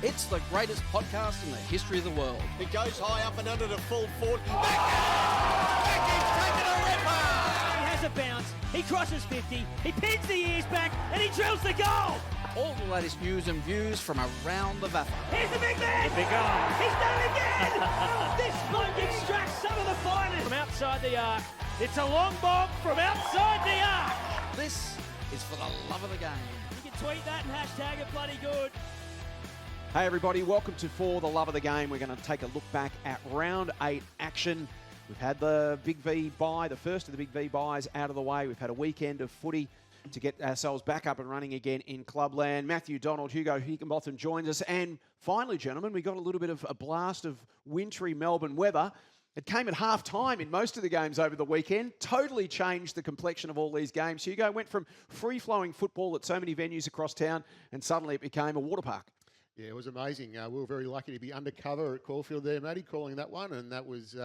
It's the greatest podcast in the history of the world. It goes high up and under to full forward. Becky's taken a ripper! He has a bounce, he crosses 50, he pins the ears back, and he drills the goal! All the latest news and views from around the VAFA. Here's the big man! Big goal! He's done it again! This bloke extracts some of the finest from outside the arc. It's a long bomb from outside the arc! This is for the love of the game. You can tweet that and hashtag it bloody good. Hey everybody, welcome to For the Love of the Game. We're going to take a look back at round 8 action. We've had the Big V bye, the first of the Big V byes out of the way. We've had a weekend of footy to get ourselves back up and running again in Clubland. Matthew, Donald, Hugo Higginbotham joins us. And finally, gentlemen, we got a little bit of a blast of wintry Melbourne weather. It came at half time in most of the games over the weekend. Totally changed the complexion of all these games. Hugo went from free-flowing football at so many venues across town and suddenly it became a water park. Yeah, it was amazing. We were very lucky to be undercover at Caulfield there, Matty, calling that one. And that was,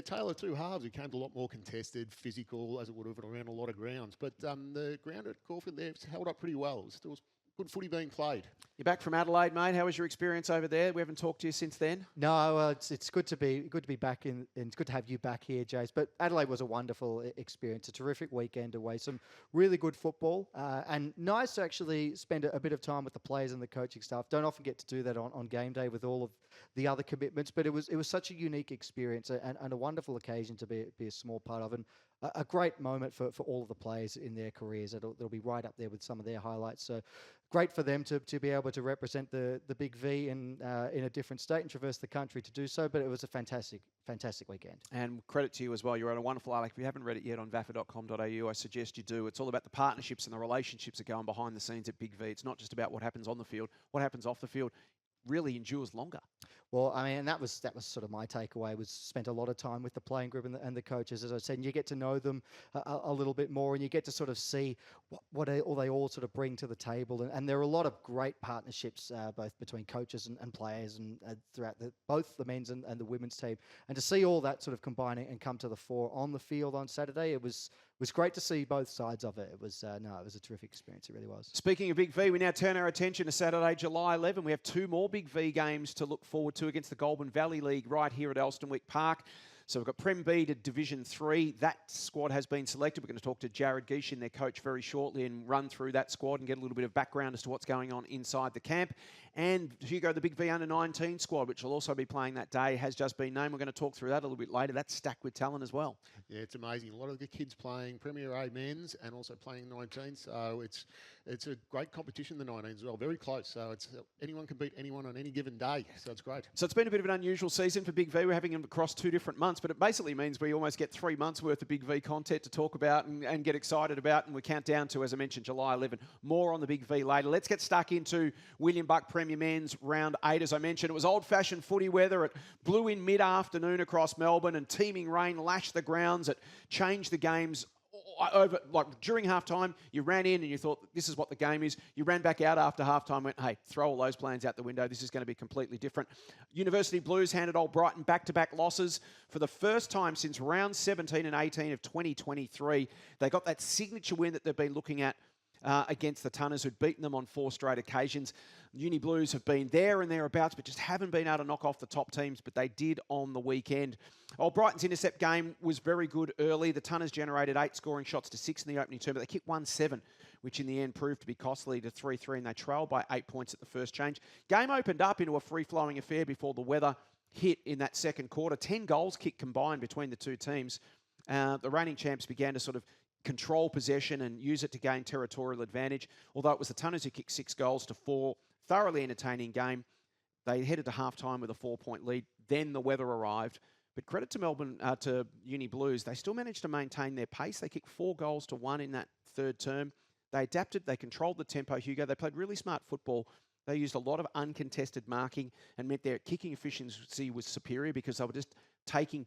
tale of two halves. It came to a lot more contested, physical, as it would have around a lot of grounds. But the ground at Caulfield there held up pretty well. There was good footy being played. You're back from Adelaide, mate. How was your experience over there? We haven't talked to you since then. No, it's good to be back in, and it's good to have you back here, Jace. But Adelaide was a wonderful experience, a terrific weekend away, some really good football, and nice to actually spend a bit of time with the players and the coaching staff. Don't often get to do that on game day with all of the other commitments, but it was such a unique experience and a wonderful occasion to be a small part of, and a great moment for all of the players in their careers. It'll be right up there with some of their highlights. So great for them to be able to represent the Big V in a different state and traverse the country to do so. But it was a fantastic weekend. And credit to you as well. You wrote a wonderful article. If you haven't read it yet on vafa.com.au, I suggest you do. It's all about the partnerships and the relationships that go on behind the scenes at Big V. It's not just about what happens on the field. What happens off the field really endures longer. Well, I mean, that was sort of my takeaway. Was spent a lot of time with the playing group and the coaches, as I said, and you get to know them a little bit more, and you get to sort of see what they all sort of bring to the table. And there are a lot of great partnerships, both between coaches and players, and throughout both the men's and the women's team. And to see all that sort of combining and come to the fore on the field on Saturday, it was great to see both sides of it. It was it was a terrific experience. It really was. Speaking of Big V, we now turn our attention to Saturday, July 11. We have 2 more Big V games to look forward to against the Goulburn Valley League right here at Elstonwick Park. So we've got Prem B to Division 3. That squad has been selected. We're going to talk to JARROD GIESCHEN, their coach, very shortly and run through that squad and get a little bit of background as to what's going on inside the camp. And Hugo, the Big V Under-19 squad, which will also be playing that day, has just been named. We're going to talk through that a little bit later. That's stacked with talent as well. Yeah, it's amazing. A lot of the kids playing Premier A men's and also playing 19. So it's a great competition, the 19s as well. Very close. So it's anyone can beat anyone on any given day. So it's great. So it's been a bit of an unusual season for Big V. We're having them across 2 different months, but it basically means we almost get 3 months worth of Big V content to talk about and get excited about. And we count down to, as I mentioned, July 11. More on the Big V later. Let's get stuck into William Buck Premier Men's round 8. As I mentioned, it was old-fashioned footy weather. It blew in mid-afternoon across Melbourne, and teeming rain lashed the grounds. It changed the games over, like during halftime. You ran in and you thought, this is what the game is. You ran back out after halftime, went, hey, throw all those plans out the window. This is going to be completely different. University Blues handed Old Brighton back-to-back losses for the first time since round 17 and 18 of 2023. They got that signature win that they've been looking at against the Tunners, who'd beaten them on 4 straight occasions. Uni Blues have been there and thereabouts, but just haven't been able to knock off the top teams, but they did on the weekend. Old Brighton's intercept game was very good early. The Tunners generated 8 scoring shots to 6 in the opening term, but they kicked 1-7, which in the end proved to be costly to 3-3, and they trailed by 8 points at the first change. Game opened up into a free-flowing affair before the weather hit in that second quarter. 10 goals kicked combined between the two teams. The reigning champs began to sort of control possession and use it to gain territorial advantage. Although it was the Tunners who kicked 6 goals to 4. Thoroughly entertaining game. They headed to halftime with a 4-point lead. Then the weather arrived. But credit to Melbourne, to Uni Blues, they still managed to maintain their pace. They kicked 4 goals to 1 in that third term. They adapted. They controlled the tempo, Hugo. They played really smart football. They used a lot of uncontested marking and meant their kicking efficiency was superior because they were just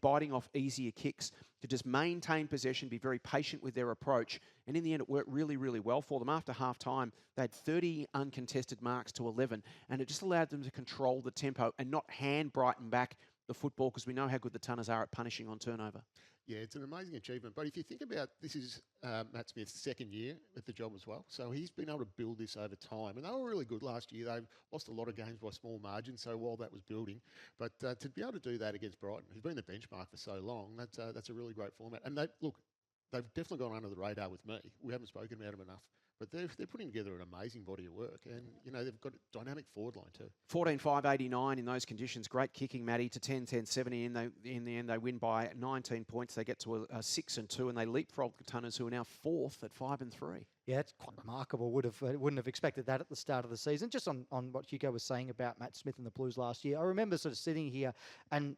biting off easier kicks to just maintain possession, be very patient with their approach. And in the end, it worked really, really well for them. After half-time, they had 30 uncontested marks to 11, and it just allowed them to control the tempo and not hand Brighton back the football, because we know how good the Tunners are at punishing on turnover. Yeah, it's an amazing achievement. But if you think about, this is Matt Smith's second year at the job as well. So he's been able to build this over time. And they were really good last year. They lost a lot of games by small margins. So while that was building, but to be able to do that against Brighton, who's been the benchmark for so long, that's a really great format. And they've definitely gone under the radar with me. We haven't spoken about them enough. But they're putting together an amazing body of work. And, they've got a dynamic forward line too. 14-5-89 in those conditions. Great kicking, Matty, to 10-10-70. In the end, they win by 19 points. They get to a 6-2, and they leapfrog the Tunners, who are now 4th at 5-3. Yeah, it's quite remarkable. Wouldn't have expected that at the start of the season. Just on what Hugo was saying about Matt Smith and the Blues last year, I remember sort of sitting here and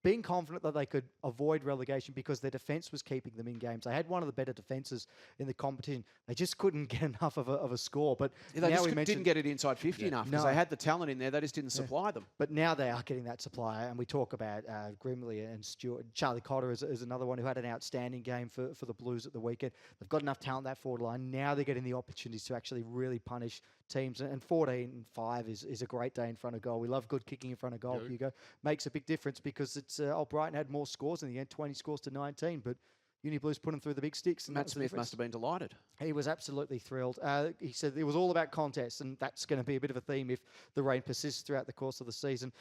being confident that they could avoid relegation because their defence was keeping them in games. They had one of the better defences in the competition. They just couldn't get enough of a score. But yeah, they just didn't get it inside 50 enough because they had the talent in there. They just didn't supply them. But now they are getting that supply. And we talk about Grimley and Stewart. Charlie Cotter is another one who had an outstanding game for the Blues at the weekend. They've got enough talent that forward line. Now they're getting the opportunities to actually really punish teams. And 14-5 is a great day in front of goal. We love good kicking in front of goal, Hugo. Makes a big difference because it's Old Brighton had more scores in the end, 20 scores to 19, but Uni Blues put them through the big sticks. And Matt Smith must have been delighted. He was absolutely thrilled. He said it was all about contests, and that's going to be a bit of a theme if the rain persists throughout the course of the season.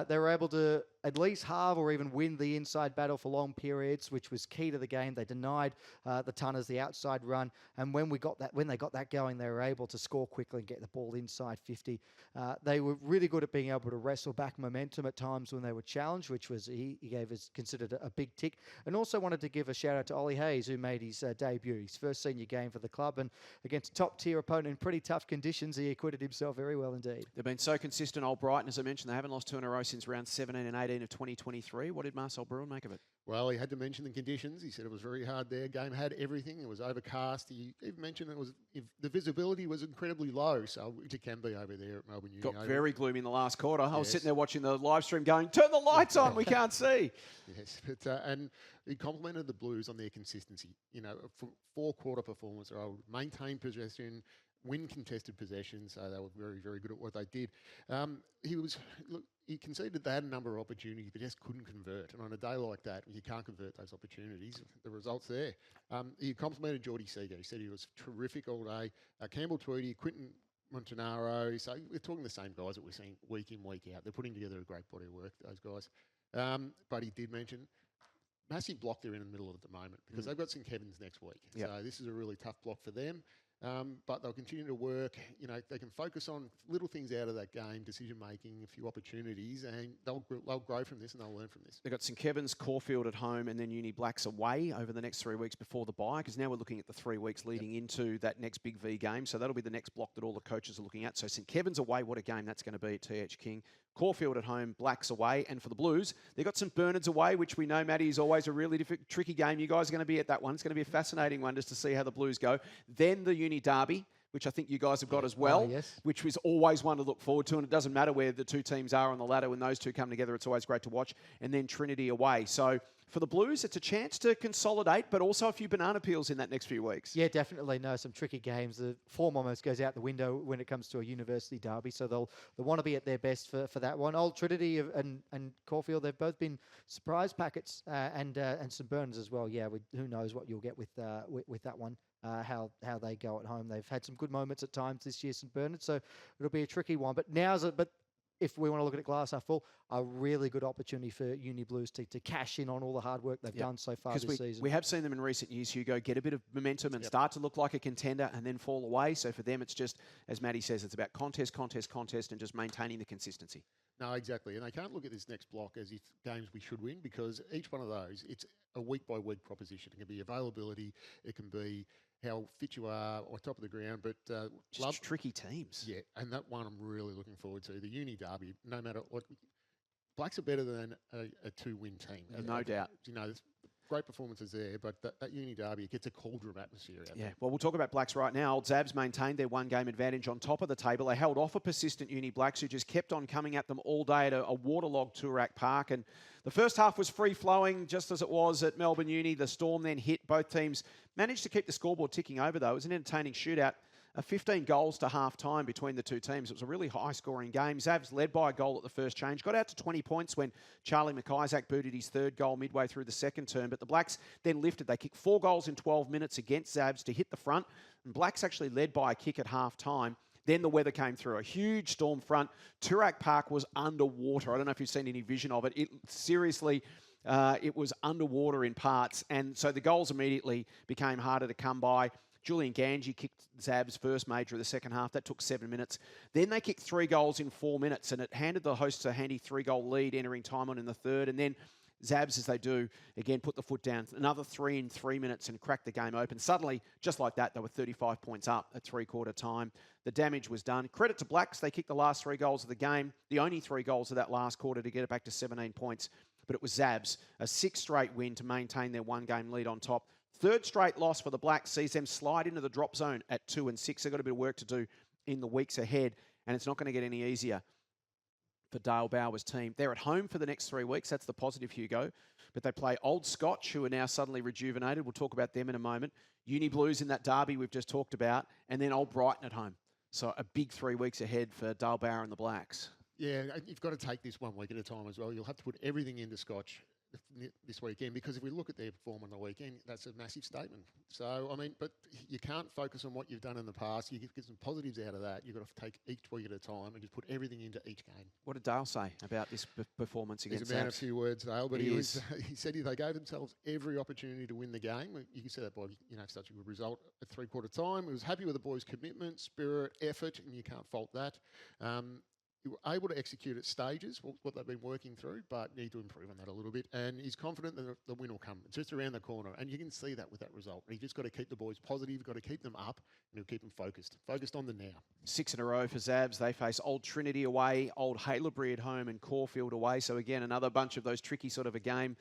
They were able to at least halve or even win the inside battle for long periods, which was key to the game. They denied the Tunners the outside run, and when they got that going, they were able to score quickly and get the ball inside 50. They were really good at being able to wrestle back momentum at times when they were challenged, which was he gave us considered a big tick. And also wanted to give a shout out to Ollie Hayes, who made his debut, his first senior game for the club, and against a top-tier opponent in pretty tough conditions, he acquitted himself very well indeed. They've been so consistent, Old Brighton, as I mentioned. They haven't lost 2 in a row since round 17 and 18 of 2023. What did Marcel Bruin make of it? Well, he had to mention the conditions. He said it was very hard there. Game had everything. It was overcast. He even mentioned the visibility was incredibly low, so which it can be over there at Melbourne Uni. Got very gloomy in the last quarter. I was sitting there watching the live stream going, turn the lights on, we can't see. Yes, but and he complimented the Blues on their consistency. For 4-quarter performance, they maintain possession, win contested possessions, so they were very, very good at what they did. He conceded they had a number of opportunities, but just couldn't convert. And on a day like that, you can't convert those opportunities. The results there. He complimented Geordie Seager. He said he was terrific all day. Campbell Tweedy, Quinton Montanaro. So we're talking the same guys that we're seeing week in, week out. They're putting together a great body of work, those guys. But he did mention massive block they're in the middle of at the moment because they've got St Kevin's next week. Yep. So this is a really tough block for them. But they'll continue to work. They can focus on little things out of that game, decision-making, a few opportunities, and they'll grow from this and they'll learn from this. They've got St Kevin's, Caulfield at home, and then Uni Blacks away over the next 3 weeks before the bye, because now we're looking at the 3 weeks leading into that next Big V game. So that'll be the next block that all the coaches are looking at. So St Kevin's away, what a game that's going to be at TH King. Caulfield at home, Blacks away. And for the Blues, they've got St Bernard's away, which we know, Matty, is always a really tricky game. You guys are going to be at that one. It's going to be a fascinating one just to see how the Blues go. Then the Uni Derby, which I think you guys have got as well, which was always one to look forward to. And it doesn't matter where the two teams are on the ladder. When those two come together, it's always great to watch. And then Trinity away. So for the Blues, it's a chance to consolidate, but also a few banana peels in that next few weeks. Yeah, definitely. No, some tricky games. The form almost goes out the window when it comes to a university derby, so they'll want to be at their best for that one. Old Trinity and Caulfield, they've both been surprise packets, and St Bernard's as well. Yeah, who knows what you'll get with that one. How they go at home. They've had some good moments at times this year, St Bernard, so it'll be a tricky one. But if we want to look at it glass half full, a really good opportunity for Uni Blues to cash in on all the hard work they've done so far this season. We have seen them in recent years, Hugo, get a bit of momentum and start to look like a contender and then fall away. So for them, it's just, as Matty says, it's about contest, and just maintaining the consistency. No, exactly. And they can't look at this next block as if games we should win, because each one of those, it's a week-by-week proposition. It can be availability, it can be how fit you are or top of the ground, but just tricky teams. Yeah, and that one I'm really looking forward to. The Uni Derby, no matter what, Blacks are better than a 2-win team. No doubt. There's great performances there, but that Uni Derby, it gets a cauldron atmosphere out there. Well, we'll talk about Blacks right now. Old Zabs maintained their one-game advantage on top of the table. They held off a persistent Uni Blacks who just kept on coming at them all day at a waterlogged Toorak Park. And the first half was free-flowing, just as it was at Melbourne Uni. The Storm then hit. Both teams managed to keep the scoreboard ticking over, though. It was an entertaining shootout 15 goals to half-time between the two teams. It was a really high-scoring game. Zabs led by a goal at the first change. Got out to 20 points when Charlie McIsaac booted his third goal midway through the second term. But the Blacks then lifted. They kicked 4 goals in 12 minutes against Zabs to hit the front. And Blacks actually led by a kick at half-time. Then the weather came through. A huge storm front. Turak Park was underwater. I don't know if you've seen any vision of it. Seriously, it was underwater in parts. And so the goals immediately became harder to come by. Julian Ganji kicked Zab's first major of the second half. That took 7 minutes. Then they kicked 3 goals in 4 minutes, and it handed the hosts a handy 3-goal lead entering time on in the third. And then Zabs, as they do, again, put the foot down. Another 3 in 3 minutes and cracked the game open. Suddenly, just like that, they were 35 points up at three-quarter time. The damage was done. Credit to Blacks. They kicked the last 3 goals of the game, the only 3 goals of that last quarter to get it back to 17 points. But it was Zabs, a 6th straight win to maintain their 1-game lead on top. 3rd straight loss for the Blacks sees them slide into the drop zone at 2 and 6. They've got a bit of work to do in the weeks ahead, and it's not going to get any easier for Dale Bauer's team. They're at home for the next 3 weeks. That's the positive, Hugo. But they play Old Scotch, who are now suddenly rejuvenated. We'll talk about them in a moment. Uni Blues in that derby we've just talked about, and then Old Brighton at home. So a big 3 weeks ahead for Dale Bauer and the Blacks. Yeah, you've got to take this 1 week at a time as well. You'll have to put everything into Scotch this weekend, because if we look at their form on the weekend, that's a massive statement. So, I mean, but you can't focus on what you've done in the past. You get some positives out of that. You've got to take each week at a time and just put everything into each game. What did Dale say about this performance against He's a man of Zabs? few words, Dale, but he said they gave themselves every opportunity to win the game. You can see that by such a good result at three-quarter time. He was happy with the boys' commitment, spirit, effort, and you can't fault that. You were able to execute at stages, what they've been working through, but need to improve on that a little bit. And he's confident that the win will come. It's just around the corner. And you can see that with that result. You've just got to keep the boys positive, got to keep them up, and you'll keep them focused on the now. 6 in a row for Zabs. They face Old Trinity away, Old Haileybury at home, and Caulfield away. So again, another bunch of those tricky sort of games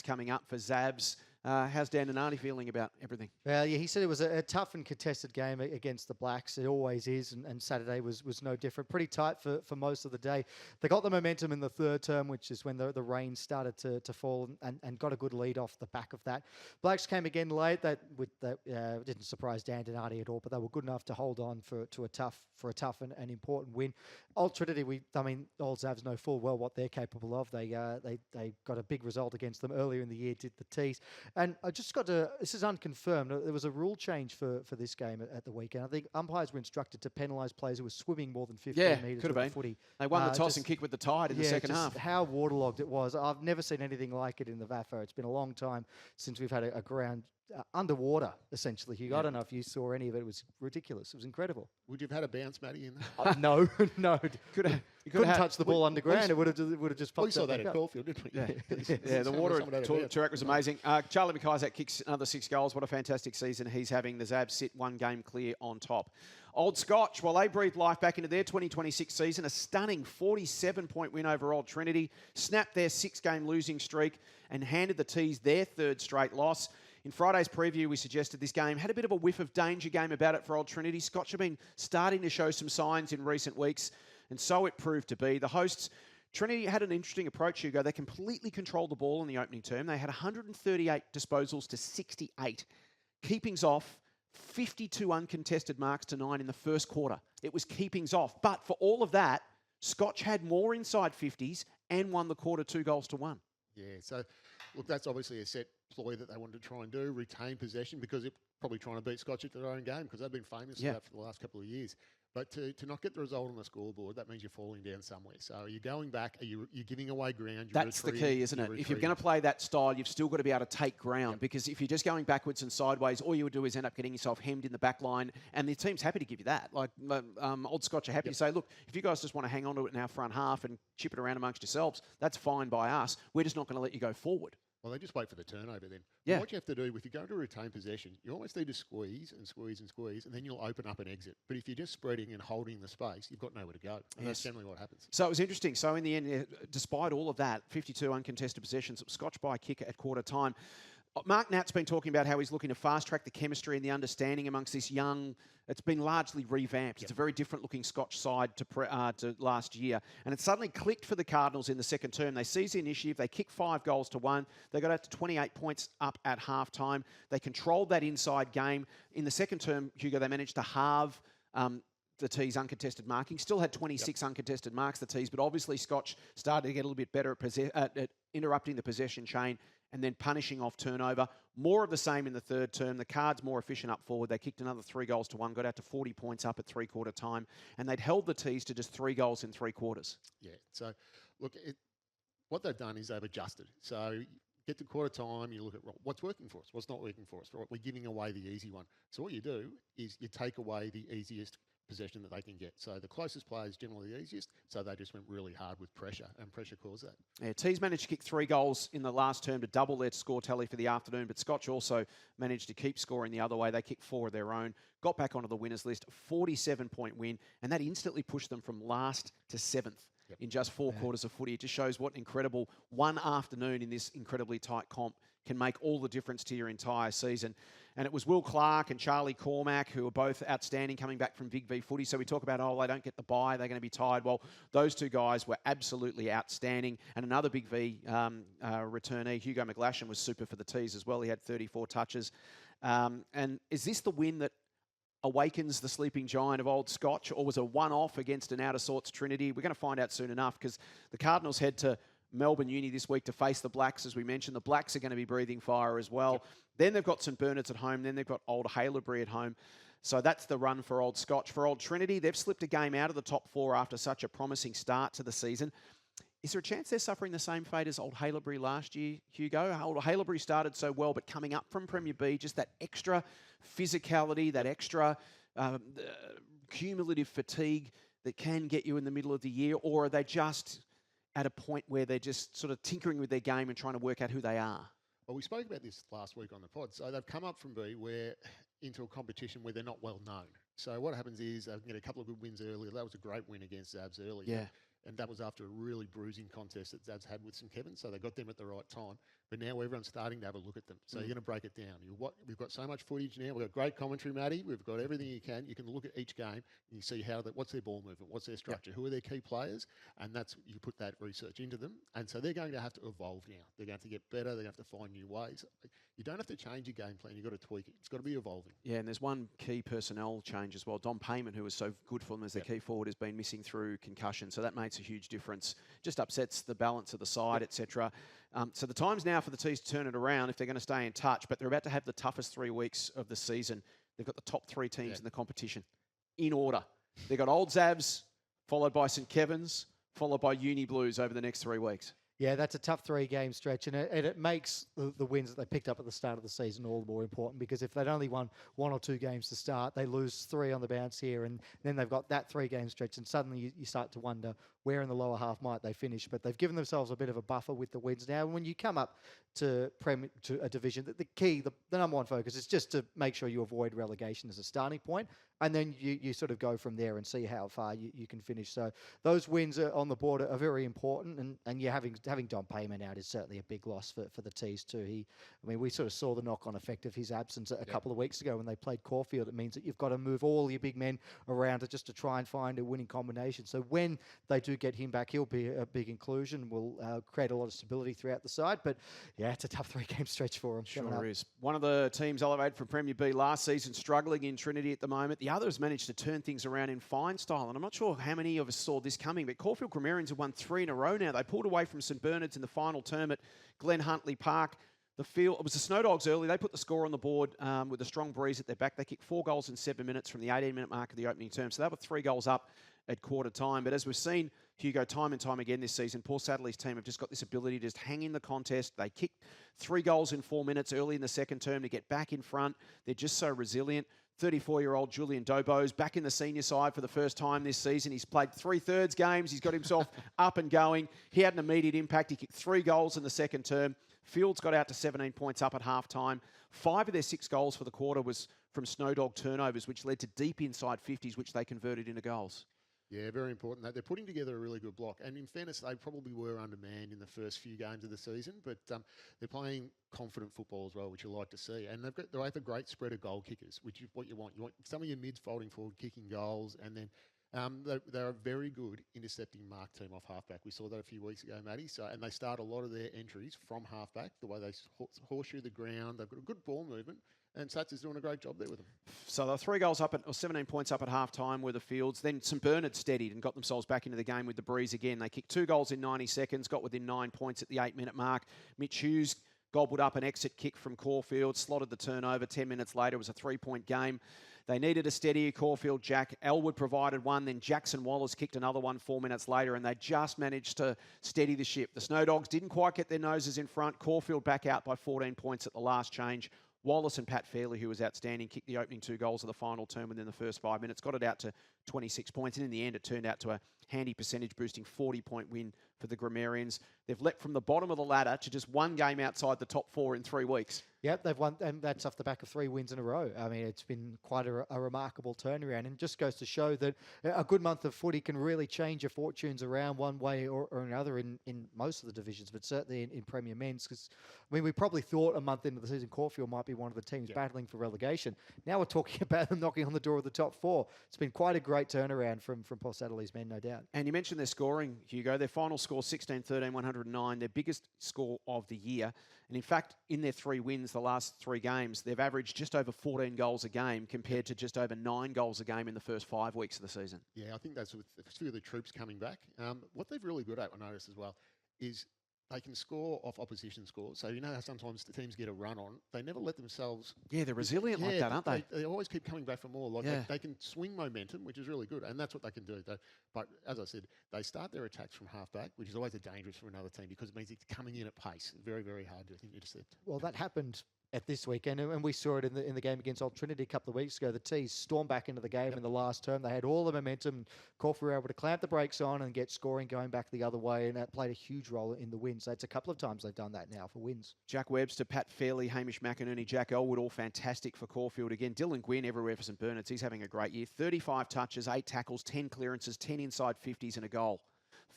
coming up for Zabs. How's Dan Donati feeling about everything? Well, yeah, he said it was a tough and contested game against the Blacks. It always is, and Saturday was no different. Pretty tight for most of the day. They got the momentum in the third term, which is when the rain started to fall, and got a good lead off the back of that. Blacks came again late. That didn't surprise Dan Donati at all, but they were good enough to hold on for a tough and important win. Old Trinity, Old Zabs know full well what they're capable of. They got a big result against them earlier in the year, did the tees. And I just got to, this is unconfirmed, there was a rule change for this game at the weekend. I think umpires were instructed to penalise players who were swimming more than 15 metres with the footy. They won the toss and kick with the tide in the second half. How waterlogged it was. I've never seen anything like it in the VAFA. It's been a long time since we've had a ground underwater, essentially, Hugo. Yeah. I don't know if you saw any of it. It was ridiculous. It was incredible. Would you have had a bounce, Matty, in that? No. You couldn't touch the ball underground. It would have just popped up. We saw that at Caulfield, didn't we? Yeah, the water at Turak was amazing. Charlie McIsaac kicks another 6 goals. What a fantastic season he's having. The Zabs sit 1 game clear on top. Old Scotch, well, they breathed life back into their 2026 season. A stunning 47-point win over Old Trinity. Snapped their 6-game losing streak and handed the Tees their 3rd straight loss. In Friday's preview, we suggested this game had a bit of a whiff of danger game about it for Old Trinity. Scotch have been starting to show some signs in recent weeks, and so it proved to be. The hosts, Trinity, had an interesting approach, Hugo. They completely controlled the ball in the opening term. They had 138 disposals to 68. Keepings off, 52 uncontested marks to 9 in the first quarter. It was keepings off. But for all of that, Scotch had more inside 50s and won the quarter 2 goals to 1. Yeah, so look, that's obviously a set ploy that they wanted to try and do, retain possession, because they're probably trying to beat Scotch at their own game, because they've been famous for that for the last couple of years. But to not get the result on the scoreboard, that means you're falling down somewhere. So you're going back, you're giving away ground. That's the key, isn't it? If you're going to play that style, you've still got to be able to take ground, because if you're just going backwards and sideways, all you would do is end up getting yourself hemmed in the back line, and the team's happy to give you that. Like Old Scotch are happy to say, look, if you guys just want to hang on to it in our front half and chip it around amongst yourselves, that's fine by us. We're just not going to let you go forward. Well, they just wait for the turnover then. Yeah. What you have to do, if you're going to retain possession, you almost need to squeeze, and then you'll open up and exit. But if you're just spreading and holding the space, you've got nowhere to go. And that's generally what happens. So it was interesting. So in the end, despite all of that, 52 uncontested possessions, Scotch by a kick at quarter time. Mark Nat's been talking about how he's looking to fast-track the chemistry and the understanding amongst this young. It's been largely revamped. It's a very different-looking Scotch side to last year. And it suddenly clicked for the Cardinals in the second term. They seized the initiative. They kicked 5-1. They got out to 28 points up at halftime. They controlled that inside game. In the second term, Hugo, they managed to halve the T's uncontested marking. Still had 26 uncontested marks, the T's, but obviously Scotch started to get a little bit better at interrupting the possession chain and then punishing off turnover. More of the same in the third term. The Cards more efficient up forward. They kicked another 3-1, got out to 40 points up at three-quarter time, and they'd held the T's to just 3 goals in 3 quarters. Yeah, so look, what they've done is they've adjusted. So get to quarter time, you look at what's working for us, what's not working for us. Right? We're giving away the easy one. So what you do is you take away the easiest possession that they can get. So the closest player is generally the easiest, so they just went really hard with pressure, and pressure caused that. Yeah, T's managed to kick 3 goals in the last term to double their score tally for the afternoon, but Scotch also managed to keep scoring the other way. They kicked 4 of their own, got back onto the winners list, 47-point win, and that instantly pushed them from last to 7th. In just 4 quarters of footy. It just shows what incredible one afternoon in this incredibly tight comp can make all the difference to your entire season. And it was Will Clark and Charlie Cormack who were both outstanding coming back from Big V footy. So we talk about, they don't get the bye, they're going to be tired. Well, those 2 guys were absolutely outstanding. And another Big V returnee, Hugo McGlashan, was super for the T's as well. He had 34 touches. And is this the win that awakens the sleeping giant of Old Scotch, or was a one-off against an out-of-sorts Trinity? We're going to find out soon enough, because the Cardinals head to Melbourne Uni this week to face the Blacks, as we mentioned. The Blacks are going to be breathing fire as well. Then they've got St Bernard's at home. Then they've got Old Haileybury at home. So that's the run for Old Scotch. For Old Trinity, they've slipped a game out of the top 4 after such a promising start to the season. Is there a chance they're suffering the same fate as Old Haileybury last year, Hugo? Old Haileybury started so well, but coming up from Premier B, just that extra physicality, that extra cumulative fatigue that can get you in the middle of the year? Or are they just at a point where they're just sort of tinkering with their game and trying to work out who they are? Well, we spoke about this last week on the pod. So they've come up from B into a competition where they're not well known. So what happens is they get a couple of good wins earlier. That was a great win against Zabs earlier. Yeah. And that was after a really bruising contest that Zabs had with St Kevin. So they got them at the right time. But now everyone's starting to have a look at them. So you're going to break it down. We've got so much footage now. We've got great commentary, Matty. We've got everything you can. You can look at each game and you see what's their ball movement, what's their structure, who are their key players, and you put that research into them. And so they're going to have to evolve now. They're going to have to get better. They're going to have to find new ways. You don't have to change your game plan. You've got to tweak it. It's got to be evolving. Yeah, and there's one key personnel change as well. Dom Payment, who was so good for them as their key forward, has been missing through concussion. So that makes a huge difference. Just upsets the balance of the side, etc. So the time's now for the T's to turn it around if they're going to stay in touch. But they're about to have the toughest 3 weeks of the season. They've got the top 3 teams in the competition in order. They've got Old Zabs, followed by St Kevin's, followed by Uni Blues over the next 3 weeks. Yeah, that's a tough 3-game stretch, and it makes the wins that they picked up at the start of the season all the more important, because if they'd only won 1 or 2 games to start, they lose 3 on the bounce here, and then they've got that 3-game stretch, and suddenly you start to wonder where in the lower half might they finish. But they've given themselves a bit of a buffer with the wins now. And when you come up to a division, the number one focus is just to make sure you avoid relegation as a starting point, and then you sort of go from there and see how far you can finish. So those wins on the board are very important, and you're having Dom Payment out is certainly a big loss for the T's too. We sort of saw the knock-on effect of his absence a couple of weeks ago when they played Caulfield. It means that you've got to move all your big men around just to try and find a winning combination. So when they do get him back, he'll be a big inclusion, will create a lot of stability throughout the side. But yeah, it's a tough 3-game stretch for him. Sure is. One of the teams elevated from Premier B last season, struggling in Trinity at the moment. The others managed to turn things around in fine style. And I'm not sure how many of us saw this coming, but Caulfield Grammarians have won 3 in a row now. They pulled away from St Bernard's in the final term at Glen Huntly Park. It was the Snow Dogs early. They put the score on the board with a strong breeze at their back. They kicked 4 goals in 7 minutes from the 18-minute mark of the opening term. So they were 3 goals up at quarter time. But as we've seen, Hugo, time and time again this season, Paul Sadler's team have just got this ability to just hang in the contest. They kicked 3 goals in 4 minutes early in the second term to get back in front. They're just so resilient. 34-year-old Julian Dobo's back in the senior side for the first time this season. He's played 3/3 games. He's got himself up and going. He had an immediate impact. He kicked 3 goals in the second term. Fields got out to 17 points up at halftime. 5 of their 6 goals for the quarter was from Snow Dog turnovers, which led to deep inside 50s, which they converted into goals. Yeah, very important that they're putting together a really good block. And in fairness, they probably were undermanned in the first few games of the season, but they're playing confident football as well, which you like to see. And they have a great spread of goal kickers, which is what you want. You want some of your mids folding forward, kicking goals, and then they're a very good intercepting mark team off halfback. We saw that a few weeks ago, Matty. And they start a lot of their entries from halfback, the way they horseshoe the ground. They've got a good ball movement. And Sats is doing a great job there with them. So they're 3 goals up or 17 points up at half time with the Fields. Then St Bernard steadied and got themselves back into the game with the breeze again. They kicked 2 goals in 90 seconds, got within 9 points at the 8-minute mark. Mitch Hughes gobbled up an exit kick from Caulfield, slotted the turnover. 10 minutes later, it was a 3-point game. They needed a steadier Caulfield Jack. Elwood provided one, then Jackson Wallace kicked another one 4 minutes later, and they just managed to steady the ship. The Snow Dogs didn't quite get their noses in front. Caulfield back out by 14 points at the last change. Wallace and Pat Fairley, who was outstanding, kicked the opening 2 goals of the final term within the first 5 minutes, got it out to 26 points, and in the end it turned out to a handy percentage boosting 40-point win for the Grammarians. They've leapt from the bottom of the ladder to just 1 game outside the top 4 in 3 weeks. Yep, they've won, and that's off the back of 3 wins in a row. I mean, it's been quite a remarkable turnaround, and just goes to show that a good month of footy can really change your fortunes around one way or another in most of the divisions, but certainly in Premier Men's. Because I mean, we probably thought a month into the season Caulfield might be one of the teams battling for relegation. Now we're talking about them knocking on the door of the top 4. It's been quite a great turnaround from Port Saddley's men, no doubt. And you mentioned their scoring, Hugo. Their final score 16-13, 109, their biggest score of the year. And in fact, in their 3 wins, the last 3 games, they've averaged just over 14 goals a game compared to just over 9 goals a game in the first 5 weeks of the season. Yeah, I think that's with a few of the troops coming back. What they're really good at, I noticed as well, is they can score off opposition scores. So you know how sometimes the teams get a run on. They never let themselves... Yeah, they're resilient like that, aren't they? They always keep coming back for more. They can swing momentum, which is really good, and that's what they can do. But as I said, they start their attacks from halfback, which is always dangerous for another team because it means it's coming in at pace. Very, very hard to intercept. Well, that happened at this weekend, and we saw it in the game against Old Trinity a couple of weeks ago. The Tees stormed back into the game in the last term. They had all the momentum. Caulfield were able to clamp the brakes on and get scoring going back the other way, and that played a huge role in the wins. So it's a couple of times they've done that now for wins. Jack Webster, Pat Fairley, Hamish McInerney, Jack Elwood, all fantastic for Caulfield again. Dylan Gwynn everywhere for St Bernard's. He's having a great year. 35 touches, 8 tackles, 10 clearances, 10 inside 50s and a goal.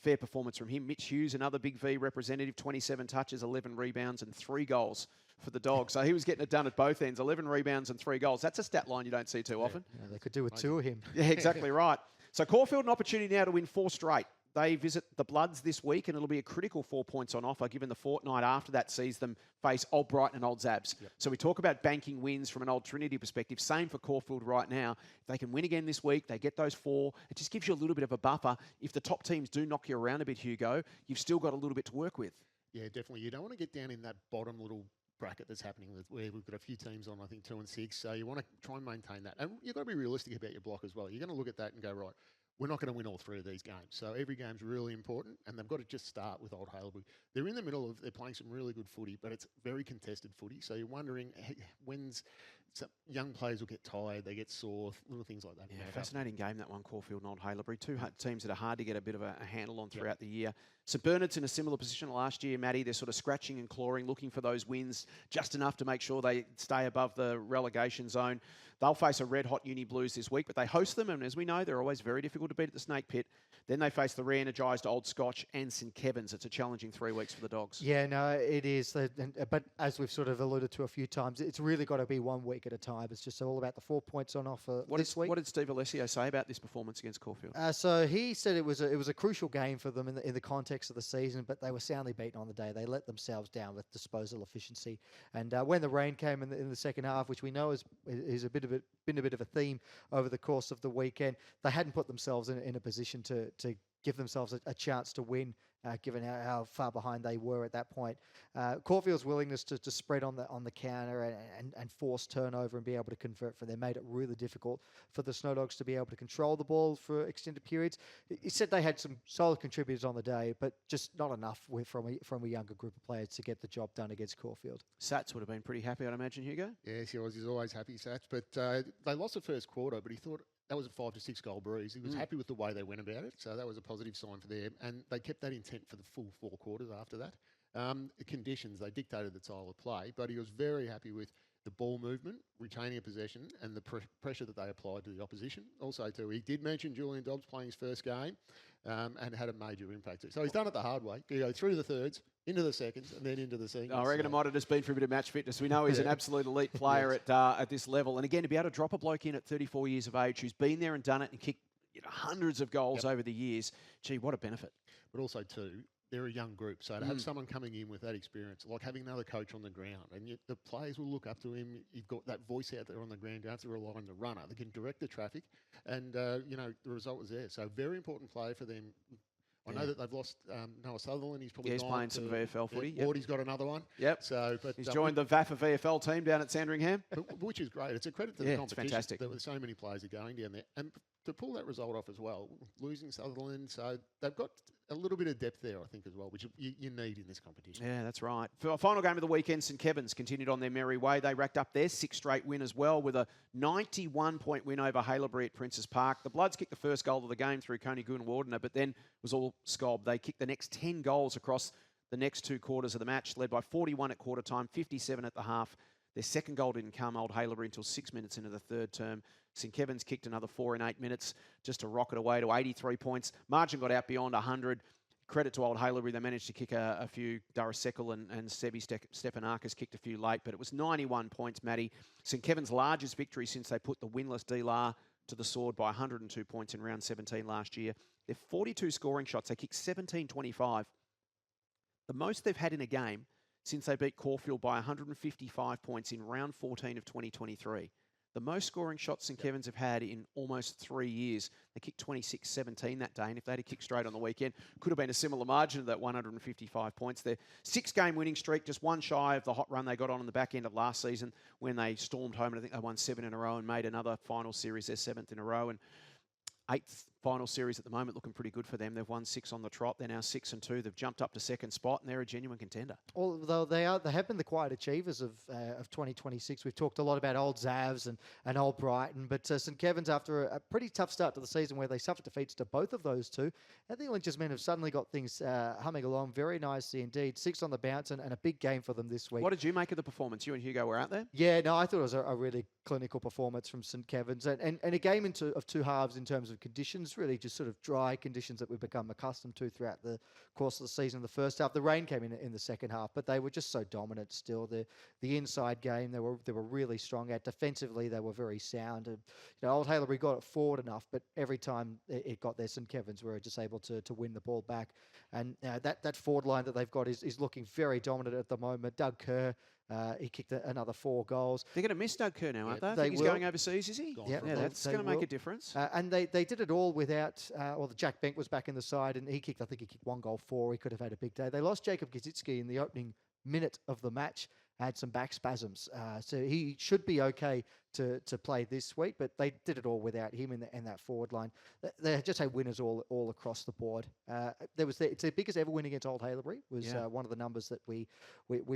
Fair performance from him. Mitch Hughes, another Big V representative, 27 touches, 11 rebounds and 3 goals for the Dogs. So he was getting it done at both ends, 11 rebounds and 3 goals. That's a stat line you don't see too often. Yeah, they could do with 2 of him. Yeah, exactly right. So Caulfield, an opportunity now to win 4 straight. They visit the Bloods this week, and it'll be a critical 4 points on offer, given the fortnight after that sees them face Old Brighton and Old Zabs. Yep. So we talk about banking wins from an Old Trinity perspective. Same for Caulfield right now. If they can win again this week, they get those 4. It just gives you a little bit of a buffer. If the top teams do knock you around a bit, Hugo, you've still got a little bit to work with. Yeah, definitely. You don't want to get down in that bottom little bracket that's happening where we've got a few teams on, I think, 2 and 6. So you want to try and maintain that. And you've got to be realistic about your block as well. You're going to look at that and go, right, we're not going to win all 3 of these games. So every game's really important, and they've got to just start with Old Haileybury. They're in the middle of, they're playing some really good footy, but it's very contested footy. So you're wondering when's some young players will get tired, they get sore, little things like that. Yeah, fascinating game, that one, Caulfield and Old Haileybury. 2 teams that are hard to get a bit of a handle on throughout the year. St Bernard's in a similar position last year, Matty. They're sort of scratching and clawing, looking for those wins, just enough to make sure they stay above the relegation zone. They'll face a red-hot Uni Blues this week, but they host them, and as we know, they're always very difficult to beat at the Snake Pit. Then they face the re-energised Old Scotch and St Kevin's. It's a challenging 3 weeks for the Dogs. Yeah, no, it is. But as we've sort of alluded to a few times, it's really got to be 1 week at a time. It's just all about the 4 points on offer this week. What did Steve Alessio say about this performance against Caulfield? So he said it was a crucial game for them in the context of the season, but they were soundly beaten on the day. They let themselves down with disposal efficiency. And when the rain came in the second half, which we know is been a bit of a theme over the course of the weekend, they hadn't put themselves in a position to give themselves a chance to win, given how far behind they were at that point. Caulfield's willingness to spread on the counter and force turnover and be able to convert from there made it really difficult for the Snow Dogs to be able to control the ball for extended periods. He said they had some solid contributors on the day, but just not enough from a younger group of players to get the job done against Caulfield. Sats would have been pretty happy, I'd imagine, Hugo. Yes, he was. He's always happy, Sats. But they lost the first quarter, but he thought that was a 5 to 6 goal breeze. He was happy with the way they went about it, so that was a positive sign for them. And they kept that intent for the full 4 quarters after that. The conditions, they dictated the style of play, but he was very happy with the ball movement, retaining a possession, and the pressure that they applied to the opposition. Also, too, he did mention Julian Dobbs playing his first game and had a major impact. So he's done it the hard way. You go through the thirds, into the seconds, and then into the seconds. I reckon it might have just been for a bit of match fitness. We know he's an absolute elite player at this level. And again, to be able to drop a bloke in at 34 years of age who's been there and done it and kicked hundreds of goals over the years, gee, what a benefit. But also, too, they're a young group, so to have someone coming in with that experience, like having another coach on the ground, and the players will look up to him. You've got that voice out there on the ground. You don't have to rely on the runner. They can direct the traffic, and the result was there. So very important player for them. I know that they've lost Noah Sutherland. He's probably he's playing some VFL footy. Wardy's got another one. Yep. So, but he's joined the VAFA VFL team down at Sandringham, which is great. It's a credit to the competition. It's fantastic. That so many players are going down there, and to pull that result off as well, losing Sutherland, so they've got a little bit of depth there, I think, as well, which you need in this competition. Yeah, that's right. For our final game of the weekend, St Kevin's continued on their merry way. They racked up their 6th straight win as well with a 91-point win over Haileybury at Princes Park. The Bloods kicked the first goal of the game through Coney Goonawardena, but then was all scob. They kicked the next 10 goals across the next 2 quarters of the match, led by 41 at quarter time, 57 at the half. Their second goal didn't come, Old Haileybury, until 6 minutes into the third term. St Kevin's kicked another 4 in 8 minutes just to rocket away to 83 points. Margin got out beyond 100. Credit to Old Haileybury, they managed to kick a few. Darasekal and Sebi Stepanakis kicked a few late, but it was 91 points, Matty. St Kevin's largest victory since they put the winless D-Lar to the sword by 102 points in round 17 last year. They're 42 scoring shots. They kicked 17-25. The most they've had in a game since they beat Caulfield by 155 points in round 14 of 2023. The most scoring shots St Kevin's have had in almost 3 years. They kicked 26-17 that day, and if they'd have kicked straight on the weekend, could have been a similar margin of that 155 points. Their 6-game winning streak, just one shy of the hot run they got on the back end of last season when they stormed home, and I think they won 7 in a row and made another final series, their 7th in a row, and 8th final series at the moment, looking pretty good for them. They've won 6 on the trot. They're now 6-2. They've jumped up to 2nd spot, and they're a genuine contender. Although they have been the quiet achievers of 2026. We've talked a lot about old Zavs and old Brighton, but St Kevin's, after a pretty tough start to the season where they suffered defeats to both of those two, I think Lynch's men have suddenly got things humming along very nicely indeed. 6 on the bounce and a big game for them this week. What did you make of the performance? You and Hugo were out there? Yeah, no, I thought it was a really clinical performance from St Kevin's, and a game of 2 halves in terms of conditions, really just sort of dry conditions that we've become accustomed to throughout the course of the season. The first half, the rain came in the second half, but they were just so dominant still. The inside game, they were really strong at. Defensively, they were very sound. And, Old Haileybury got it forward enough, but every time it got there, St Kevin's were just able to win the ball back. And that forward line that they've got is looking very dominant at the moment. Doug Kerr, he kicked another 4 goals. They're going to miss Doug Kerr now, aren't they? I They think he's will. going overseas, is he? Yeah, that's going to make a difference. And they did it all without, the Jack Benk was back in the side, and I think he kicked 1 goal 4. He could have had a big day. They lost Jacob Gizitsky in the opening minute of the match, had some back spasms. So he should be okay to play this week, but they did it all without him in that forward line. They just had winners all across the board. It's their biggest ever win against Old Haileybury was one of the numbers that we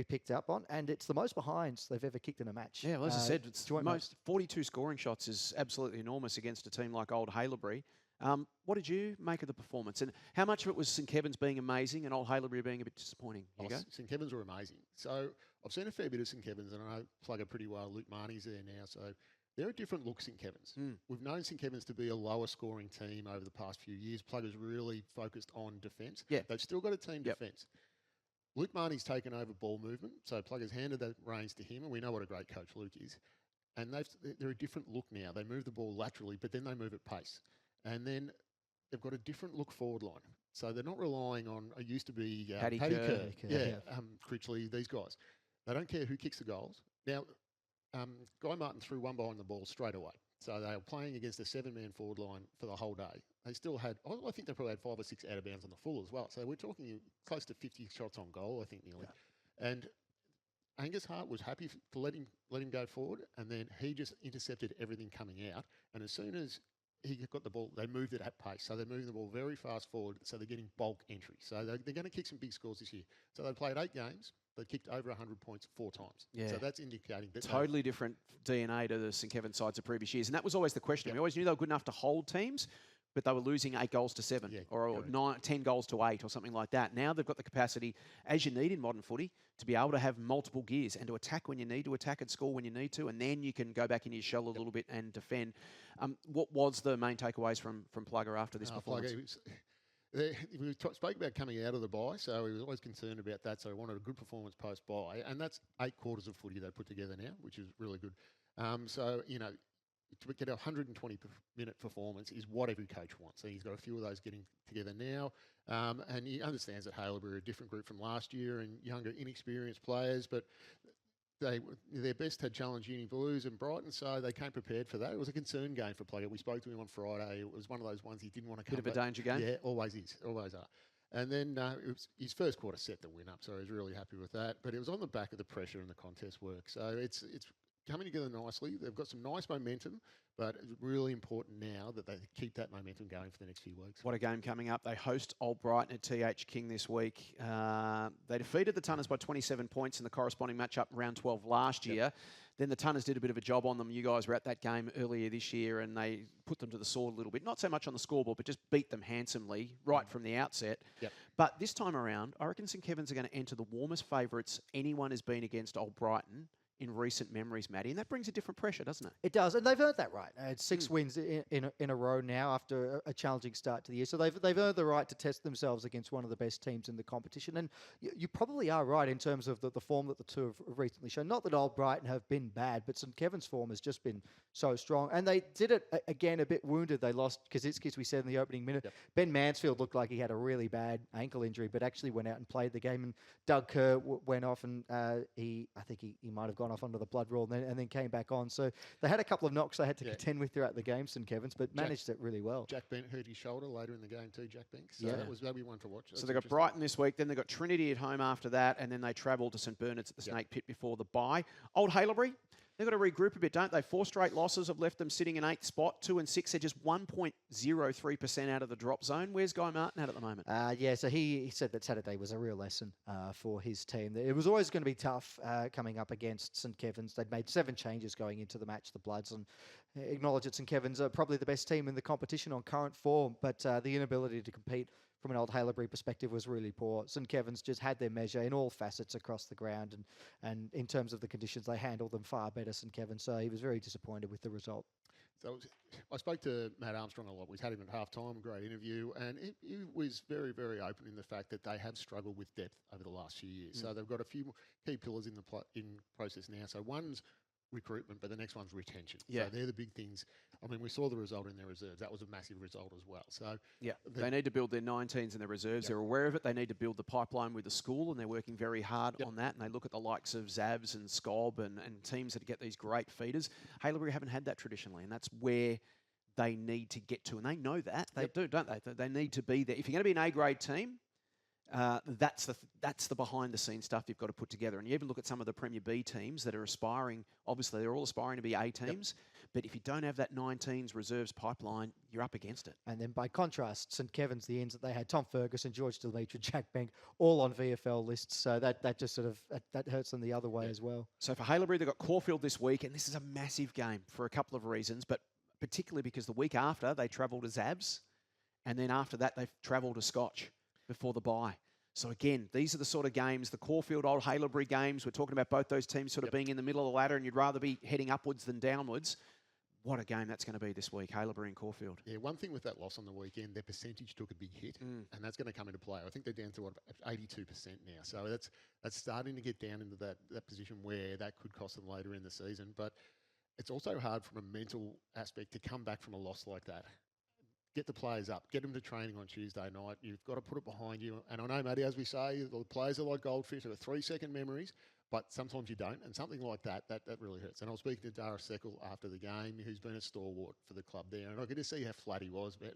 picked up on, and it's the most behinds they've ever kicked in a match. Yeah, well, as I said, it's most 42 scoring shots is absolutely enormous against a team like Old Haileybury. What did you make of the performance, and how much of it was St Kevin's being amazing and Old Haileybury being a bit disappointing? St Kevin's were amazing. So I've seen a fair bit of St Kevin's, and I plug it pretty well. Luke Marnie's there now, so they're a different look St Kevin's. We've known St Kevin's to be a lower scoring team over the past few years. Plugger's really focused on defence. Yeah. They've still got a team defence. Luke Marnie's taken over ball movement, so Plugger's handed that reins to him, and we know what a great coach Luke is. And they're a different look now. They move the ball laterally, but then they move at pace. And then they've got a different look forward line. So they're not relying on, it used to be Paddy Kerr, yeah. Critchley, these guys. They don't care who kicks the goals. Now, Guy Martin threw 1 behind the ball straight away. So they were playing against a 7-man forward line for the whole day. They still had, I think they probably had 5 or 6 out of bounds on the full as well. So we're talking close to 50 shots on goal, I think, nearly. Yeah. And Angus Hart was happy to let him go forward, and then he just intercepted everything coming out. And as soon as he got the ball, they moved it at pace. So they're moving the ball very fast forward, so they're getting bulk entry. So they're going to kick some big scores this year. So they played 8 games. They kicked over 100 points 4 times. Yeah. So that's indicating that totally different DNA to the St Kevin's sides of previous years. And that was always the question. We always knew they were good enough to hold teams, but they were losing 8 goals to 7 or 10 goals to 8 or something like that. Now they've got the capacity, as you need in modern footy, to be able to have multiple gears and to attack when you need to attack and score when you need to, and then you can go back into your shell a little bit and defend. What was the main takeaways from Plugger after this performance? We spoke about coming out of the bye, so he was always concerned about that, so he wanted a good performance post-bye, and that's 8 quarters of footy they put together now, which is really good. So, you know, to get a 120-minute performance is what every coach wants. So he's got a few of those getting together now. And he understands that Haileybury are a different group from last year and younger, inexperienced players, but their best had challenged Uni Blues and Brighton, so they came prepared for that. It was a concern game for Plugger. We spoke to him on Friday. It was one of those ones he didn't want to come. Bit of a danger game? Yeah, always is, always are. And then it was his first quarter set the win up, so he was really happy with that. But it was on the back of the pressure and the contest work. So it's coming together nicely. They've got some nice momentum, but it's really important now that they keep that momentum going for the next few weeks. What a game coming up. They host Old Brighton at TH King this week. They defeated the Tunners by 27 points in the corresponding matchup round 12 last year. Then the Tunners did a bit of a job on them. You guys were at that game earlier this year and they put them to the sword a little bit. Not so much on the scoreboard, but just beat them handsomely right from the outset. But this time around, I reckon St Kevin's are going to enter the warmest favourites anyone has been against Old Brighton in recent memories, Matty, and that brings a different pressure, doesn't it? It does, and they've earned that right. It's 6 wins in a row now after a challenging start to the year. So they've earned the right to test themselves against one of the best teams in the competition. And you probably are right in terms of the form that the two have recently shown. Not that Old Brighton have been bad, but St Kevin's form has just been so strong. And they did it, again, a bit wounded. They lost Kaczynski, as we said in the opening minute. Ben Mansfield looked like he had a really bad ankle injury, but actually went out and played the game. And Doug Kerr went off, and I think he might have gone off under the blood roll and then came back on. So they had a couple of knocks they had to contend with throughout the game, St Kevin's, but managed it really well. Jack Bennett hurt his shoulder later in the game too, Jack Banks. So that was maybe one to watch. So they've got Brighton this week, then they've got Trinity at home after that, and then they travel to St Bernard's at the Snake Pit before the bye. Old Haileybury, they've got to regroup a bit, don't they? 4 straight losses have left them sitting in 8th spot, 2 and 6. They're just 1.03% out of the drop zone. Where's Guy Martin at the moment? So he said that Saturday was a real lesson for his team. It was always going to be tough coming up against St Kevin's. They'd made 7 changes going into the match, the Bloods, and acknowledge that St Kevin's are probably the best team in the competition on current form, but the inability to compete from an Old Haileybury perspective was really poor. St Kevin's just had their measure in all facets across the ground, and in terms of the conditions, they handled them far better, St Kevin's, so he was very disappointed with the result. So I spoke to Matt Armstrong a lot. We had him at half-time, great interview, and he was very, very open in the fact that they have struggled with depth over the last few years. So they've got a few key pillars in the process now. So one's recruitment, but the next one's retention. So they're the big things. I mean, we saw the result in their reserves. That was a massive result as well. So they need to build their 19s and their reserves. They're aware of it. They need to build the pipeline with the school, and they're working very hard on that. And they look at the likes of Zabs and Scob and teams that get these great feeders. Haileybury haven't had that traditionally, and that's where they need to get to. And they know that. They do, don't they? They need to be there. If you're going to be an A-grade team, that's the behind-the-scenes stuff you've got to put together. And you even look at some of the Premier B teams that are aspiring. Obviously, they're all aspiring to be A teams. But if you don't have that 19s reserves pipeline, you're up against it. And then by contrast, St Kevin's, the ends that they had, Tom Ferguson, George Demetra, Jack Bank, all on VFL lists. So that just sort of that hurts them the other way as well. So for Haileybury, they've got Caulfield this week, and this is a massive game for a couple of reasons, but particularly because the week after they travel to Zabs, and then after that they've travelled to Scotch before the bye. So again, these are the sort of games, the Caulfield, Old Haileybury games, we're talking about both those teams sort of being in the middle of the ladder, and you'd rather be heading upwards than downwards. What a game that's going to be this week, Haileybury and Caulfield. Yeah, one thing with that loss on the weekend, their percentage took a big hit, and that's going to come into play. I think they're down to 82% now. So that's starting to get down into that position where that could cost them later in the season. But it's also hard from a mental aspect to come back from a loss like that. Get the players up. Get them to training on Tuesday night. You've got to put it behind you. And I know, Matty, as we say, the players are like goldfish. They've got 3-second memories, but sometimes you don't. And something like that really hurts. And I was speaking to Dara Seckle after the game, who's been a stalwart for the club there. And I could just see how flat he was. But,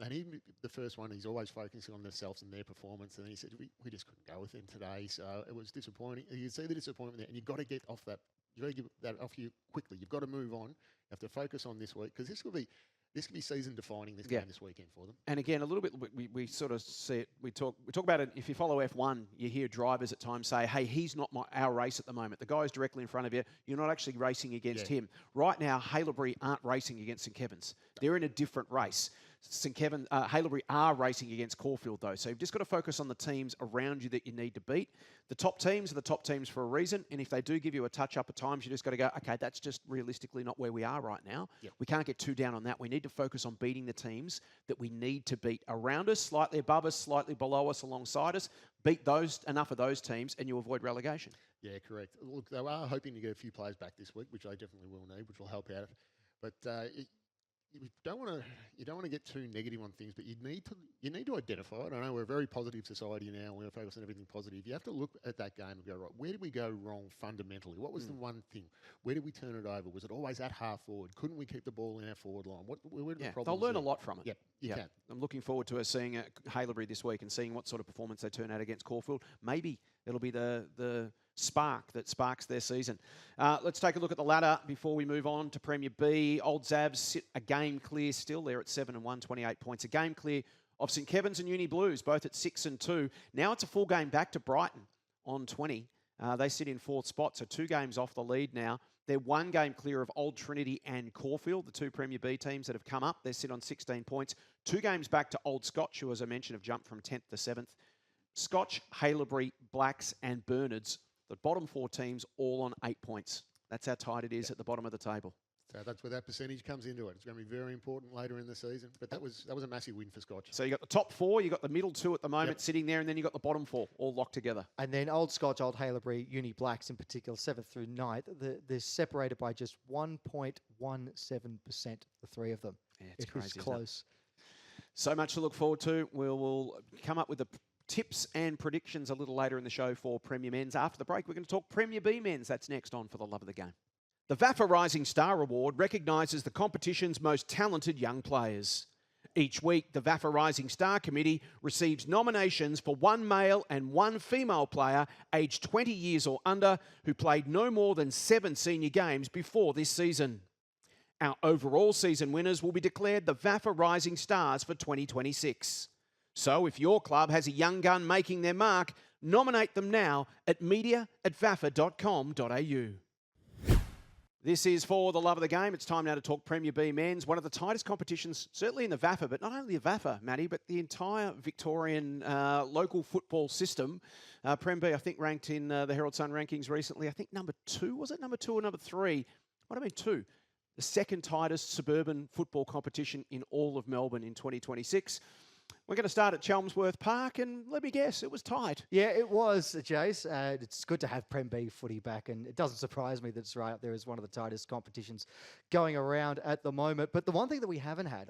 and even the first one, he's always focusing on themselves and their performance. And he said, we just couldn't go with him today. So it was disappointing. You can see the disappointment there. And you've got to get off that. You've got to get that off you quickly. You've got to move on. You have to focus on this week because this will be this could be season defining this game this weekend for them. And again, a little bit, we sort of see it, we talk about it. If you follow F1, you hear drivers at times say, hey, he's not our race at the moment. The guy's directly in front of you. You're not actually racing against him. Right now, Haileybury aren't racing against St Kevin's. They're in a different race. Haileybury are racing against Caulfield, though. So you've just got to focus on the teams around you that you need to beat. The top teams are the top teams for a reason. And if they do give you a touch-up at times, you just got to go, okay, that's just realistically not where we are right now. Yep. We can't get too down on that. We need to focus on beating the teams that we need to beat around us, slightly above us, slightly below us, alongside us. Beat enough of those teams and you avoid relegation. Yeah, correct. Look, they are hoping to get a few players back this week, which they definitely will need, which will help out. But you don't want to get too negative on things, but you need to identify it. I know we're a very positive society now. We're focused on everything positive. You have to look at that game and go, right, where did we go wrong fundamentally? What was the one thing? Where did we turn it over? Was it always at half forward? Couldn't we keep the ball in our forward line? Where did the problems? They'll learn a lot from it. Yep, you can. I'm looking forward to seeing Haileybury this week and seeing what sort of performance they turn out against Caulfield. Maybe it'll be the spark that sparks their season. Let's take a look at the ladder before we move on to Premier B. Old Zabs sit a game clear still. They're at 7 and 1, 28 points. A game clear of St Kevin's and Uni Blues, both at 6 and 2. Now it's a full game back to Brighton on 20. They sit in 4th spot, so 2 games off the lead now. They're 1 game clear of Old Trinity and Caulfield, the 2 Premier B teams that have come up. They sit on 16 points. 2 games back to Old Scotch, who, as I mentioned, have jumped from 10th to 7th. Scotch, Haileybury, Blacks and Bernards, the bottom 4 teams, all on 8 points. That's how tight it is at the bottom of the table. So that's where that percentage comes into it. It's going to be very important later in the season. But that was a massive win for Scotch. So you got the top 4, you got the middle 2 at the moment sitting there, and then you got the bottom 4 all locked together. And then Old Scotch, Old Haileybury, Uni Blacks in particular, 7th through 9th. They're separated by just 1.17%, the 3 of them. Yeah, it's crazy. It's close. So much to look forward to. We'll come up with the tips and predictions a little later in the show for Premier Men's. After the break, we're going to talk Premier B Men's. That's next on For the Love of the Game. The VAFA Rising Star Award recognises the competition's most talented young players. Each week, the VAFA Rising Star Committee receives nominations for 1 male and 1 female player aged 20 years or under who played no more than 7 senior games before this season. Our overall season winners will be declared the VAFA Rising Stars for 2026. So if your club has a young gun making their mark, nominate them now at media@vafa.com.au. This is For the Love of the Game. It's time now to talk Premier B Men's, one of the tightest competitions, certainly in the VAFA, but not only the VAFA, Matty, but the entire Victorian local football system. Prem B, I think, ranked in the Herald Sun rankings recently. I think number 2, was it number 2 or number 3? Might have been 2. The second tightest suburban football competition in all of Melbourne in 2026. We're going to start at Chelmsworth Park, and let me guess, it was tight. Yeah, it was, Jace. It's good to have Prem B footy back, and it doesn't surprise me that it's right up there as one of the tightest competitions going around at the moment. But the one thing that we hadn't had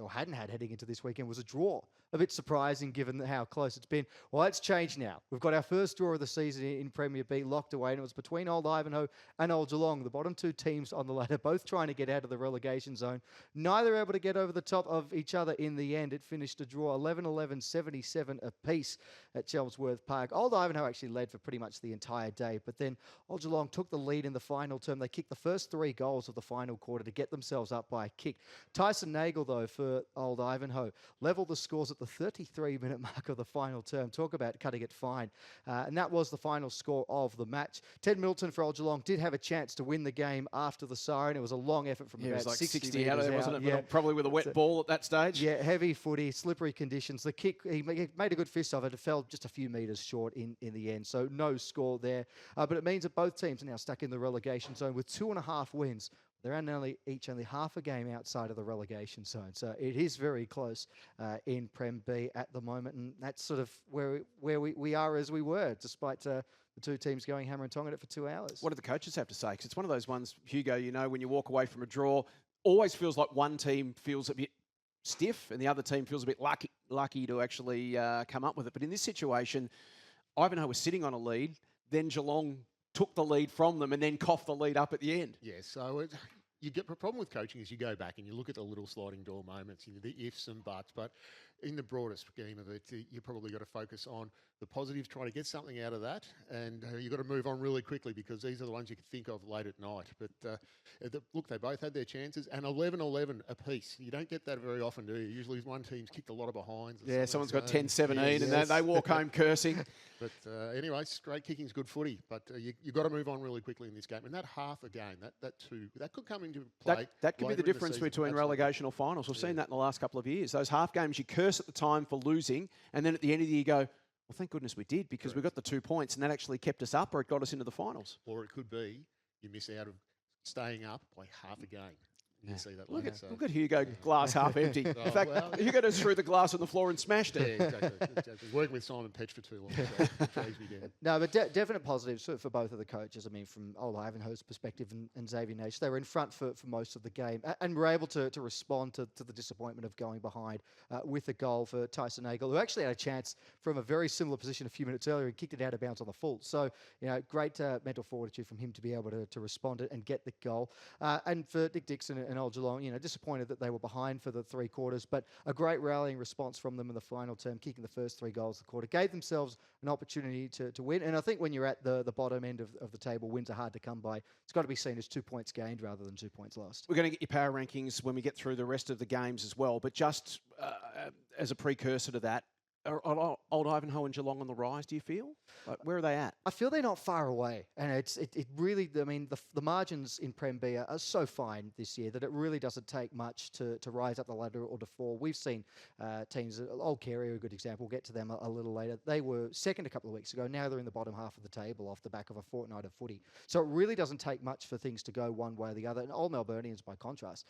heading into this weekend was a draw. A bit surprising given how close it's been. Well, it's changed now. We've got our first draw of the season in Premier B locked away, and it was between Old Ivanhoe and Old Geelong, the bottom 2 teams on the ladder, both trying to get out of the relegation zone. Neither able to get over the top of each other in the end. It finished a draw 11-11, 77 apiece at Chelmsworth Park. Old Ivanhoe actually led for pretty much the entire day, but then Old Geelong took the lead in the final term. They kicked the first 3 goals of the final quarter to get themselves up by a kick. Tyson Nagel, though, for Old Ivanhoe, levelled the scores at the 33-minute mark of the final term. Talk about cutting it fine. And that was the final score of the match. Ted Middleton for Old Geelong did have a chance to win the game after the siren. It was a long effort from about 60 out of there, wasn't it? Yeah. Probably with a wet ball at that stage. Yeah, heavy footy, slippery conditions. The kick, he made a good fist of it. It fell just a few metres short in the end, so no score there. But it means that both teams are now stuck in the relegation zone with 2.5 wins. They're only half a game outside of the relegation zone. So it is very close in Prem B at the moment. And that's sort of where we are as we were, despite the 2 teams going hammer and tong at it for 2 hours. What do the coaches have to say? Because it's one of those ones, Hugo, you know, when you walk away from a draw, always feels like one team feels a bit stiff and the other team feels a bit lucky to actually come up with it. But in this situation, Ivanhoe was sitting on a lead, then Geelong took the lead from them and then coughed the lead up at the end. Yeah, so you get a problem with coaching as you go back and you look at the little sliding door moments, the ifs and buts. But in the broader scheme of it, you probably got to focus on the positives, try to get something out of that, and you've got to move on really quickly because these are the ones you can think of late at night. But look, they both had their chances, and 11-11 apiece. You don't get that very often, do you? Usually one team's kicked a lot of behinds. Yeah, someone's got 10-17 yes. and they walk home cursing. But anyway, straight kicking's good footy, but you've got to move on really quickly in this game. And that half a game, that could come into play. That could be the difference between relegation or finals. We've seen that in the last couple of years. Those half games you curse at the time for losing, and then at the end of the year you go, well, thank goodness we did because we got the 2 points and that actually kept us up or it got us into the finals. Or it could be you miss out of staying up by half a game. You can see that later. Look at Hugo, glass half empty. In fact, Hugo just threw the glass on the floor and smashed it. Yeah, exactly. Working with Simon Petch for too long, so it drags me down. No, but definite positives for both of the coaches. I mean, from old Ivanhoe's perspective and Xavier Nash, they were in front for most of the game and were able to respond to the disappointment of going behind with a goal for Tyson Nagel, who actually had a chance from a very similar position a few minutes earlier and kicked it out of bounds on the full. So, great mental fortitude from him to be able to respond and get the goal. And for Dick Dixon and Old Geelong, disappointed that they were behind for the 3 quarters, but a great rallying response from them in the final term, kicking the first 3 goals of the quarter, gave themselves an opportunity to win. And I think when you're at the bottom end of the table, wins are hard to come by. It's got to be seen as 2 points gained rather than 2 points lost. We're going to get your power rankings when we get through the rest of the games as well, but just as a precursor to that, are Old Ivanhoe and Geelong on the rise, do you feel? Like, where are they at? I feel they're not far away. And it really, I mean, the margins in Prem B are so fine this year that it really doesn't take much to rise up the ladder or to fall. We've seen teams, Old Carey, a good example, we'll get to them a little later. They were second a couple of weeks ago. Now they're in the bottom half of the table off the back of a fortnight of footy. So it really doesn't take much for things to go one way or the other. And Old Melburnians, by contrast,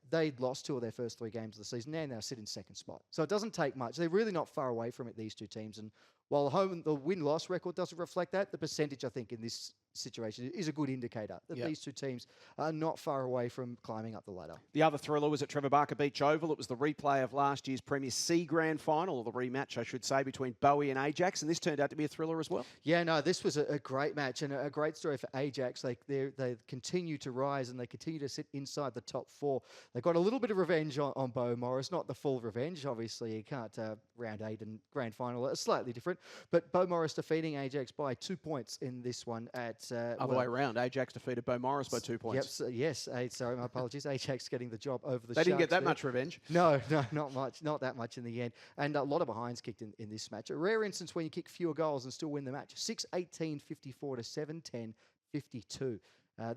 they lost 2 of their first 3 games of the season. Now sit in second spot. So it doesn't take much. They're really not far away from it, these 2 teams. And while the win-loss record doesn't reflect that, the percentage, I think, in this situation is a good indicator that these 2 teams are not far away from climbing up the ladder. The other thriller was at Trevor Barker Beach Oval. It was the replay of last year's Premier C Grand Final, or the rematch, I should say, between Bowie and Ajax, and this turned out to be a thriller as well. Yeah, no, this was a great match and a great story for Ajax. They continue to rise and they continue to sit inside the top 4. They got a little bit of revenge on Beau Morris, not the full revenge. Obviously, you can't round 8 and grand final are slightly different, but Beau Morris defeating Ajax by 2 points in this one at other way around. Ajax defeated Beau Morris by 2 points. Yep, yes. Sorry, my apologies. Ajax getting the job over the They Sharks. didn't get that much revenge. No, not much. Not that much in the end. And a lot of behinds kicked in this match. A rare instance when you kick fewer goals and still win the match. 6-18, 54 to 7-10, 52.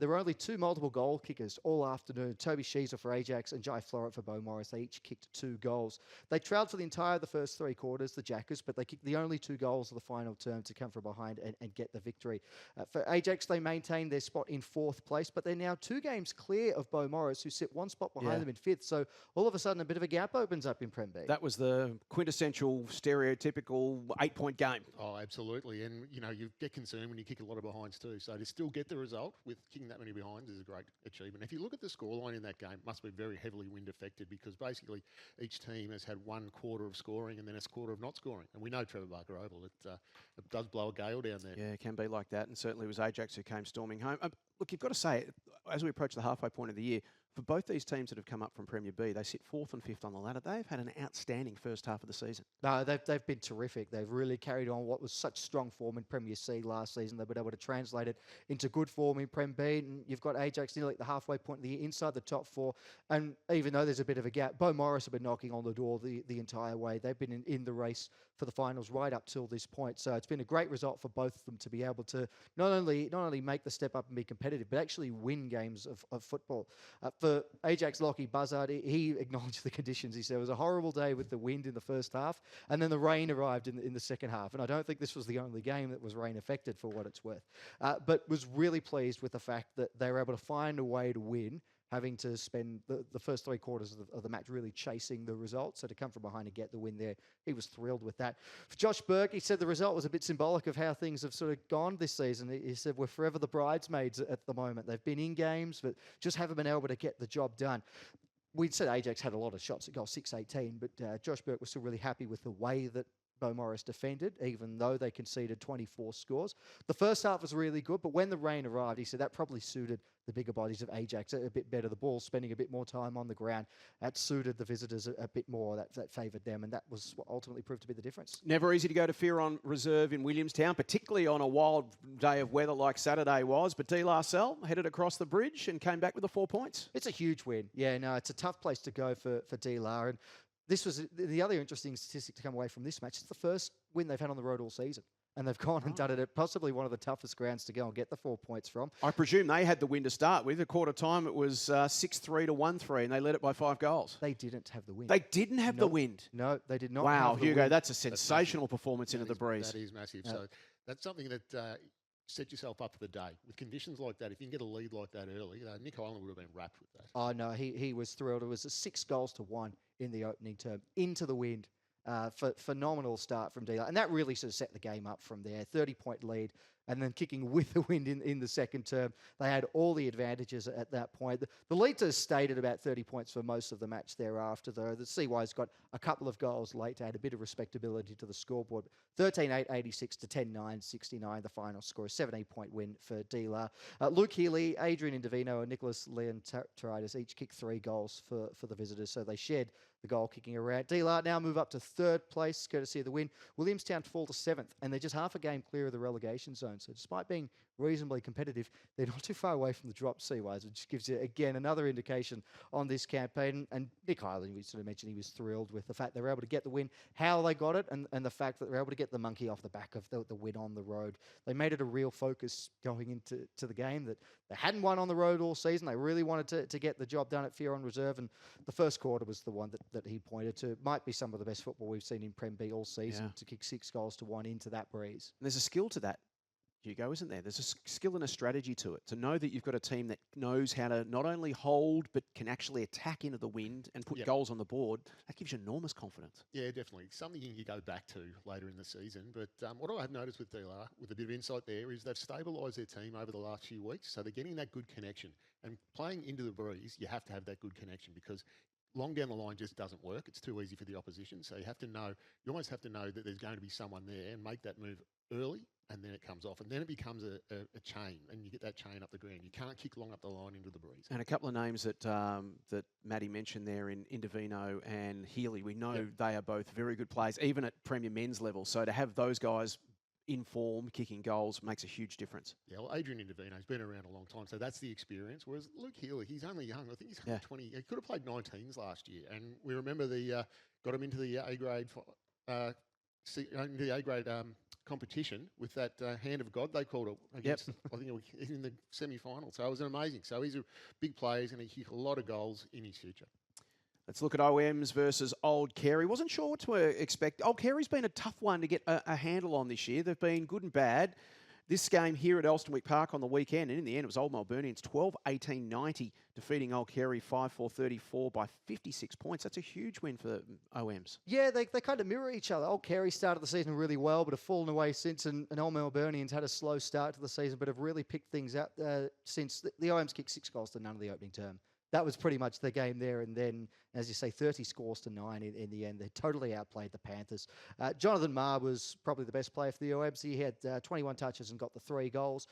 There were only 2 multiple goal kickers all afternoon. Toby Sheezel for Ajax and Jai Florett for Beau Morris. They each kicked 2 goals. They trailed for the entire of the first 3 quarters, the Jackers, but they kicked the only 2 goals of the final term to come from behind and get the victory. For Ajax, they maintained their spot in 4th place, but they're now 2 games clear of Beau Morris, who sit 1 spot behind them in 5th. So all of a sudden, a bit of a gap opens up in Prem B. That was the quintessential, stereotypical 8-point game. Oh, absolutely. And, you get concerned when you kick a lot of behinds too. So to still get the result with kicking that many behinds is a great achievement. If you look at the scoreline in that game, it must be very heavily wind affected because basically each team has had 1 quarter of scoring and then a quarter of not scoring. And we know Trevor Barker Oval, it does blow a gale down there. Yeah, it can be like that. And certainly it was Ajax who came storming home. Look, you've got to say, as we approach the halfway point of the year, for both these teams that have come up from Premier B, they sit 4th and 5th on the ladder. They've had an outstanding first half of the season. No, they've been terrific. They've really carried on what was such strong form in Premier C last season. They've been able to translate it into good form in Prem B. And you've got Ajax nearly at the halfway point of the year, inside the top 4. And even though there's a bit of a gap, Beau Morris have been knocking on the door the entire way. They've been in the race for the finals right up till this point. So it's been a great result for both of them to be able to not only make the step up and be competitive, but actually win games of football. For Ajax, Lockie Buzzard, he acknowledged the conditions. He said it was a horrible day with the wind in the first half, and then the rain arrived in the second half. And I don't think this was the only game that was rain affected, for what it's worth. But was really pleased with the fact that they were able to find a way to win, having to spend the first 3 quarters of the match really chasing the result. So to come from behind and get the win there, he was thrilled with that. For Josh Burke, he said the result was a bit symbolic of how things have sort of gone this season. He said we're forever the bridesmaids at the moment. They've been in games, but just haven't been able to get the job done. We'd said Ajax had a lot of shots at goal, 6-18, but Josh Burke was still really happy with the way that Morris defended, even though they conceded 24 scores. The first half was really good, but when the rain arrived, he said that probably suited the bigger bodies of Ajax a bit better. The ball spending a bit more time on the ground. That suited the visitors a bit more. That favoured them, and that was what ultimately proved to be the difference. Never easy to go to Fearon Reserve in Williamstown, particularly on a wild day of weather like Saturday was. But De La Salle headed across the bridge and came back with the 4 points. It's a huge win. Yeah, no, it's a tough place to go for De La. And this was the other interesting statistic to come away from this match. It's the first win they've had on the road all season. And they've gone and done it at possibly one of the toughest grounds to go and get the 4 points from. I presume they had the win to start with. At quarter time, it was 6-3 to 1-3, and they led it by 5 goals. They didn't have the wind. They didn't have the wind? No, they did not Wow, have the Hugo, wind. that's a sensational performance into the breeze. That is massive. So that's something that set yourself up for the day. With conditions like that, if you can get a lead like that early, Nick Hyland would have been wrapped with that. Oh, no, he was thrilled. It was 6 goals to 1 in the opening term, into the wind. Phenomenal start from Dealer. And that really sort of set the game up from there. 30-point lead and then kicking with the wind in the second term. They had all the advantages at that point. The lead stayed at about 30 points for most of the match thereafter, though. The CY's got a couple of goals late to add a bit of respectability to the scoreboard. 13-8, 86 to 10-9, 69. The final score, a 17-point win for Dealer. Luke Healy, Adrian Indovino, and Nicholas Leontaritis each kicked 3 goals for the visitors, so they shared the goal kicking around. Dealer now move up to 3rd place, courtesy of the win. Williamstown fall to 7th, and they're just half a game clear of the relegation zone. So despite being reasonably competitive, they're not too far away from the drop C-wise, which gives you, again, another indication on this campaign. And Nick Hyland, we sort of mentioned, he was thrilled with the fact they were able to get the win, how they got it, and the fact that they were able to get the monkey off the back of the win on the road. They made it a real focus going into the game that they hadn't won on the road all season. They really wanted to get the job done at Fearon Reserve, and the first quarter was the one that he pointed to. Might be some of the best football we've seen in Prem B all season, to kick 6 goals to 1 into that breeze. And there's a skill to that, Hugo, isn't there? There's a skill and a strategy to it. To know that you've got a team that knows how to not only hold, but can actually attack into the wind and put goals on the board, that gives you enormous confidence. Yeah, definitely. Something you can go back to later in the season. But what I have noticed with DLR, with a bit of insight there, is they've stabilised their team over the last few weeks. So they're getting that good connection. And playing into the breeze, you have to have that good connection, because long down the line just doesn't work. It's too easy for the opposition. So you have to know, you almost have to know that there's going to be someone there and make that move early, and then it comes off. And then it becomes a chain, and you get that chain up the ground. You can't kick long up the line into the breeze. And a couple of names that that Matty mentioned there in Indovino and Healy, we know they are both very good players, even at Premier Men's level. So to have those guys in form, kicking goals, makes a huge difference. Yeah, well, Adrian Indovino's been around a long time, so that's the experience. Whereas Luke Healy, he's only young. I think he's only 20. He could have played 19s last year, and we remember got him into the A grade competition with that hand of God, they called it, against, I think it was in the semi-final. So it was amazing. So he's a big player. He's going to kick a lot of goals in his future. Let's look at OMs versus Old Carey. Wasn't sure what to expect. Old Carey's been a tough one to get a handle on this year. They've been good and bad. This game here at Elstonwick Park on the weekend, and in the end it was Old Melburnians 12-18-90, defeating Old Carey 5-4-34 by 56 points. That's a huge win for OMs. Yeah, they kind of mirror each other. Old Carey started the season really well, but have fallen away since, and Old Melburnians had a slow start to the season, but have really picked things up since. The OMs kicked 6 goals to none of the opening term. That was pretty much the game there, and then, as you say, 30 scores to 9 in the end. They totally outplayed the Panthers. Jonathan Marr was probably the best player for the OMs. He had 21 touches and got the 3 goals.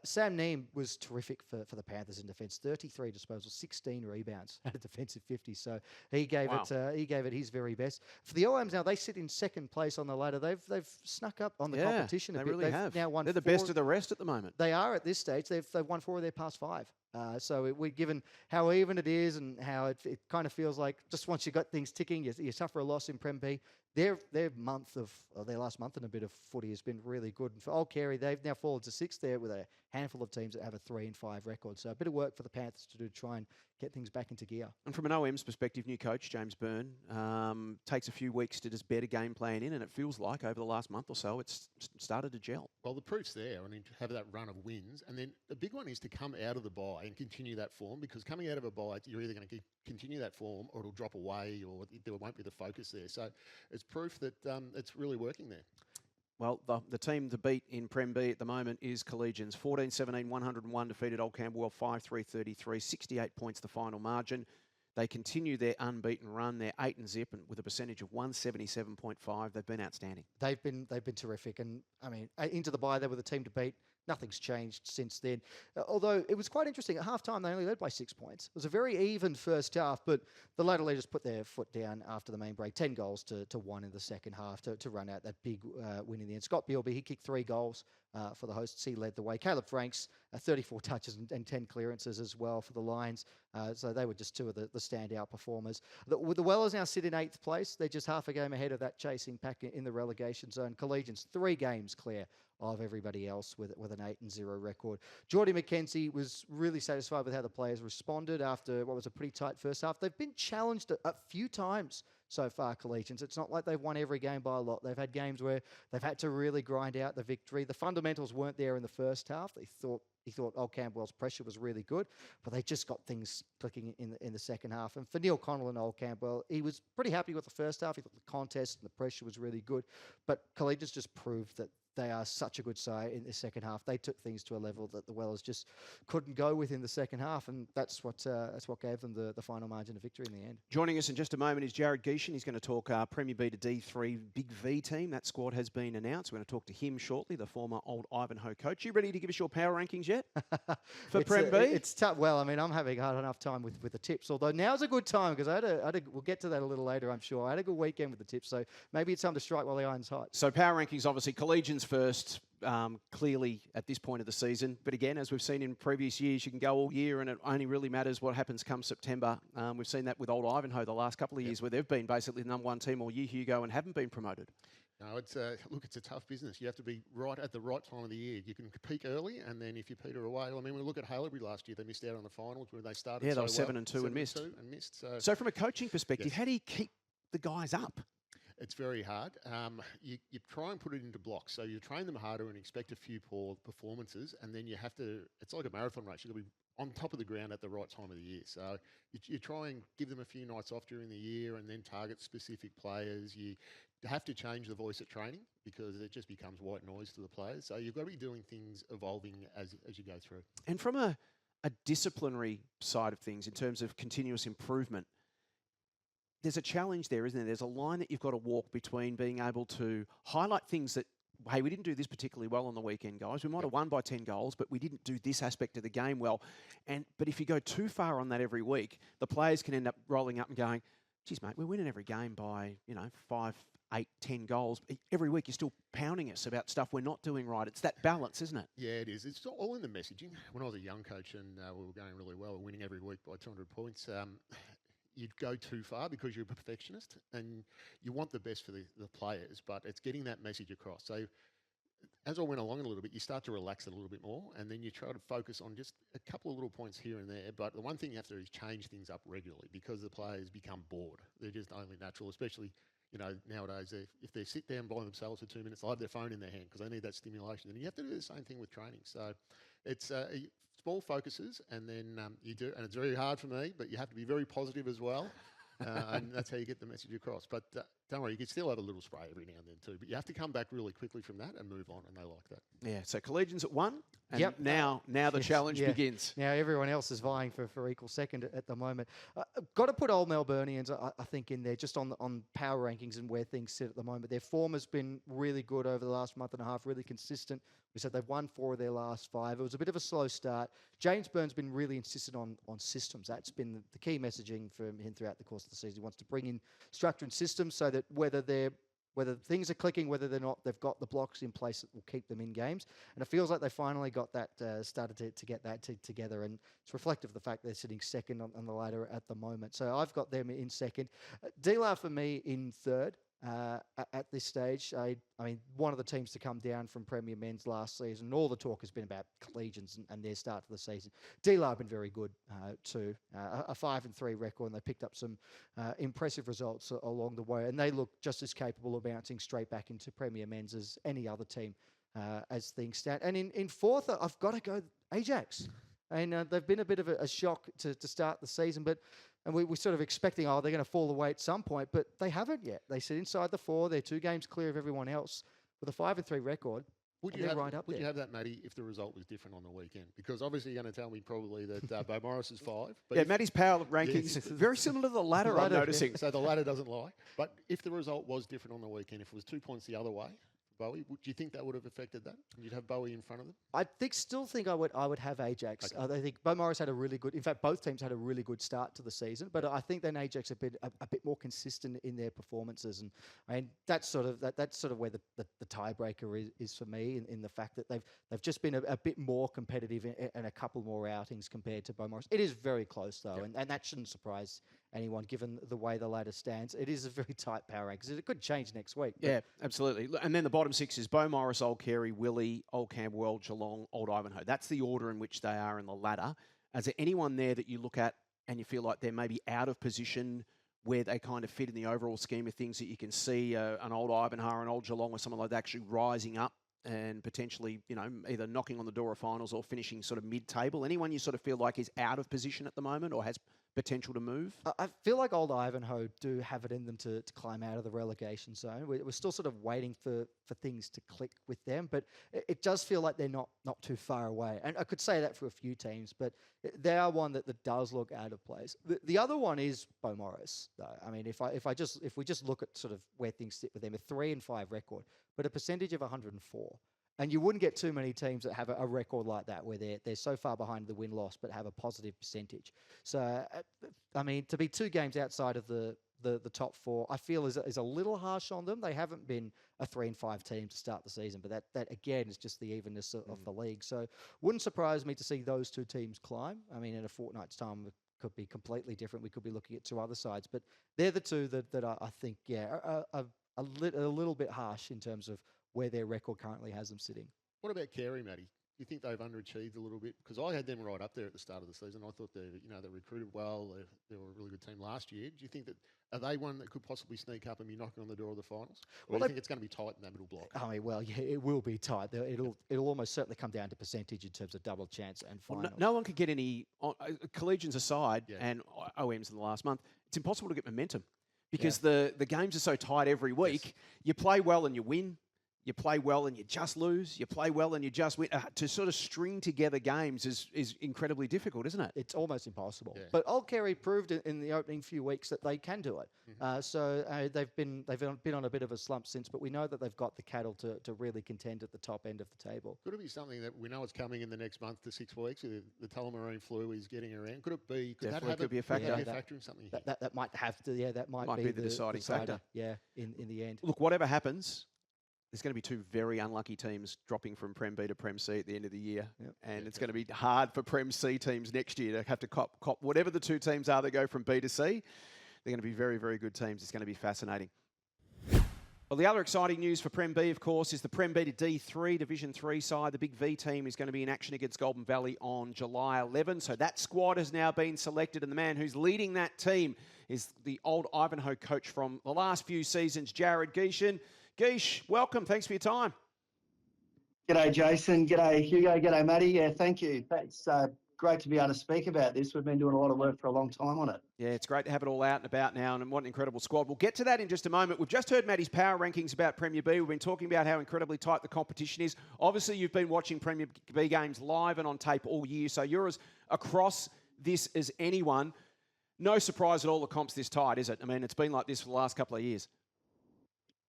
Sam Neem was terrific for the Panthers in defence. 33 disposals, 16 rebounds at a defensive 50. So he gave it his very best. For the OMs now, they sit in 2nd place on the ladder. They've snuck up on the competition a they bit. really have. Now won They're the best of the rest at the moment. They are at this stage. They've won 4 of their past 5. So we're given how even it is and how it kind of feels like just once you got things ticking, you suffer a loss in Prem B. Their last month and a bit of footy has been really good. And for Old Carey, they've now fallen to 6th there with a handful of teams that have a 3-5 record. So a bit of work for the Panthers to do to try and get things back into gear. And from an OM's perspective, new coach, James Byrne, takes a few weeks to just bed a game plan in, and it feels like over the last month or so it's started to gel. Well, the proof's there. I mean, to have that run of wins. And then the big one is to come out of the bye and continue that form, because coming out of a bye, you're either going to continue that form or it'll drop away, or there won't be the focus there. So it's proof that it's really working there. Well, the team to beat in Prem B at the moment is Collegians. 14-17, 101, defeated Old Camberwell 5-3-33, 68 points the final margin. They continue their unbeaten run. They're 8-0 and with a percentage of 177.5. They've been outstanding. They've been terrific, and I mean, into the bye, they were the team to beat. Nothing's changed since then. Although it was quite interesting. At halftime, they only led by 6 points. It was a very even first half, but the Adelaide just put their foot down after the main break. 10 goals to 1 in the second half to run out that big win in the end. Scott Bealby, he kicked 3 goals for the hosts. He led the way. Caleb Franks, 34 touches and 10 clearances as well for the Lions. So they were just two of the standout performers. The Wellers now sit in 8th place. They're just half a game ahead of that chasing pack in the relegation zone. Collegians 3 games clear of everybody else with an 8-0 record. Geordie McKenzie was really satisfied with how the players responded after what was a pretty tight first half. They've been challenged a few times so far, Collegians. It's not like they've won every game by a lot. They've had games where they've had to really grind out the victory. The fundamentals weren't there in the first half. He thought Old Campbell's pressure was really good, but they just got things clicking in the second half. And for Neil Connell and Old Campbell, he was pretty happy with the first half. He thought the contest and the pressure was really good, but Collegians just proved that they are such a good side in the second half. They took things to a level that the Wellers just couldn't go with in the second half, and that's what gave them the final margin of victory in the end. Joining us in just a moment is JARROD GIESCHEN. He's going to talk Premier B to D3 Big V team. That squad has been announced. We're going to talk to him shortly, the former old Ivanhoe coach. You ready to give us your power rankings yet for Prem B? It's tough. Well, I mean, I'm having a hard enough time with the tips, although now's a good time because we'll get to that a little later, I'm sure. I had a good weekend with the tips, so maybe it's time to strike while the iron's hot. So power rankings, obviously, Collegians first. Clearly at this point of the season. But again, as we've seen in previous years, you can go all year and it only really matters what happens come September. We've seen that with old Ivanhoe the last couple of years where they've been basically the #1 team all year, Hugo, and haven't been promoted. No, it's a tough business. You have to be right at the right time of the year. You can peak early, and then if you peter away, I mean, we look at Haileybury last year. They missed out on the finals where they started. Yeah, they were well, 7-2 and missed. So from a coaching perspective, how do you keep the guys up? It's very hard. You try and put it into blocks. So you train them harder and expect a few poor performances, and then you have to, it's like a marathon race. You've got to be on top of the ground at the right time of the year. So you try and give them a few nights off during the year and then target specific players. You have to change the voice at training because it just becomes white noise to the players. So you've got to be doing things evolving as you go through. And from a disciplinary side of things, in terms of continuous improvement, there's a challenge there, isn't there? There's a line that you've got to walk between being able to highlight things that, hey, we didn't do this particularly well on the weekend, guys. We might have won by 10 goals, but we didn't do this aspect of the game well. But if you go too far on that every week, the players can end up rolling up and going, geez, mate, we're winning every game by, 5, 8, 10 goals. Every week you're still pounding us about stuff we're not doing right. It's that balance, isn't it? Yeah, it is. It's all in the messaging. When I was a young coach and we were going really well, winning every week by 200 points, you'd go too far because you're a perfectionist and you want the best for the players, but it's getting that message across. So as I went along a little bit, you start to relax it a little bit more, and then you try to focus on just a couple of little points here and there. But the one thing you have to do is change things up regularly because the players become bored. They're just only natural, especially nowadays. If they sit down by themselves for 2 minutes, they'll have their phone in their hand because they need that stimulation. And you have to do the same thing with training. So it's small focuses, and then you do, and it's very hard for me, but you have to be very positive as well. And that's how you get the message across. But don't worry, you can still have a little spray every now and then too. But you have to come back really quickly from that and move on, and they like that. Yeah, so Collegians at 1, and now the challenge begins. Now everyone else is vying for equal second at the moment. Got to put old Melburnians, I think, in there just on power rankings and where things sit at the moment. Their form has been really good over the last month and a half, really consistent. We said they've won 4 of their last 5. It was a bit of a slow start. James Byrne's been really insistent on systems. That's been the key messaging from him throughout the course of the season. He wants to bring in structure and systems so that whether things are clicking, whether they're not, they've got the blocks in place that will keep them in games. And it feels like they finally got that, started to get that together. And it's reflective of the fact they're sitting second on the ladder at the moment. So I've got them in second. D-La for me in third. At this stage, I mean, one of the teams to come down from Premier Men's last season. All the talk has been about Collegians and their start to the season. D-La have been very good too. A 5-3 record, and they picked up some impressive results along the way. And they look just as capable of bouncing straight back into Premier Men's as any other team as things stand. And in fourth, I've got to go Ajax. And they've been a bit of a shock to start the season, but. And we're sort of expecting, they're going to fall away at some point, but they haven't yet. They sit inside the 4. They're 2 games clear of everyone else with a 5-3 record. Would And you they're have right up Would there. you have that, Matty, if the result was different on the weekend? Because obviously you're going to tell me probably that Bo Morris is 5. But Yeah, if- Matty's power rankings Yes. very similar to the ladder, I'm Ladder, yeah. noticing. So the ladder doesn't lie. But if the result was different on the weekend, if it was 2 points the other way, Bowie, do you think that would have affected that? You'd have Bowie in front of them? Still think I would have Ajax. Okay. I think Bo Morris had a really good. In fact, both teams had a really good start to the season. But I think then Ajax have been a bit more consistent in their performances, and I mean that's sort of where the tiebreaker is for me in the fact that they've just been a bit more competitive in a couple more outings compared to Bo Morris. It is very close though, and that shouldn't surprise anyone given the way the ladder stands. It is a very tight power rank because it could change next week. Yeah, absolutely. And then the bottom 6 is Bo Morris, Old Carey, Willie, Old Camberwell, Geelong, Old Ivanhoe. That's the order in which they are in the ladder. Is there anyone there that you look at and you feel like they're maybe out of position where they kind of fit in the overall scheme of things that you can see an Old Ivanhoe, an Old Geelong or someone like that actually rising up and potentially, either knocking on the door of finals or finishing sort of mid-table? Anyone you sort of feel like is out of position at the moment or has potential to move? I feel like Old Ivanhoe do have it in them to climb out of the relegation zone. We're still sort of waiting for things to click with them, but it does feel like they're not too far away. And I could say that for a few teams, but they are one that does look out of place. The other one is Bo Morris, though. I mean, if we just look at sort of where things sit with them, a 3-5 record, but a percentage of 104. And you wouldn't get too many teams that have a record like that where they're so far behind the win-loss but have a positive percentage. So, I mean, to be 2 games outside of the top 4, I feel is a little harsh on them. They haven't been a 3-5 team to start the season, but that again is just the evenness of the league. So, wouldn't surprise me to see those 2 teams climb. I mean, in a fortnight's time, it could be completely different. We could be looking at 2 other sides, but they're the 2 that I think, are a little bit harsh in terms of where their record currently has them sitting. What about Carey, Matty? Do you think they've underachieved a little bit? Because I had them right up there at the start of the season. I thought they recruited well. They were a really good team last year. Do you think are they one that could possibly sneak up and be knocking on the door of the finals? Or do you think it's going to be tight in that middle block? I mean, well, yeah, it will be tight. It'll almost certainly come down to percentage in terms of double chance and final. Well, no one could get any collegians aside and OMs in the last month. It's impossible to get momentum because the games are so tight every week. Yes. You play well and you win. You play well and you just lose. You play well and you just win. To sort of string together games is incredibly difficult, isn't it? It's almost impossible. Yeah. Yeah. But Old Carey proved in the opening few weeks that they can do it. Mm-hmm. They've been on a bit of a slump since, but we know that they've got the cattle to really contend at the top end of the table. Could it be something that we know it's coming in the next month to 6 weeks? The Tullamarine flu is getting around. Could it be? Could Definitely that could be a factor. Could that be a factor in something? That might have to. Yeah, that might be the deciding factor. Yeah, in the end. Look, whatever happens, there's going to be 2 very unlucky teams dropping from Prem B to Prem C at the end of the year. Yep. And it's going to be hard for Prem C teams next year to have to cop whatever the 2 teams are that go from B to C. They're going to be very, very good teams. It's going to be fascinating. Well, the other exciting news for Prem B, of course, is the Prem B to D3 Division 3 side. The Big V team is going to be in action against Goulburn Valley on July 11. So that squad has now been selected, and the man who's leading that team is the Old Ivanhoe coach from the last few seasons, JARROD GIESCHEN. Geesh, welcome. Thanks for your time. G'day, Jason. G'day, Hugo. G'day, Matty. Yeah, thank you. It's great to be able to speak about this. We've been doing a lot of work for a long time on it. Yeah, it's great to have it all out and about now, and what an incredible squad. We'll get to that in just a moment. We've just heard Matty's power rankings about Premier B. We've been talking about how incredibly tight the competition is. Obviously, you've been watching Premier B games live and on tape all year, so you're as across this as anyone. No surprise at all the comp's this tight, is it? I mean, it's been like this for the last couple of years.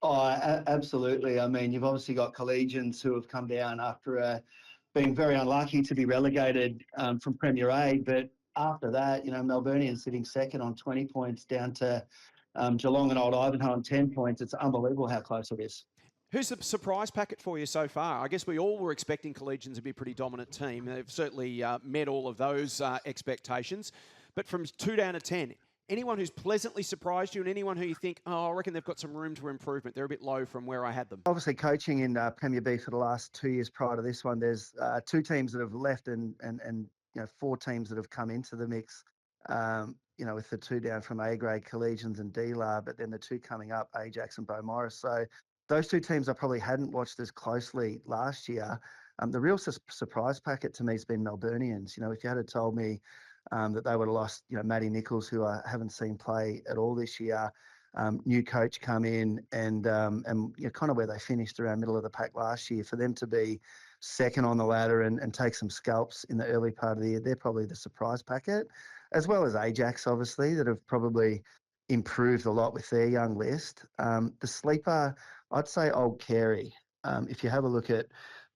Oh, absolutely. I mean, you've obviously got collegians who have come down after being very unlucky to be relegated from Premier A. But after that, Melburnians sitting second on 20 points down to Geelong and Old Ivanhoe on 10 points. It's unbelievable how close it is. Who's the surprise packet for you so far? I guess we all were expecting collegians to be a pretty dominant team. They've certainly met all of those expectations. But from 2 down to 10, anyone who's pleasantly surprised you and anyone who you think, I reckon they've got some room for improvement. They're a bit low from where I had them. Obviously, coaching in Premier B for the last 2 years prior to this one, there's 2 teams that have left and 4 teams that have come into the mix, with the 2 down from A-grade collegians and D-La, but then the 2 coming up, Ajax and Bo Morris. So those 2 teams I probably hadn't watched as closely last year. The real surprise packet to me has been Melburnians. If you had told me that they would have lost, Matty Nichols, who I haven't seen play at all this year, new coach come in, and kind of where they finished around middle of the pack last year, for them to be second on the ladder and take some scalps in the early part of the year, they're probably the surprise packet, as well as Ajax, obviously, that have probably improved a lot with their young list. The sleeper, I'd say Old Carey. If you have a look at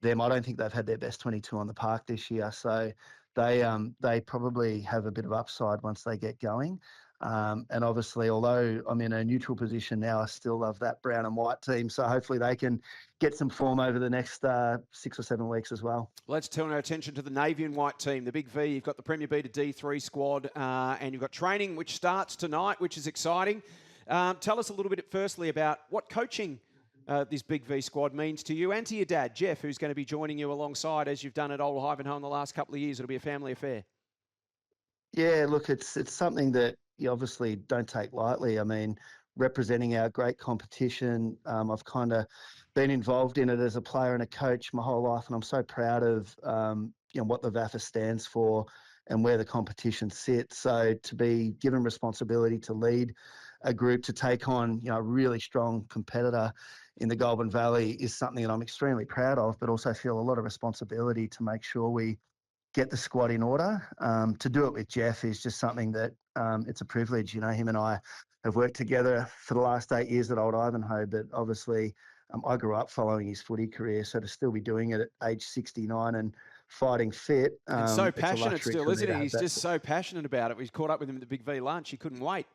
them, I don't think they've had their best 22 on the park this year, so they probably have a bit of upside once they get going. And obviously, although I'm in a neutral position now, I still love that brown and white team. So hopefully they can get some form over the next 6 or 7 weeks as well. Let's turn our attention to the navy and white team, the Big V. You've got the Premier B to D3 squad, and you've got training, which starts tonight, which is exciting. Tell us a little bit firstly about what coaching this Big V squad means to you and to your dad, Jeff, who's going to be joining you alongside as you've done at Old Ivanhoe in the last couple of years. It'll be a family affair. Yeah, look, it's something that you obviously don't take lightly. I mean, representing our great competition, I've kind of been involved in it as a player and a coach my whole life, and I'm so proud of what the VAFA stands for and where the competition sits. So to be given responsibility to lead a group to take on a really strong competitor in the Goulburn Valley is something that I'm extremely proud of, but also feel a lot of responsibility to make sure we get the squad in order. To do it with Jeff is just something that it's a privilege. Him and I have worked together for the last 8 years at Old Ivanhoe, but obviously I grew up following his footy career, so to still be doing it at age 69 and fighting fit. And so passionate still, isn't he? He's just so passionate about it. We caught up with him at the Big V lunch. He couldn't wait.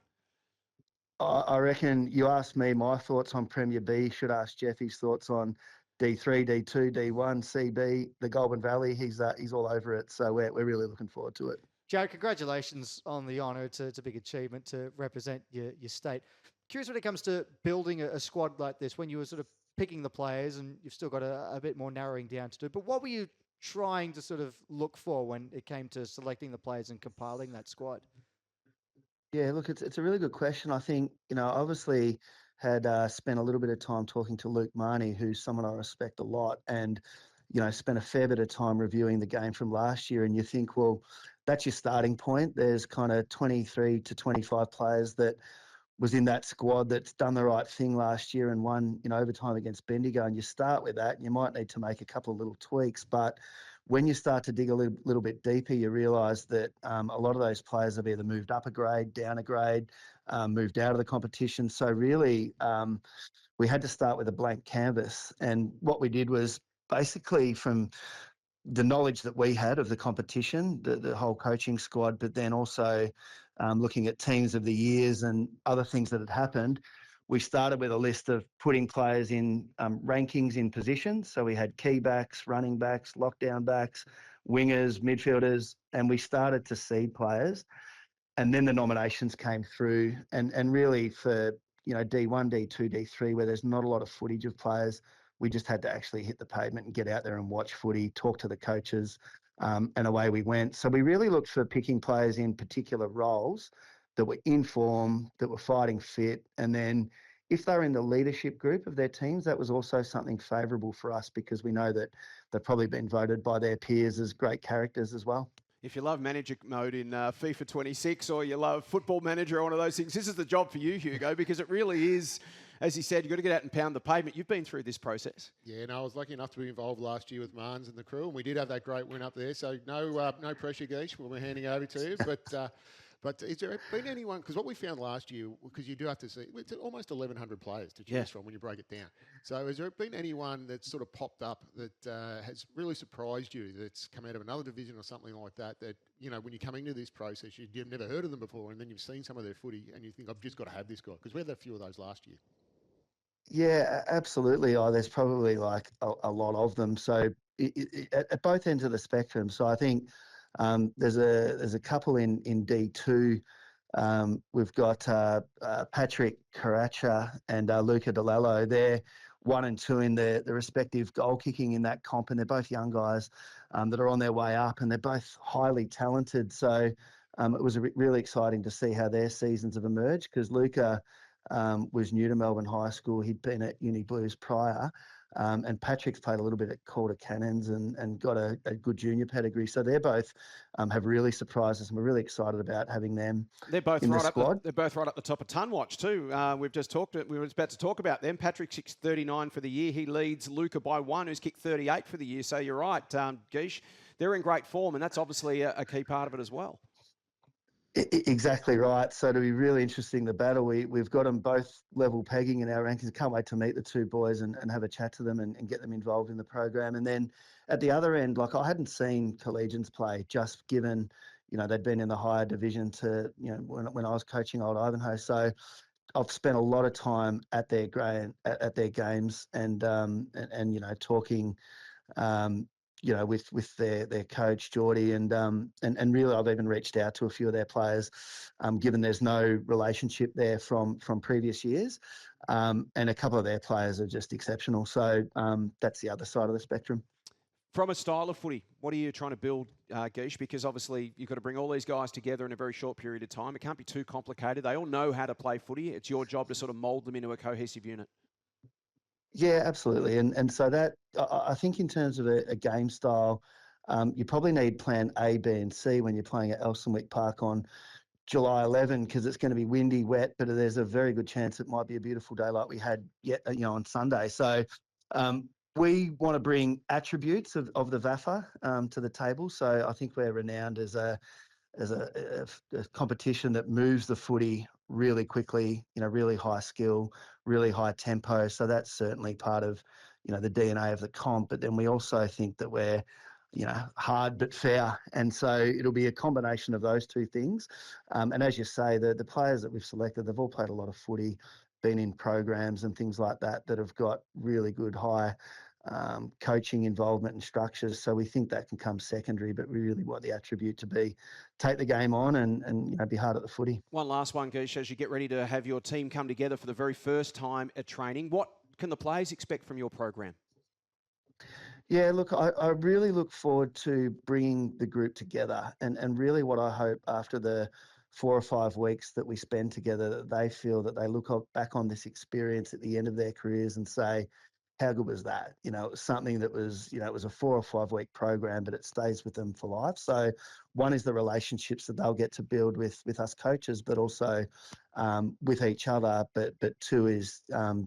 I reckon you asked me my thoughts on Premier B. You should ask Jeff his thoughts on D3, D2, D1, CB, the Goulburn Valley. He's all over it. So we're really looking forward to it. Jared, congratulations on the honour. It's a big achievement to represent your state. Curious when it comes to building a squad like this, when you were sort of picking the players, and you've still got a bit more narrowing down to do, but what were you trying to sort of look for when it came to selecting the players and compiling that squad? Yeah, look, it's a really good question. I think, obviously had spent a little bit of time talking to Luke Marnie, who's someone I respect a lot, and, spent a fair bit of time reviewing the game from last year. And you think, well, that's your starting point. There's kind of 23 to 25 players that was in that squad that's done the right thing last year and won, overtime against Bendigo. And you start with that, and you might need to make a couple of little tweaks. But when you start to dig a little bit deeper, you realise that a lot of those players have either moved up a grade, down a grade, moved out of the competition. So really, we had to start with a blank canvas. And what we did was basically from the knowledge that we had of the competition, the whole coaching squad, but then also looking at teams of the years and other things that had happened, we started with a list of putting players in rankings in positions. So we had key backs, running backs, lockdown backs, wingers, midfielders, and we started to seed players. And then the nominations came through. And really for, D1, D2, D3, where there's not a lot of footage of players, we just had to actually hit the pavement and get out there and watch footy, talk to the coaches, and away we went. So we really looked for picking players in particular roles that were in form, that were fighting fit. And then if they're in the leadership group of their teams, that was also something favourable for us because we know that they've probably been voted by their peers as great characters as well. If you love manager mode in FIFA 26 or you love football manager or one of those things, this is the job for you, Hugo, because it really is, as he said, you've got to get out and pound the pavement. You've been through this process. Yeah, no, I was lucky enough to be involved last year with Marnes and the crew, and we did have that great win up there. So no pressure, Geesh, when we're handing over to you. But has there been anyone, because what we found last year, because you do have to see, it's almost 1,100 players to choose from when you break it down. So has there been anyone that's sort of popped up that has really surprised you, that's come out of another division or something like that, that, when you're coming to this process, you've never heard of them before, and then you've seen some of their footy and you think, I've just got to have this guy? Because we had a few of those last year. Yeah, absolutely. There's probably like a lot of them. So at both ends of the spectrum. So I think there's a couple in D2. We've got Patrick Karacha and Luca DeLello. They're 1 and 2 in the respective goal kicking in that comp, and they're both young guys that are on their way up, and they're both highly talented. So it was really exciting to see how their seasons have emerged because Luca was new to Melbourne High School. He'd been at Uni Blues prior. And Patrick's played a little bit at Calder Cannons and got a good junior pedigree. So they're both have really surprised us, and we're really excited about having them They're both in the right squad. they're both right up the top of ton watch too. We were about to talk about them. Patrick kicks 39 for the year. He leads Luca by 1, who's kicked 38 for the year. So you're right, Guiche. They're in great form, and that's obviously a key part of it as well. Exactly right. So it'll be really interesting, the battle. We've got them both level pegging in our rankings. Can't wait to meet the two boys and have a chat to them and get them involved in the program. And then at the other end, like, I hadn't seen collegians play, just given, they'd been in the higher division to, when I was coaching Old Ivanhoe. So I've spent a lot of time at their games and talking, with their coach Geordie and really I've even reached out to a few of their players, given there's no relationship there from previous years, and a couple of their players are just exceptional. So that's the other side of the spectrum. From a style of footy, what are you trying to build, Guiche? Because obviously you've got to bring all these guys together in a very short period of time. It can't be too complicated. They all know how to play footy. It's your job to sort of mould them into a cohesive unit. Yeah, absolutely. And so that, I think in terms of a game style, you probably need plan A, B and C when you're playing at Elstonwick Park on July 11, because it's going to be windy, wet, but there's a very good chance it might be a beautiful day like we had on Sunday. So we want to bring attributes of the VAFA to the table. So I think we're renowned as a competition that moves the footy really quickly, really high skill, really high tempo. So that's certainly part of, the DNA of the comp. But then we also think that we're, hard but fair. And so it'll be a combination of those two things. And as you say, the players that we've selected, they've all played a lot of footy, been in programs and things like that have got really good high coaching involvement and structures. So we think that can come secondary, but we really want the attribute to be take the game on and be hard at the footy. One last one, Guiche, as you get ready to have your team come together for the very first time at training, what can the players expect from your program? Yeah, look, I really look forward to bringing the group together and really what I hope after the 4 or 5 weeks that we spend together, that they feel that they look back on this experience at the end of their careers and say, how good was that? It was something that was, it was a 4 or 5 week program, but it stays with them for life. So one is the relationships that they'll get to build with us coaches, but also with each other. But two is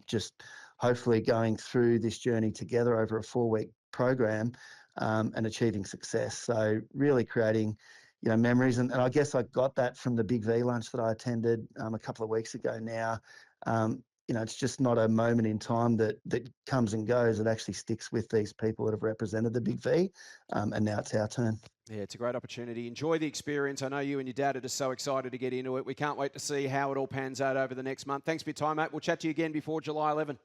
just hopefully going through this journey together over a 4-week program and achieving success. So really creating, memories. And I guess I got that from the Big V lunch that I attended a couple of weeks ago now. It's just not a moment in time that comes and goes. It actually sticks with these people that have represented the Big V, and now it's our turn. Yeah, it's a great opportunity. Enjoy the experience. I know you and your dad are just so excited to get into it. We can't wait to see how it all pans out over the next month. Thanks for your time, mate. We'll chat to you again before July 11.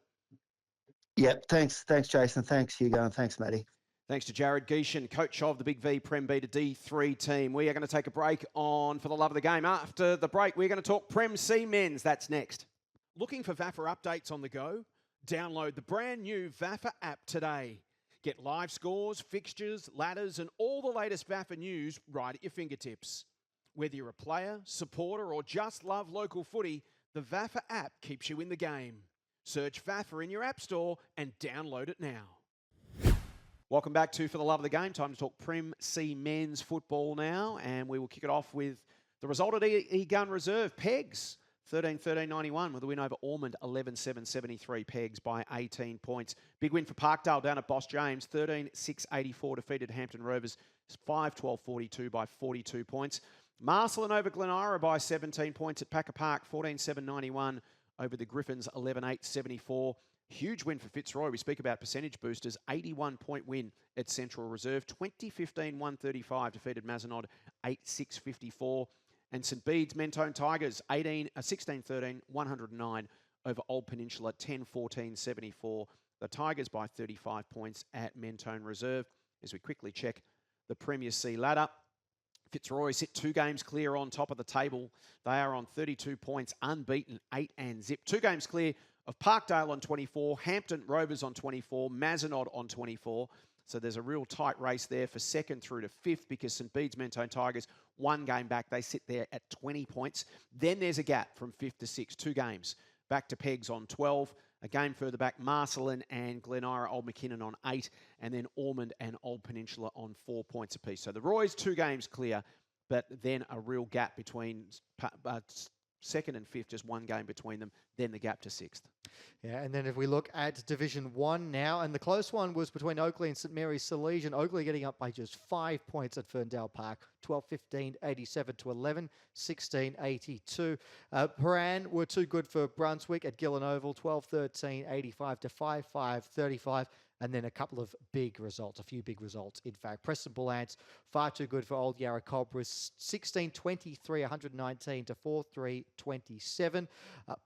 Yep, thanks, Jason. Thanks, Hugo, and thanks, Matty. Thanks to JARROD GIESCHEN, coach of the Big V Prem B to D3 team. We are going to take a break on For the Love of the Game. After the break, we're going to talk Prem C Men's. That's next. Looking for VAFA updates on the go? Download the brand new VAFA app today. Get live scores, fixtures, ladders, and all the latest VAFA news right at your fingertips. Whether you're a player, supporter, or just love local footy, the VAFA app keeps you in the game. Search VAFA in your app store and download it now. Welcome back to For the Love of the Game. Time to talk Prem C Men's football now, and we will kick it off with the result at E-Gun Reserve. Pegs 13-13-91 with a win over Ormond, 11-7-73. Pegs by 18 points. Big win for Parkdale down at Boss James, 13-6-84 defeated Hampton Rovers, 5-12-42 by 42 points. Marcellin over Glen Ira by 17 points at Packer Park, 14-7-91 over the Griffins, 11-8-74. Huge win for Fitzroy. We speak about percentage boosters. 81-point win at Central Reserve. 20-15-135 defeated Mazenod, 8-6-54. And St Bede's Mentone Tigers, 16-13, 109 over Old Peninsula, 10-14-74. The Tigers by 35 points at Mentone Reserve. As we quickly check the Premier C ladder, Fitzroy sit 2 games clear on top of the table. They are on 32 points, unbeaten, 8 and zip. 2 games clear of Parkdale on 24, Hampton Rovers on 24, Mazenod on 24. So there's a real tight race there for 2nd through to 5th because St Bede's Mentone Tigers, 1 game back. They sit there at 20 points. Then there's a gap from 5th to 6th, 2 games. Back to Pegs on 12. A game further back, Marcelin and Glen Ira, Old McKinnon on 8, and then Ormond and Old Peninsula on 4 points apiece. So the Roy's 2 games clear, but then a real gap between second and fifth, just 1 game between them, then the gap to 6th. Yeah, and then if we look at Division 1 now, and the close one was between Oakley and St Mary's Salesian. Oakley getting up by just 5 points at Ferndale Park, 12-15, 87-11, 16-82. Paran were too good for Brunswick at Gillen Oval, 12-13, 85-5, 5-35. And then a couple of big results, a few big results, in fact. Preston Bull Ants, far too good for Old Yarra Cobras, 16-23, 119-4-3, 27.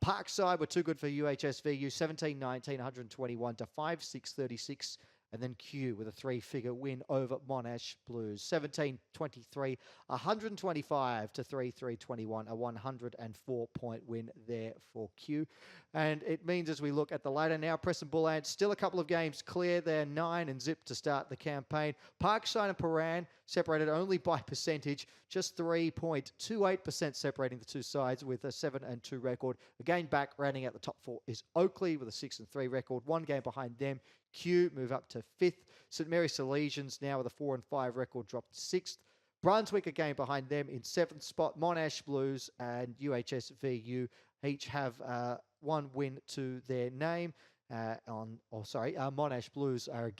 Parkside were too good for UHSVU, 17-19, 121-5, 6-36. And then Q with a 3-figure win over Monash Blues, 17-23, 125-3-3-21, a 104-point win there for Q. And it means as we look at the ladder now, Preston Bull Ants still a couple of games clear. They're 9 and zip to start the campaign. Parkside and Paran separated only by percentage, just 3.28% separating the two sides with a 7-2 record. Again, back rounding out the top 4 is Oakley with a 6-3 record. 1 game behind them. Q move up to 5th. St Mary's Salesians now with a 4-5 record dropped to 6th. Brunswick a game behind them in 7th spot. Monash Blues and UHSVU each have 1 win to their name. Monash Blues are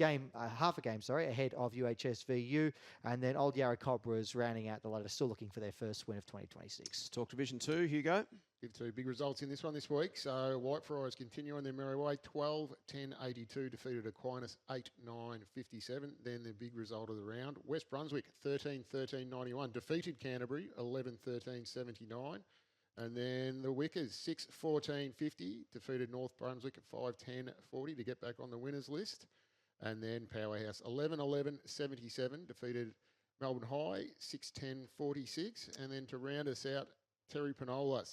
half a game ahead of UHSVU, and then Old Yarra Cobras rounding out the ladder, still looking for their first win of 2026. Talk Division 2, Hugo. Give 2 big results in this one this week. So Whitefriars continue on their merry way. 12-10-82 defeated Aquinas 8-9-57. Then the big result of the round. West Brunswick 13-13-91 defeated Canterbury 11-13-79. And then the Wickers 6-14-50 defeated North Brunswick at 5-10-40 to get back on the winners list. And then Powerhouse 11-11-77 defeated Melbourne High 6-10-46. And then to round us out, Terry Penola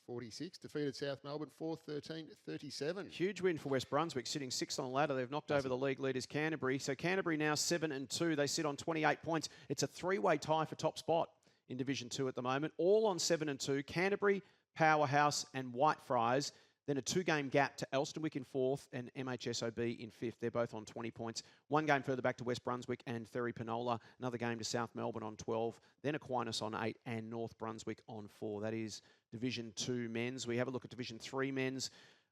6-10-46 defeated South Melbourne 4-13-37. Huge win for West Brunswick, sitting 6th on the ladder. They've knocked over the league leaders Canterbury. So Canterbury now 7-2. They sit on 28 points. It's a 3-way tie for top spot in Division 2 at the moment. All on 7-2. Canterbury, Powerhouse and Whitefriars. Then a 2-game gap to Elstonwick in 4th and MHSOB in 5th. They're both on 20 points. 1 game further back to West Brunswick and Ferry Penola. Another game to South Melbourne on 12. Then Aquinas on 8 and North Brunswick on 4. That is Division 2 men's. We have a look at Division 3 men's.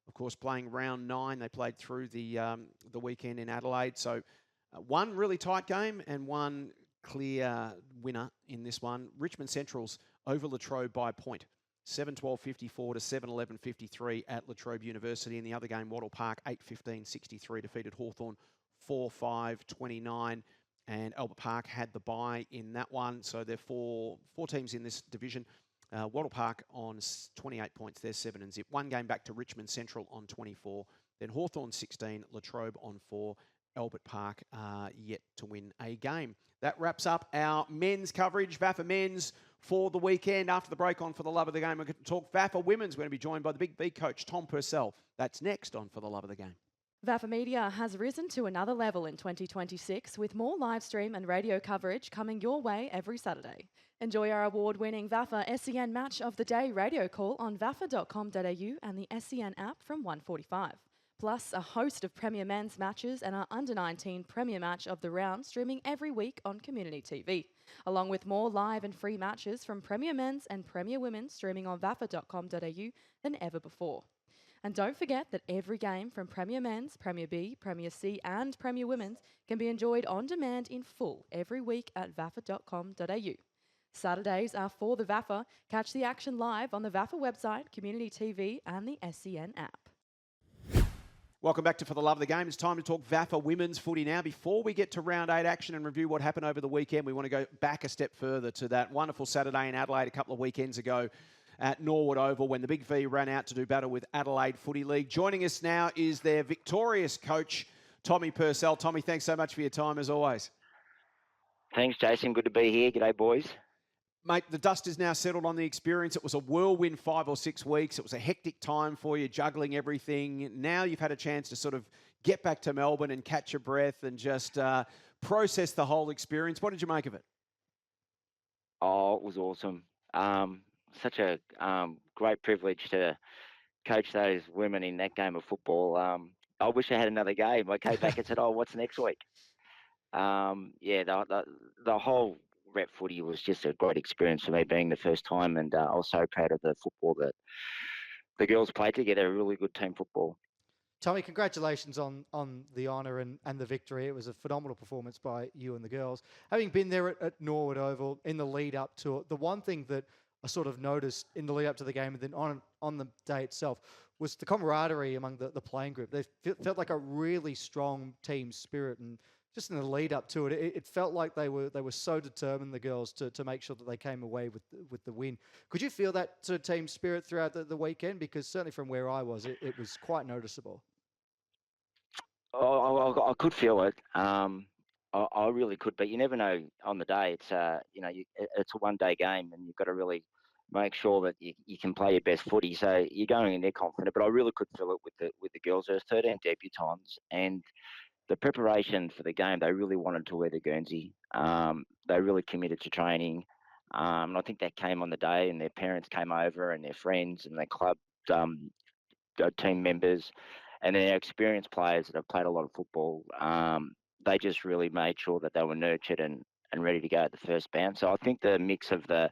Of course, playing round 9. They played through the weekend in Adelaide. So 1 really tight game and 1 clear winner in this one. Richmond Central's over Latrobe by a point. 7-12-54 to 7-11-53 at Latrobe University. In the other game, Wattle Park 8-15-63 defeated Hawthorn 4-5-29. And Albert Park had the bye in that one. So there are four teams in this division. Wattle Park on 28 points. They're 7 and zip. 1 game back to Richmond Central on 24. Then Hawthorn 16, Latrobe on 4. Albert Park yet to win a game. That wraps up our men's coverage. VAFA men's for the weekend. After the break on For the Love of the Game, we're going to talk VAFA women's. We're going to be joined by the Big V coach, Tom Purcell. That's next on For the Love of the Game. VAFA Media has risen to another level in 2026 with more live stream and radio coverage coming your way every Saturday. Enjoy our award-winning VAFA SEN Match of the Day radio call on vafa.com.au and the SEN app from 1:45. Plus a host of Premier Men's matches and our Under-19 Premier Match of the Round streaming every week on Community TV, along with more live and free matches from Premier Men's and Premier Women's streaming on vafa.com.au than ever before. And don't forget that every game from Premier Men's, Premier B, Premier C and Premier Women's can be enjoyed on demand in full every week at vafa.com.au. Saturdays are for the VAFA. Catch the action live on the VAFA website, Community TV and the SEN app. Welcome back to For the Love of the Game. It's time to talk VAFA women's footy now. Before we get to round 8 action and review what happened over the weekend, we want to go back a step further to that wonderful Saturday in Adelaide a couple of weekends ago at Norwood Oval when the Big V ran out to do battle with Adelaide Footy League. Joining us now is their victorious coach, Tommy Purcell. Tommy, thanks so much for your time as always. Thanks, Jason. Good to be here. G'day, boys. Mate, the dust is now settled on the experience. It was a whirlwind 5 or 6 weeks. It was a hectic time for you, juggling everything. Now you've had a chance to sort of get back to Melbourne and catch your breath and just process the whole experience. What did you make of it? Oh, it was awesome. Such a great privilege to coach those women in that game of football. I wish I had another game. I came back and said, "Oh, what's next week?" Yeah, the whole rep footy was just a great experience for me, being the first time, and I was so proud of the football that the girls played together. A really good team football. Tommy, congratulations on the honour and the victory. It was a phenomenal performance by you and the girls. Having been there at Norwood Oval in the lead up to it, the one thing that I sort of noticed in the lead up to the game and then on the day itself was the camaraderie among the playing group. They felt like a really strong team spirit, and just in the lead up to it, it felt like they were so determined, the girls, to make sure that they came away with the win. Could you feel that sort of team spirit throughout the weekend? Because certainly from where I was, it was quite noticeable. I could feel it. I really could, but you never know on the day. It's it's a one-day game, and you've got to really make sure that you can play your best footy. So you're going in there confident. But I really could feel it with the girls. There's 13 debutants, and the preparation for the game, they really wanted to wear the Guernsey. They really committed to training, and I think that came on the day. And their parents came over, and their friends, and their club team members, and then our experienced players that have played a lot of football. They just really made sure that they were nurtured and ready to go at the first bounce. So I think the mix of the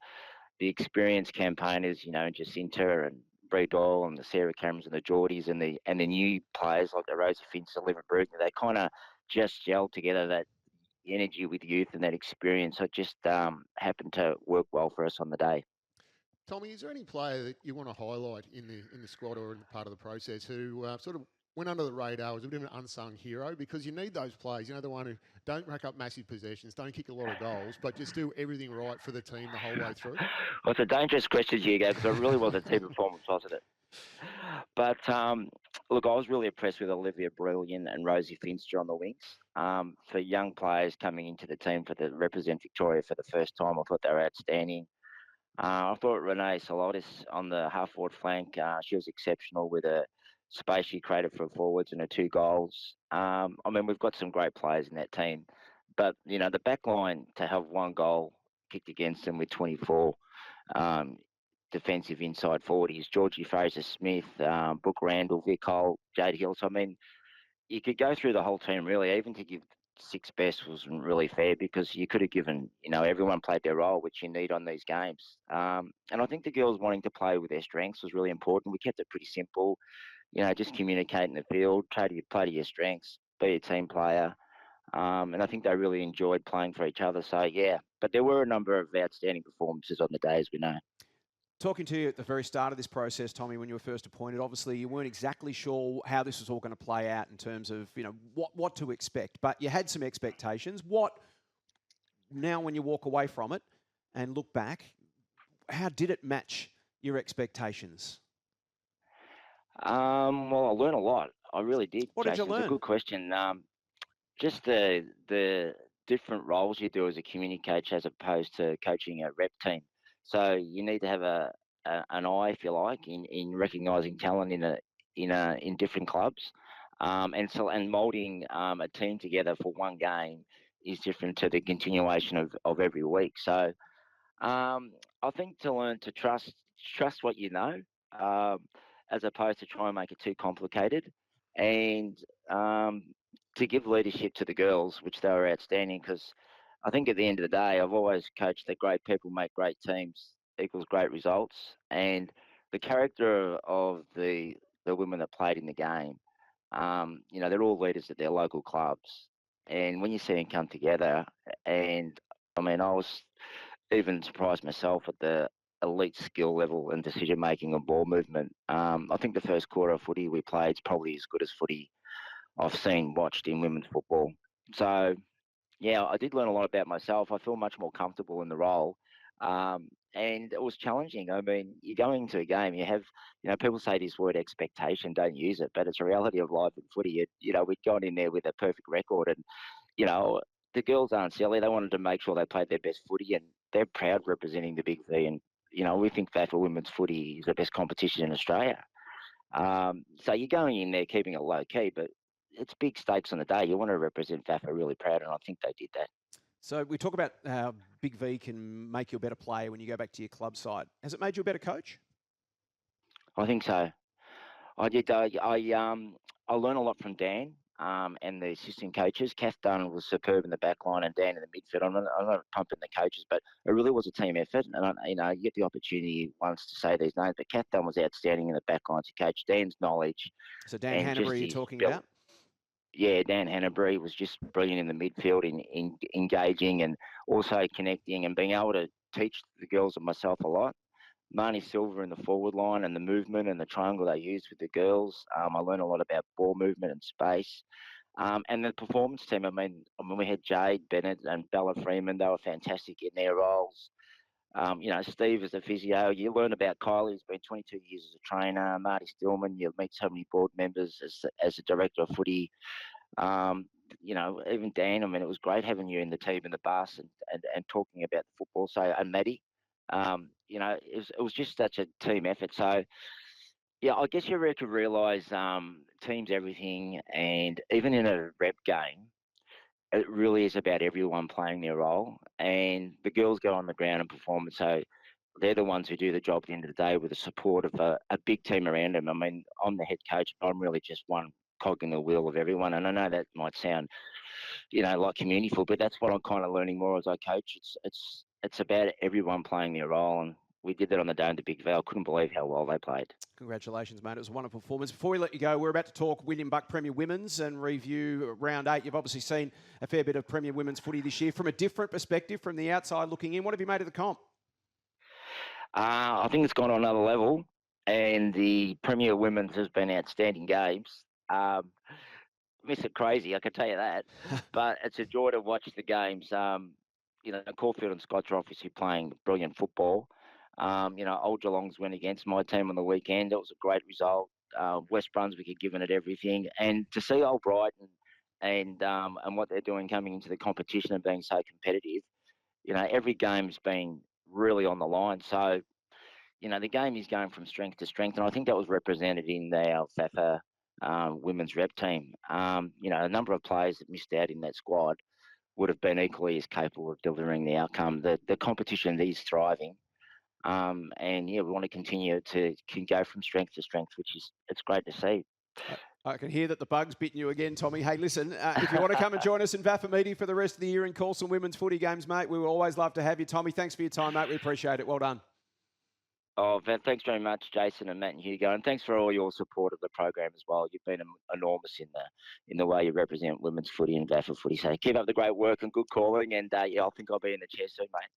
experienced campaigners, Jacinta and Bree Doyle and the Sarah Camerons and the Geordies and the new players like the Rosie Finch, the Liver Brugner, they kind of just gelled together, that energy with youth and that experience. So it just happened to work well for us on the day. Tommy, is there any player that you want to highlight in the squad or in part of the process who sort of went under the radar, was a bit of an unsung hero? Because you need those players, the one who don't rack up massive possessions, don't kick a lot of goals, but just do everything right for the team the whole way through? Well, it's a dangerous question, Hugo, because it really was a team performance, wasn't it? But look, I was really impressed with Olivia Brilliant and Rosie Finster on the wings. For young players coming into the team to represent Victoria for the first time, I thought they were outstanding. I thought Renee Solotis on the half-forward flank, she was exceptional with a space she created for forwards and her 2 goals. We've got some great players in that team, but, the back line to have 1 goal kicked against them with 24 defensive inside 40s, Georgie Fraser-Smith, Brooke Randall, Vic Cole, Jade Hill. So, you could go through the whole team, really. Even to give 6 best wasn't really fair, because you could have given, everyone played their role, which you need on these games. And I think the girls wanting to play with their strengths was really important. We kept it pretty simple, just communicate in the field, try to play to your strengths, be a team player. And I think they really enjoyed playing for each other. So, yeah, but there were a number of outstanding performances on the day, as we know. Talking to you at the very start of this process, Tommy, when you were first appointed, obviously you weren't exactly sure how this was all going to play out in terms of, what to expect, but you had some expectations. What, now when you walk away from it and look back, how did it match your expectations? Well, I learned a lot. I really did. What did you Jason, learn? It's a good question. Just the different roles you do as a communicator as opposed to coaching a rep team. So you need to have an eye, if you like, in recognising talent in different clubs, and moulding a team together for one game is different to the continuation of every week. So I think to learn to trust what you know, as opposed to try and make it too complicated, and to give leadership to the girls, which they were outstanding, because I think at the end of the day, I've always coached that great people make great teams equals great results. And the character of the women that played in the game, they're all leaders at their local clubs. And when you see them come together, and I was even surprised myself at the elite skill level and decision making and ball movement. I think the first quarter of footy we played is probably as good as footy I've watched in women's football. So, yeah, I did learn a lot about myself. I feel much more comfortable in the role. And it was challenging. You go into a game, you have, people say this word expectation, don't use it, but it's a reality of life in footy. We'd gone in there with a perfect record, and, the girls aren't silly. They wanted to make sure they played their best footy, and they're proud representing the Big V. And, we think that for women's footy is the best competition in Australia. So you're going in there keeping it low key, but it's big stakes on the day. You want to represent VAFA really proud, and I think they did that. So we talk about how Big V can make you a better player when you go back to your club side. Has it made you a better coach? I think so. I did. I learned a lot from Dan and the assistant coaches. Kath Dunn was superb in the back line and Dan in the midfield. I'm not pumping the coaches, but it really was a team effort. And you get the opportunity once to say these names, but Kath Dunn was outstanding in the back line to coach. Dan's knowledge. So Dan Hanbury, you're talking about? Yeah, Dan Hanbury was just brilliant in the midfield, in engaging and also connecting and being able to teach the girls and myself a lot. Marnie Silver in the forward line and the movement and the triangle they used with the girls. I learned a lot about ball movement and space. And the performance team, I mean, we had Jade, Bennett and Bella Freeman. They were fantastic in their roles. Steve as a physio. You learn about Kylie, who's been 22 years as a trainer. Marty Stillman, you meet so many board members as a director of footy. Even Dan, I mean, it was great having you in the team in the bus and talking about the football. So, and Maddie. It was just such a team effort. So, yeah, I guess you could realise teams everything, and even in a rep game, it really is about everyone playing their role, and the girls go on the ground and perform. So they're the ones who do the job at the end of the day with the support of a big team around them. I mean, I'm the head coach, but I'm really just one cog in the wheel of everyone. And I know that might sound, like community football, but that's what I'm kind of learning more as I coach. It's about everyone playing their role, and we did that on the day in the Big Vale. Couldn't believe how well they played. Congratulations, mate. It was a wonderful performance. Before we let you go, we're about to talk William Buck Premier Women's and review round 8. You've obviously seen a fair bit of Premier Women's footy this year from a different perspective, from the outside looking in. What have you made of the comp? I think it's gone on another level, and the Premier Women's has been outstanding games. Miss it crazy, I can tell you that. But it's a joy to watch the games. Caulfield and Scotch are obviously playing brilliant football. Old Geelong's win against my team on the weekend. It was a great result. West Brunswick had given it everything. And to see Old Brighton and what they're doing coming into the competition and being so competitive, every game's been really on the line. So, the game is going from strength to strength. And I think that was represented in our FAFA women's rep team. A number of players that missed out in that squad would have been equally as capable of delivering the outcome. The competition is thriving. We want to continue to go from strength to strength, it's great to see. I can hear that the bug's bitten you again, Tommy. Hey, listen, if you want to come and join us in VAFA meeting for the rest of the year and call some women's footy games, mate, we will always love to have you. Tommy, thanks for your time, mate. We appreciate it. Well done. Oh, thanks very much, Jason and Matt and Hugo, and thanks for all your support of the program as well. You've been enormous in the way you represent women's footy and VAFA footy. So keep up the great work and good calling, and I think I'll be in the chair soon, mate.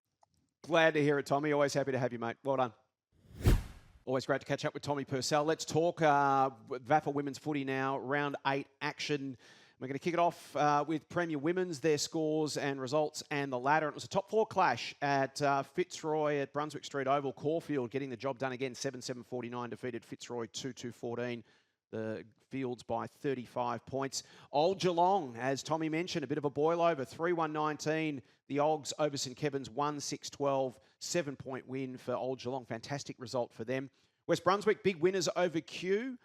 Glad to hear it, Tommy. Always happy to have you, mate. Well done. Always great to catch up with Tommy Purcell. Let's talk VAFA women's footy now. Round 8 action. We're going to kick it off with Premier Women's, their scores and results and the ladder. It was a top 4 clash at Fitzroy at Brunswick Street Oval. Caulfield getting the job done again. 7-7-49 defeated Fitzroy 2-2-14. The Fields by 35 points. Old Geelong, as Tommy mentioned, a bit of a boil over. 3-1-19. The Ogs over St Kevin's 1-6-12. 7-point win for Old Geelong. Fantastic result for them. West Brunswick, big winners over Kew.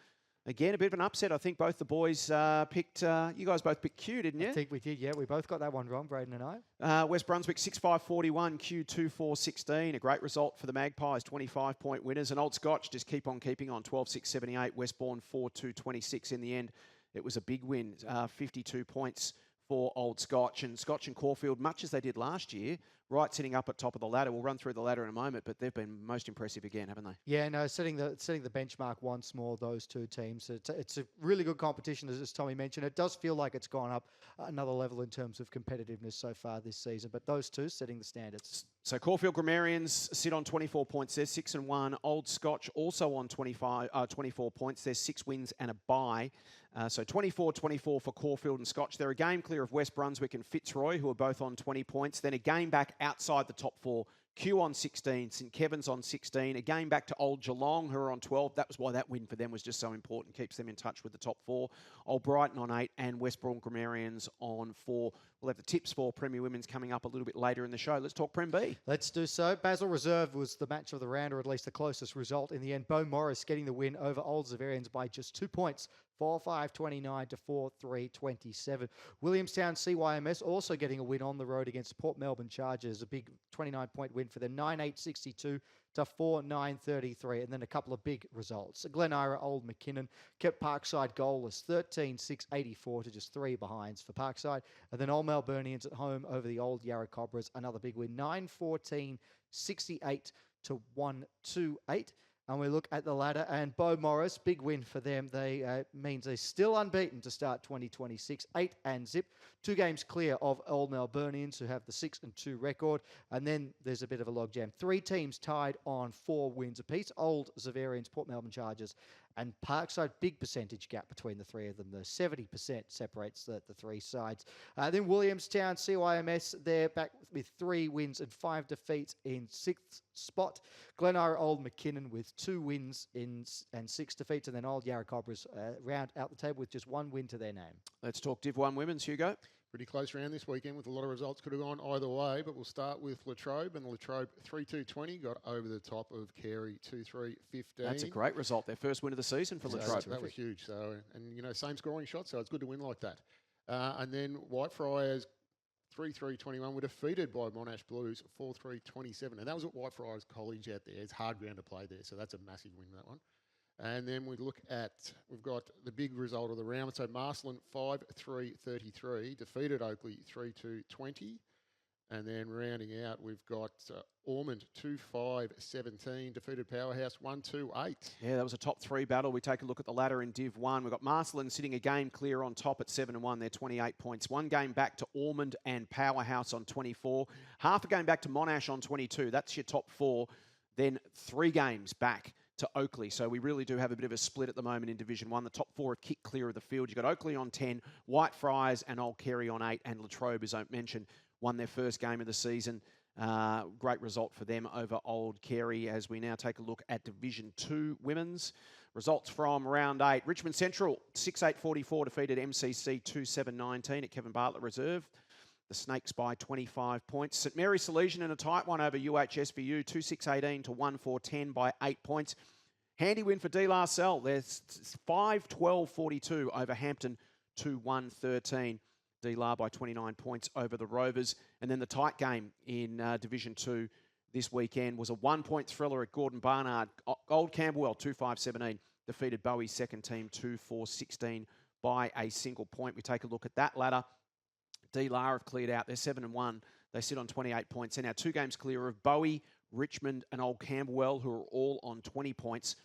Again, a bit of an upset. I think both the boys picked, you guys both picked Kew, didn't you? I think we did, yeah. We both got that one wrong, Braden and I. West Brunswick 6-5-41, Kew 2-4-16. A great result for the Magpies, 25-point winners. And Old Scotch just keep on keeping on, 12-6-78. Westbourne 4-2-26 in the end. It was a big win, 52 points for Old Scotch. And Scotch and Caulfield, much as they did last year, right sitting up at top of the ladder. We'll run through the ladder in a moment, but they've been most impressive again, haven't they? Yeah, no, setting the benchmark once more, those two teams. It's a really good competition, as Tommy mentioned. It does feel like it's gone up another level in terms of competitiveness so far this season, but those two setting the standards. So Caulfield Grammarians sit on 24 points. They're 6-1. Old Scotch also on 24 points. There's 6 wins and a bye. So 24-24 for Caulfield and Scotch. They're a game clear of West Brunswick and Fitzroy, who are both on 20 points. Then a game back outside the top 4. Kew on 16, St Kevin's on 16. A game back to Old Geelong, who are on 12. That was why that win for them was just so important. Keeps them in touch with the top 4. Old Brighton on 8 and Westbourne Grammarians on 4. We'll have the tips for Premier Women's coming up a little bit later in the show. Let's talk Prem B. Let's do so. Basel Reserve was the match of the round, or at least the closest result in the end. Bo Morris getting the win over Old Zaverians by just 2 points, 4-5-29 to 4-3-27. Williamstown CYMS also getting a win on the road against Port Melbourne Chargers, a big 29-point win for them, 9-8-62 to 4-9-33, and then a couple of big results. Glen Ira Old McKinnon kept Parkside goalless, 13-6-84 to just 3 behinds for Parkside, and then Old Melburnians at home over the Old Yarra Cobras, another big win, 9-14-68 to 1-2-8. And we look at the ladder, and Bo Morris, big win for them. They means they're still unbeaten to start 2026, 8-0, 2 games clear of Old Melburnians, who have the 6-2 record. And then there's a bit of a logjam. 3 teams tied on 4 wins apiece. Old Zaverians, Port Melbourne Chargers, and Parkside, big percentage gap between the 3 of them. The 70% separates the 3 sides. Then Williamstown CYMS, they're back with 3 wins and 5 defeats in 6th spot. Glen Ira Old McKinnon with 2 wins and 6 defeats, and then Old Yarra Cobras round out the table with just 1 win to their name. Let's talk Div 1 Women's, Hugo. Pretty close round this weekend with a lot of results. Could have gone either way, but we'll start with Latrobe, and Latrobe 3-2-20 got over the top of Carey 2-3-15. That's a great result. Their first win of the season for Latrobe. That was huge. So, and you know, same scoring shot, so it's good to win like that. And then Whitefriars 3-3-21 were defeated by Monash Blues 4-3-27, and that was at Whitefriars College out there. It's hard ground to play there, so that's a massive win, that one. And then we look at, we've got the big result of the round. So Marsland 5-3-33, defeated Oakley 3-2-20. And then rounding out, we've got Ormond 2-5-17, defeated Powerhouse 1-2-8. Yeah, that was a top 3 battle. We take a look at the ladder in Div 1. We've got Marsland sitting a game clear on top at 7-1. They're 28 points. 1 game back to Ormond and Powerhouse on 24. Half a game back to Monash on 22. That's your top 4. Then 3 games back to Oakley. So we really do have a bit of a split at the moment in Division 1. The top 4 have kicked clear of the field. You've got Oakley on 10, Whitefriars and Old Carey on 8, and Latrobe, as I mentioned, won their first game of the season. Great result for them over Old Carey. As we now take a look at Division 2 Women's. Results from round 8. Richmond Central 6-8-44 defeated MCC 2-7-19 at Kevin Bartlett Reserve. The Snakes by 25 points. St Mary's Salesian in a tight one over UHSVU, 2-6-18 to 1-4-10 by 8 points. Handy win for D. Larcell. There's 5-12-42 over Hampton, 2-1-13. D. Lar by 29 points over the Rovers. And then the tight game in Division 2 this weekend was a 1-point thriller at Gordon Barnard. Old Camberwell, 2-5-17, defeated Bowie's second team, 2-4-16 by a single point. We take a look at that ladder. D. Lar have cleared out. They're 7-1. They sit on 28 points. They're now 2 games clear of Bowie, Richmond and Old Camberwell, who are all on 20 points.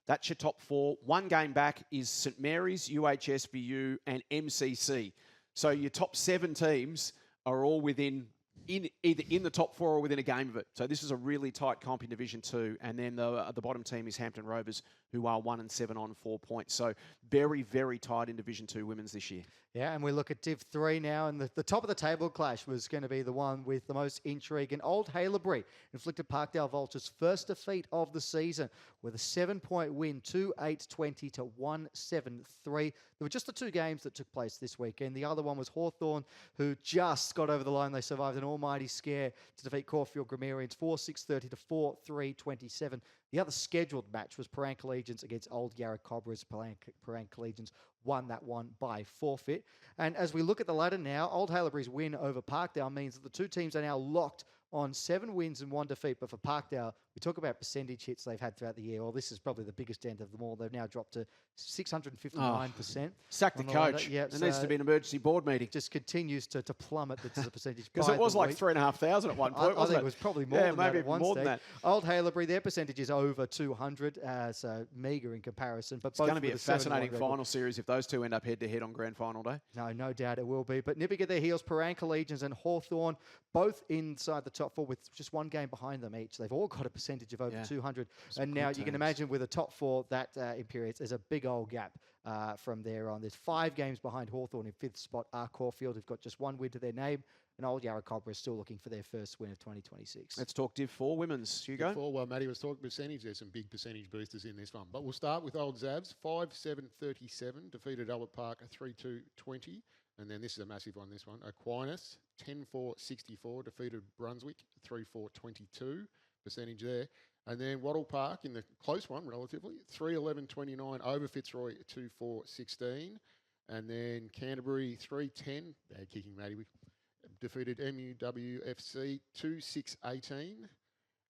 That's your top 4. 1 game back is St Mary's, UHSVU and MCC. So your top 7 teams are all within, either in the top 4 or within a game of it. So this is a really tight comp in Division 2. And then the bottom team is Hampton Rovers, who are 1-7 on 4 points. So very, very tight in Division 2 Women's this year. Yeah, and we look at Div 3 now, and the top of the table clash was going to be the one with the most intrigue. And Old Haileybury inflicted Parkdale Vultures' first defeat of the season with a 7-point win, 2-8-20 to 1-7-3. There were just the 2 games that took place this weekend. The other one was Hawthorn, who just got over the line. They survived an almighty scare to defeat Caulfield Grammarians 4-6-30 to 4-3-27. The other scheduled match was Perang Collegians against Old Yarra Cobras. Perang Collegians won that one by forfeit. And as we look at the ladder now, Old Haileybury's win over Parkdale means that the 2 teams are now locked on 7 wins and 1 defeat. But for Parkdale, we talk about percentage hits they've had throughout the year. Well, this is probably the biggest dent of them all. They've now dropped to 659%. Sack the coach. Yep, there needs to be an emergency board meeting. Just continues to plummet the percentage. Because it was like 3,500 at one point, wasn't I think it was probably more than maybe that at one more stage. than that. Old Haileybury, their percentage is over 200, so meagre in comparison. But it's going to be a fascinating final series if those 2 end up head-to-head on grand final day. No doubt it will be. But nipping at their heels, Perang Collegians and Hawthorn, both inside the top 4 with just 1 game behind them each. They've all got a percentage of over 200. And now you can imagine with a top 4, that Imperials, there's a big old gap from there on. There's 5 games behind Hawthorn in 5th spot. Caulfield have got just 1 win to their name. And Old Yarra Cobra is still looking for their first win of 2026. Let's talk Div 4 Women's. Hugo? Div 4, well, Matty was talking percentage. There's some big percentage boosters in this one. But we'll start with Old Zabs. 5-7-37, defeated Albert Park 3-2-20. And then this is a massive one, this one. Aquinas, 10-4-64, defeated Brunswick 3-4-22. Percentage there. And then Wattle Park in the close one, relatively, 3-11-29 over Fitzroy 2-4-16. And then Canterbury 3-10, bad kicking, Matty, we defeated MUWFC 2-6-18.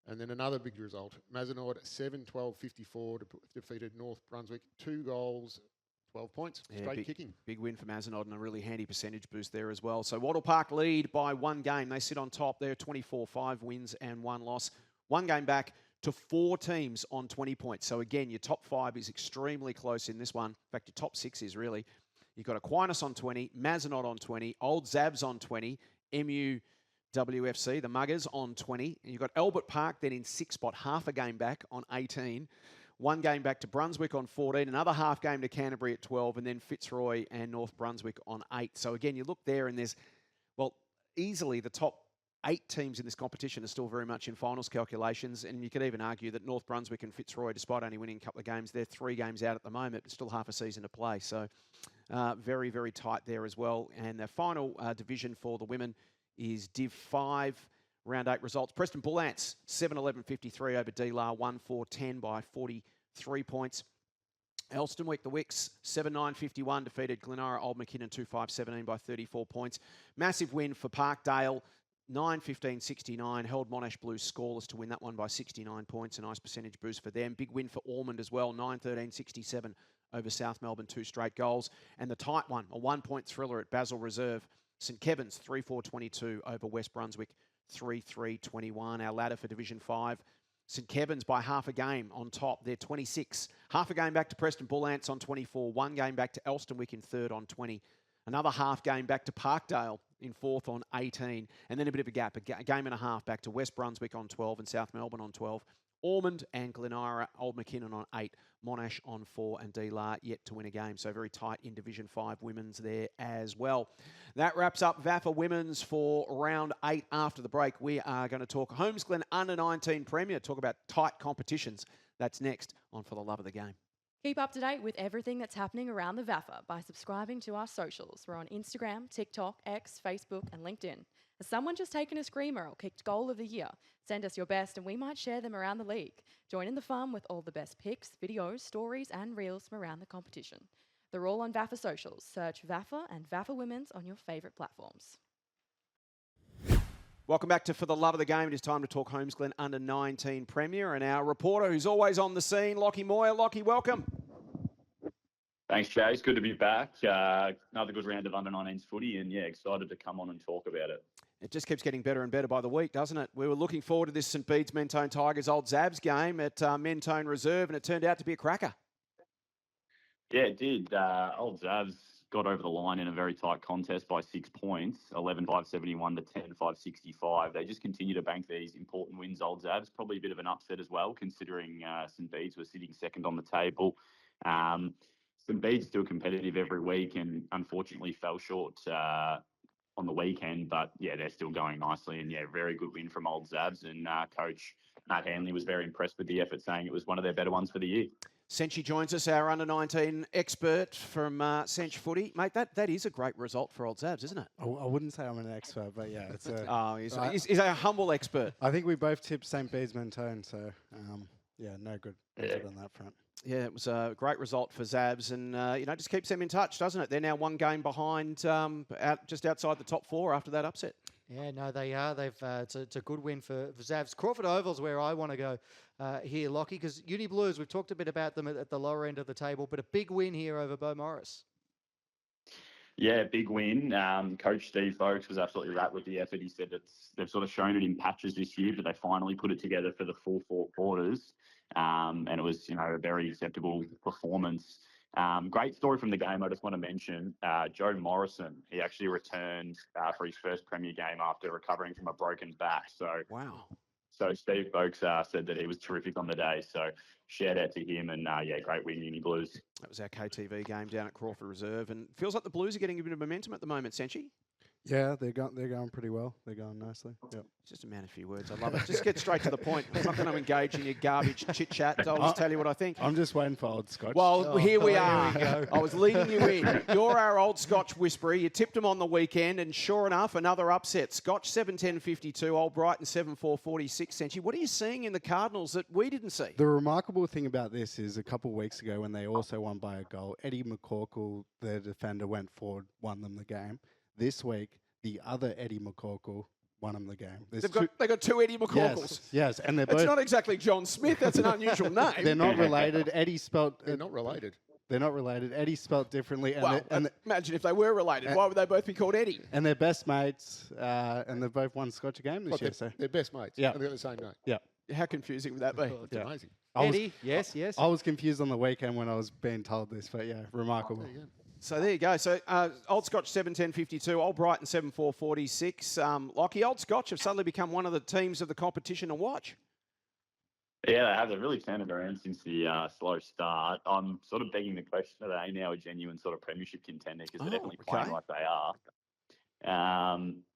And then another big result, Mazenod 7-12-54 defeated North Brunswick, 2 goals, 12 points, straight kicking. Big win for Mazenod and a really handy percentage boost there as well. So Wattle Park lead by 1 game. They sit on top there, 24-5 wins and 1 loss. 1 game back to 4 teams on 20 points. So again, your top 5 is extremely close in this one. In fact, your top 6 is really. You've got Aquinas on 20, Mazenod on 20, Old Zabs on 20, MUWFC, the Muggers, on 20. And you've got Albert Park then in 6th spot, half a game back on 18. 1 game back to Brunswick on 14, another half game to Canterbury at 12, and then Fitzroy and North Brunswick on 8. So again, you look there and there's, well, easily the top 8 teams in this competition are still very much in finals calculations, and you could even argue that North Brunswick and Fitzroy, despite only winning a couple of games, they're 3 games out at the moment, but still half a season to play. So very, very tight there as well. And the final division for the women is Div 5, round 8 results. Preston Bull Ants, 7-11-53 over D-Lar, 1-4-10 by 43 points. Elstonwick, the Wicks, 7-9-51, defeated Glenara Old McKinnon 2-5-17 by 34 points. Massive win for Parkdale, 9-15-69, held Monash Blues scoreless to win that one by 69 points, a nice percentage boost for them. Big win for Ormond as well, 9-13-67 over South Melbourne, 2 straight goals. And the tight one, a 1-point thriller at Basel Reserve, St Kevin's 3-4-22 over West Brunswick, 3-3-21. Our ladder for Division 5, St Kevin's by half a game on top. They're 26. Half a game back to Preston Bull Ants on 24. 1 game back to Elstonwick in 3rd on 20. Another half game back to Parkdale in 4th on 18. And then a bit of a gap, a game and a half back to West Brunswick on 12 and South Melbourne on 12. Ormond and Glenara, Old McKinnon on 8, Monash on 4, and D-Lar yet to win a game. So very tight in Division 5 women's there as well. That wraps up VAFA Women's for round 8. After the break, we are going to talk Holmesglen Under 19 Premier, talk about tight competitions. That's next on For the Love of the Game. Keep up to date with everything that's happening around the VAFA by subscribing to our socials. We're on Instagram, TikTok, X, Facebook, and LinkedIn. Has someone just taken a screamer or kicked goal of the year? Send us your best and we might share them around the league. Join in the fun with all the best pics, videos, stories and reels from around the competition. They're all on VAFA socials. Search VAFA and VAFA Women's on your favourite platforms. Welcome back to For the Love of the Game. It is time to talk Holmesglen Under 19 Premier, and our reporter who's always on the scene, LACHIE MOIR. LACHIE, welcome. Thanks, Jay. It's good to be back. Another good round of Under-19s footy, and excited to come on and talk about it. It just keeps getting better and better by the week, doesn't it? We were looking forward to this St Bede's Mentone Tigers Old Zabs game at Mentone Reserve, and it turned out to be a cracker. Yeah, it did. Old Zabs got over the line in a very tight contest by 6 points, 11-5-71 to 10-5-65. They just continue to bank these important wins, Old Zabs. Probably a bit of an upset as well, considering St Bede's were sitting second on the table. St Bede's still competitive every week and unfortunately fell short on the weekend, but they're still going nicely, and very good win from Old Zabs, and coach Matt Hanley was very impressed with the effort, saying it was one of their better ones for the year. Senchi joins us, our Under-19 expert from Sench Footy. Mate, that is a great result for Old Zabs, isn't it? I wouldn't say I'm an expert, but it's a... Oh, he's a humble expert. I think we both tipped St. Bede's Mentone, so no good on that front. Yeah, it was a great result for Zabs, and just keeps them in touch, doesn't it? They're now 1 game behind, just outside the top 4 after that upset. Yeah, no, they are. It's a good win for Zabs. Crawford Oval's where I want to go here, Lockie, because Uni Blues, we've talked a bit about them at the lower end of the table, but a big win here over Beau Morris. Yeah, big win. Coach Steve Folkes was absolutely right with the effort. He said they've sort of shown it in patches this year, but they finally put it together for the full 4 quarters. And it was, a very acceptable performance. Great story from the game. I just want to mention Joe Morrison. He actually returned for his first Premier game after recovering from a broken back. So wow. So Steve Folkes said that he was terrific on the day. So shout out to him, and great win, Uni Blues. That was our KTV game down at Crawford Reserve, and feels like the Blues are getting a bit of momentum at the moment, Senchi. Yeah, they're going pretty well. They're going nicely. Yep. Just a man of few words. I love it. Just get straight to the point. I'm not going to engage in your garbage chit-chat. I'll just tell you what I think. I'm just waiting for Old Scotch. Well, here we are. I was leading you in. You're our Old Scotch whisperer. You tipped them on the weekend, and sure enough, another upset. Scotch 7-10-52, Old Brighton 7-4-46. Senchi, what are you seeing in the Cardinals that we didn't see? The remarkable thing about this is a couple of weeks ago when they also won by a goal, Eddie McCorkle, their defender, went forward, won them the game. This week, the other Eddie McCorkle won them the game. They got two Eddie McCorkles. Yes, and they're both. It's not exactly John Smith. That's an unusual name. They're not related. Eddie spelt. They're not related. They're not related. Eddie spelt differently. Imagine if they were related. Why would they both be called Eddie? And they're best mates, and they've both won Scotch a game this year. They're best mates. Yeah. And they've got the same name. Yeah. How confusing would that be? It's amazing. Eddie, yes. I was confused on the weekend when I was being told this, but yeah, remarkable. So there you go. So Old Scotch 7-10-52, Old Brighton 7-4-46. Lockie, Old Scotch have suddenly become one of the teams of the competition to watch. Yeah, they have. They've really turned it around since the slow start. I'm sort of begging the question, are they now a genuine sort of premiership contender? Because they're definitely playing like they are.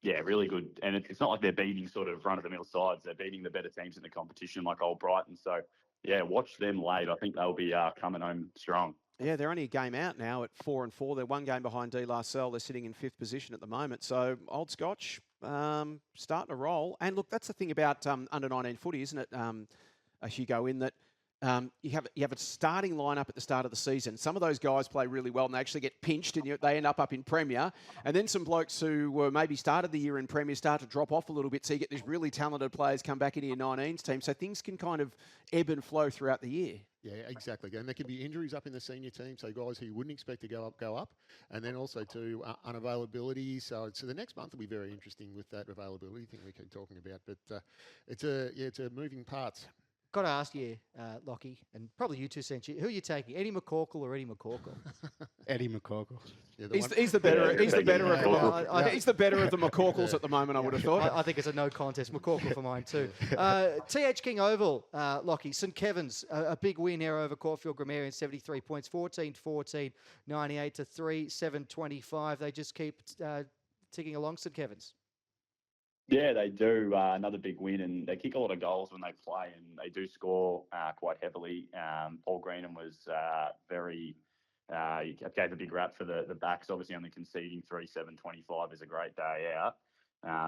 Yeah, really good. And it's not like they're beating sort of run-of-the-mill sides. They're beating the better teams in the competition like Old Brighton. So, yeah, watch them late. I think they'll be coming home strong. Yeah, they're only a game out now at 4-4. They're one game behind De La Salle. They're sitting in 5th position at the moment. So Old Scotch starting to roll. And look, that's the thing about under-19 footy, isn't it, Hugo, in that you have a starting lineup at the start of the season. Some of those guys play really well and they actually get pinched and they end up in Premier. And then some blokes who were maybe started the year in Premier start to drop off a little bit. So you get these really talented players come back into your 19s team. So things can kind of ebb and flow throughout the year. Yeah, exactly. And there can be injuries up in the senior team, so guys who you wouldn't expect to go up. And then also to unavailability. So the next month will be very interesting with that availability thing we keep talking about. But it's a moving parts. Got to ask you, Lockie, and probably you too, Senchi, who are you taking, Eddie McCorkle or Eddie McCorkle? Eddie McCorkle. Yeah, he's the better. He's the better of the. He's the better of the McCorkles at the moment. I would have thought. I think it's a no contest. McCorkle for mine too. TH King Oval, Lockie, St Kevin's, a big win here over Caulfield Grammarian, 73 points, 14-14, 98-3, 7-25. They just keep ticking along, St Kevin's. Yeah, they do. Another big win, and they kick a lot of goals when they play, and they do score quite heavily. Paul Greenham was he gave a big rap for the backs, obviously only conceding 3-7-25 is a great day out.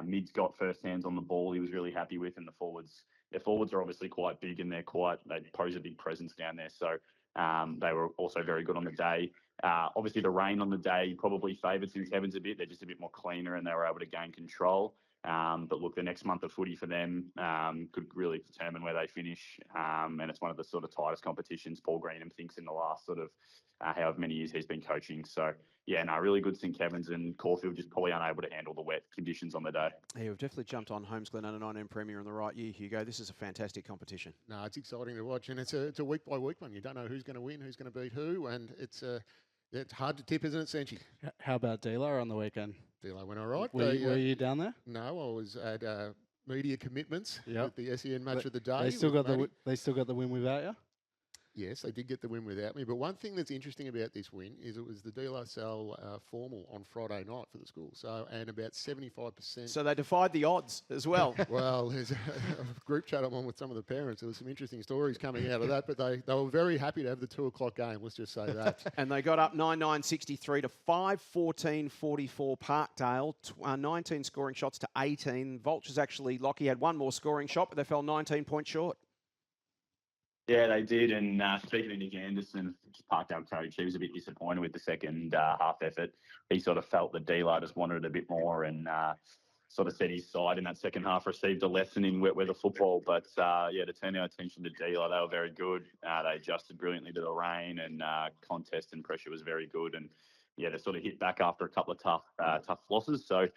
Mid's got first hands on the ball he was really happy with, and their forwards are obviously quite big, and they pose a big presence down there. So they were also very good on the day. Obviously, the rain on the day probably favoured St Kevin's a bit. They're just a bit more cleaner, and they were able to gain control. But look, the next month of footy for them could really determine where they finish. And it's one of the sort of tightest competitions Paul Greenham thinks in the last sort of however many years he's been coaching. So, yeah, no, really good St Kevin's, and Caulfield just probably unable to handle the wet conditions on the day. Yeah, we've definitely jumped on Holmesglen Under 19 Premier in the right year, Hugo. This is a fantastic competition. No, it's exciting to watch, and it's a week-by-week one. You don't know who's going to win, who's going to beat who, and it's hard to tip, isn't it, Senchi? How about Dealer on the weekend? Dealer went all right. Were you down there? No, I was at media commitments with the SEN match of the day. They still got the win without you? Yes, they did get the win without me. But one thing that's interesting about this win is it was the De La Salle formal on Friday night for the school. So, and about 75%. So they defied the odds as well. Well, there's a group chat I'm on with some of the parents. There was some interesting stories coming out of that, but they were very happy to have the 2 o'clock game. Let's just say that. And they got up 9-9-63 to 5-14-44 Parkdale, 19 scoring shots to 18. Vultures actually, Lockie had one more scoring shot, but they fell 19 points short. Yeah, they did. And speaking of Nick Anderson, Parkdale coach, he was a bit disappointed with the second half effort. He sort of felt the D-Line just wanted it a bit more, and sort of set his side in that second half, received a lesson in wet weather football. But, to turn our attention to D-Line, they were very good. They adjusted brilliantly to the rain, and contest and pressure was very good. And, they sort of hit back after a couple of tough losses. So,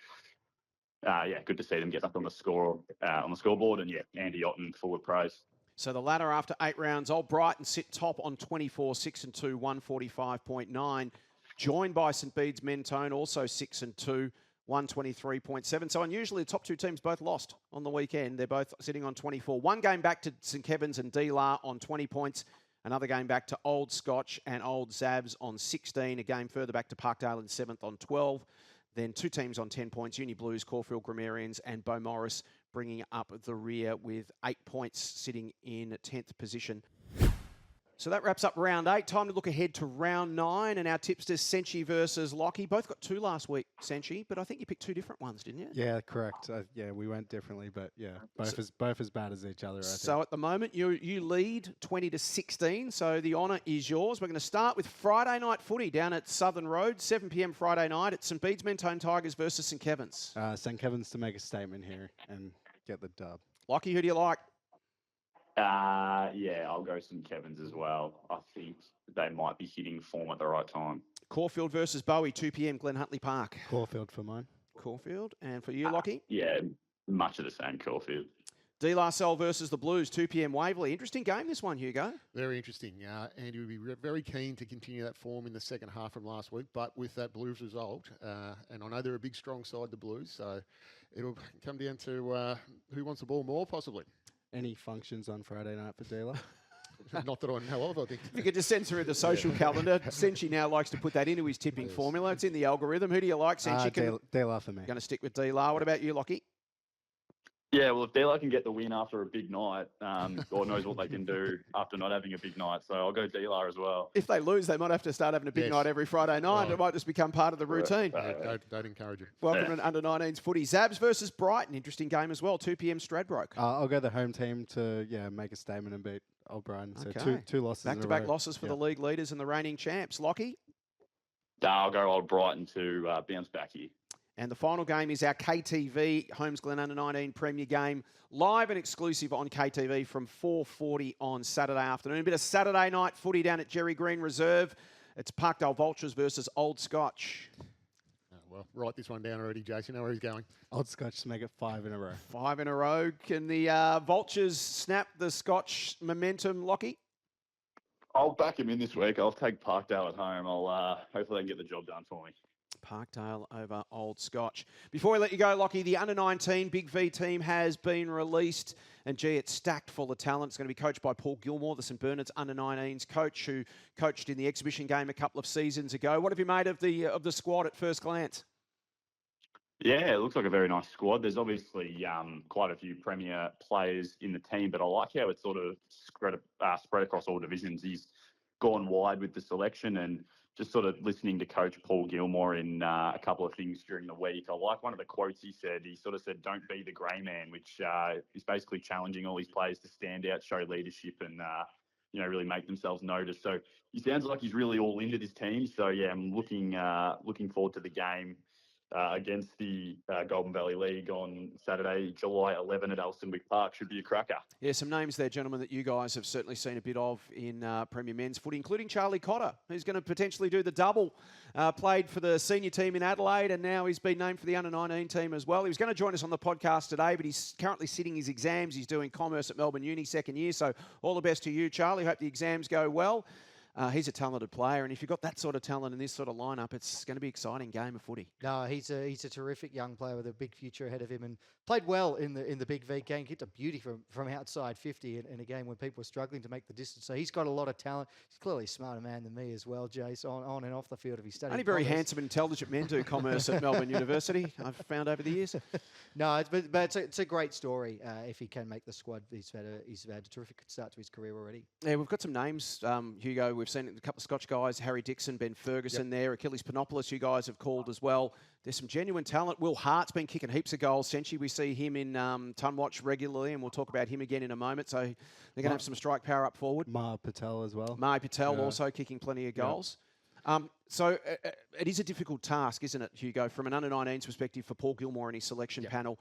good to see them get up on the scoreboard. And, Andy Otten, full of praise. So the latter, after 8 rounds, Old Brighton sit top on 24-6-2, 145.9. Joined by St Bede's Mentone, also 6-2, 123.7. So unusually, the top 2 teams both lost on the weekend. They're both sitting on 24. One game back to St Kevin's and D-La on 20 points. Another game back to Old Scotch and Old Zabs on 16. A game further back to Parkdale in 7th on 12. Then 2 teams on 10 points, Uni Blues, Caulfield Grammarians and Beau Morris bringing up the rear with 8 points, sitting in 10th position. So that wraps up round 8. Time to look ahead to round 9 and our tipsters, Senchi versus Lachie. Both got 2 last week, Senchi, but I think you picked 2 different ones, didn't you? Yeah, correct. Yeah, we went differently, but yeah, both as bad as each other. I So at the moment, you lead 20-16, so the honour is yours. We're going to start with Friday night footy down at Southern Road, 7 p.m. Friday night. It's St Bede's Mentone Tigers versus St Kevin's. St Kevin's to make a statement here and get the dub. Lachie, who do you like? Yeah, I'll go St Kevin's as well. I think they might be hitting form at the right time. Caulfield versus Bowie, 2 p.m. Glen Huntly Park. Caulfield for mine. Caulfield. And for you, Lachie? Yeah, much of the same, Caulfield. De La Salle versus the Blues, 2 p.m. Waverley. Interesting game, this one, Hugo. Very interesting. Andy would be very keen to continue that form in the second half from last week, but with that Blues result, and I know they're a big, strong side, the Blues, so it'll come down to who wants the ball more, possibly. Any functions on Friday night for Dealer? Not that I know of, I think. If you could just censor the social calendar. Senchi now likes to put that into his tipping formula. It's in the algorithm. Who do you like, Senchi? Dealer for me. Going to stick with Dealer. What about you, Lachie? Yeah, well, if Dealer can get the win after a big night, God knows what they can do after not having a big night. So I'll go Dealer as well. If they lose, they might have to start having a big night every Friday night. It might just become part of the routine. Don't encourage it. Welcome to under-19s footy. Zabs versus Brighton. Interesting game as well. 2 p.m. Stradbroke. I'll go the home team to make a statement and beat Old Brighton. So two losses Back-to-back losses for the league leaders and the reigning champs. Lachie? I'll go Old Brighton to bounce back here. And the final game is our KTV Holmesglen Under 19 Premier game, live and exclusive on KTV from 4:40 on Saturday afternoon. A bit of Saturday night footy down at Jerry Green Reserve. It's Parkdale Vultures versus Old Scotch. Well, write this one down already, Jason. Know where he's going. Old Scotch to make it 5 in a row. 5 in a row. Can the Vultures snap the Scotch momentum, Lachie? I'll back him in this week. I'll take Parkdale at home. I'll hopefully they can get the job done for me. Parkdale over Old Scotch. Before we let you go, Lachie, the under-19 Big V team has been released. And, gee, it's stacked full of talent. It's going to be coached by Paul Gilmore, the St Bernard's under-19s coach who coached in the exhibition game a couple of seasons ago. What have you made of the squad at first glance? Yeah, it looks like a very nice squad. There's obviously quite a few premier players in the team, but I like how it's sort of spread across all divisions. He's gone wide with the selection and just sort of listening to Coach Paul Gilmore in a couple of things during the week. I like one of the quotes he said. He sort of said, "Don't be the grey man," which is basically challenging all his players to stand out, show leadership and, really make themselves noticed. So he sounds like he's really all into this team. So, yeah, I'm looking forward to the game against the Goulburn Valley League on Saturday, July 11 at Elstonwick Park. Should be a cracker. Yeah, some names there, gentlemen, that you guys have certainly seen a bit of in Premier Men's footy, including Charlie Cotter, who's going to potentially do the double. Played for the senior team in Adelaide, and now he's been named for the under-19 team as well. He was going to join us on the podcast today, but he's currently sitting his exams. He's doing commerce at Melbourne Uni, second year. So all the best to you, Charlie. Hope the exams go well. He's a talented player, and if you've got that sort of talent in this sort of lineup, it's going to be an exciting game of footy. No, he's a terrific young player with a big future ahead of him, and played well in the Big V game. Hit a beauty from outside 50 in a game when people were struggling to make the distance. So he's got a lot of talent. He's clearly a smarter man than me as well, Jace, on and off the field if he studied. Only very handsome and intelligent men do commerce at Melbourne University, I've found over the years. No, but it's a great story if he can make the squad. He's had a terrific start to his career already. Yeah, we've got some names, Hugo. We've seen a couple of Scotch guys, Harry Dixon, Ben Ferguson there, Achilles Panopoulos, you guys have called as well. There's some genuine talent. Will Hart's been kicking heaps of goals. Senchi, we see him in Tunwatch regularly, and we'll talk about him again in a moment. So they're going to have some strike power up forward. Mar Patel as well. Mar Patel also kicking plenty of goals. So it is a difficult task, isn't it, Hugo, from an under-19s perspective for Paul Gilmore and his selection panel,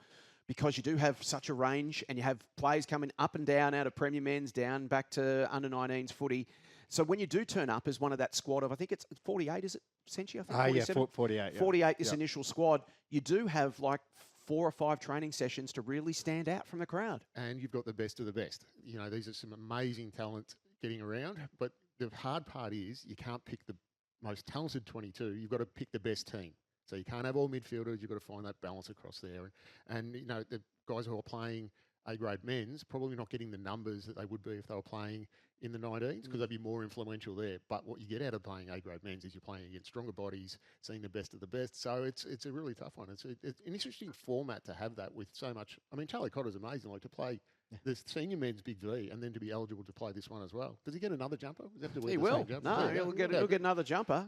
because you do have such a range and you have players coming up and down out of Premier Men's down back to under-19s footy. So when you do turn up as one of that squad of, I think it's 48, is it, Senchi? I think 48. Yeah. 48, this initial squad. You do have like 4 or 5 training sessions to really stand out from the crowd. And you've got the best of the best. You know, these are some amazing talent getting around, but the hard part is you can't pick the most talented 22. You've got to pick the best team. So you can't have all midfielders. You've got to find that balance across there. And you know, the guys who are playing A-grade men's probably not getting the numbers that they would be if they were playing in the 19s because they'd be more influential there. But what you get out of playing A-grade men's is you're playing against stronger bodies, seeing the best of the best. So it's a really tough one. It's an interesting format to have that with so much. I mean, Charlie Cotter's amazing, like to play the senior men's Big V and then to be eligible to play this one as well. Does he get another jumper? Does he have to wear He the will. same jumper? No, Yeah, he'll get another jumper.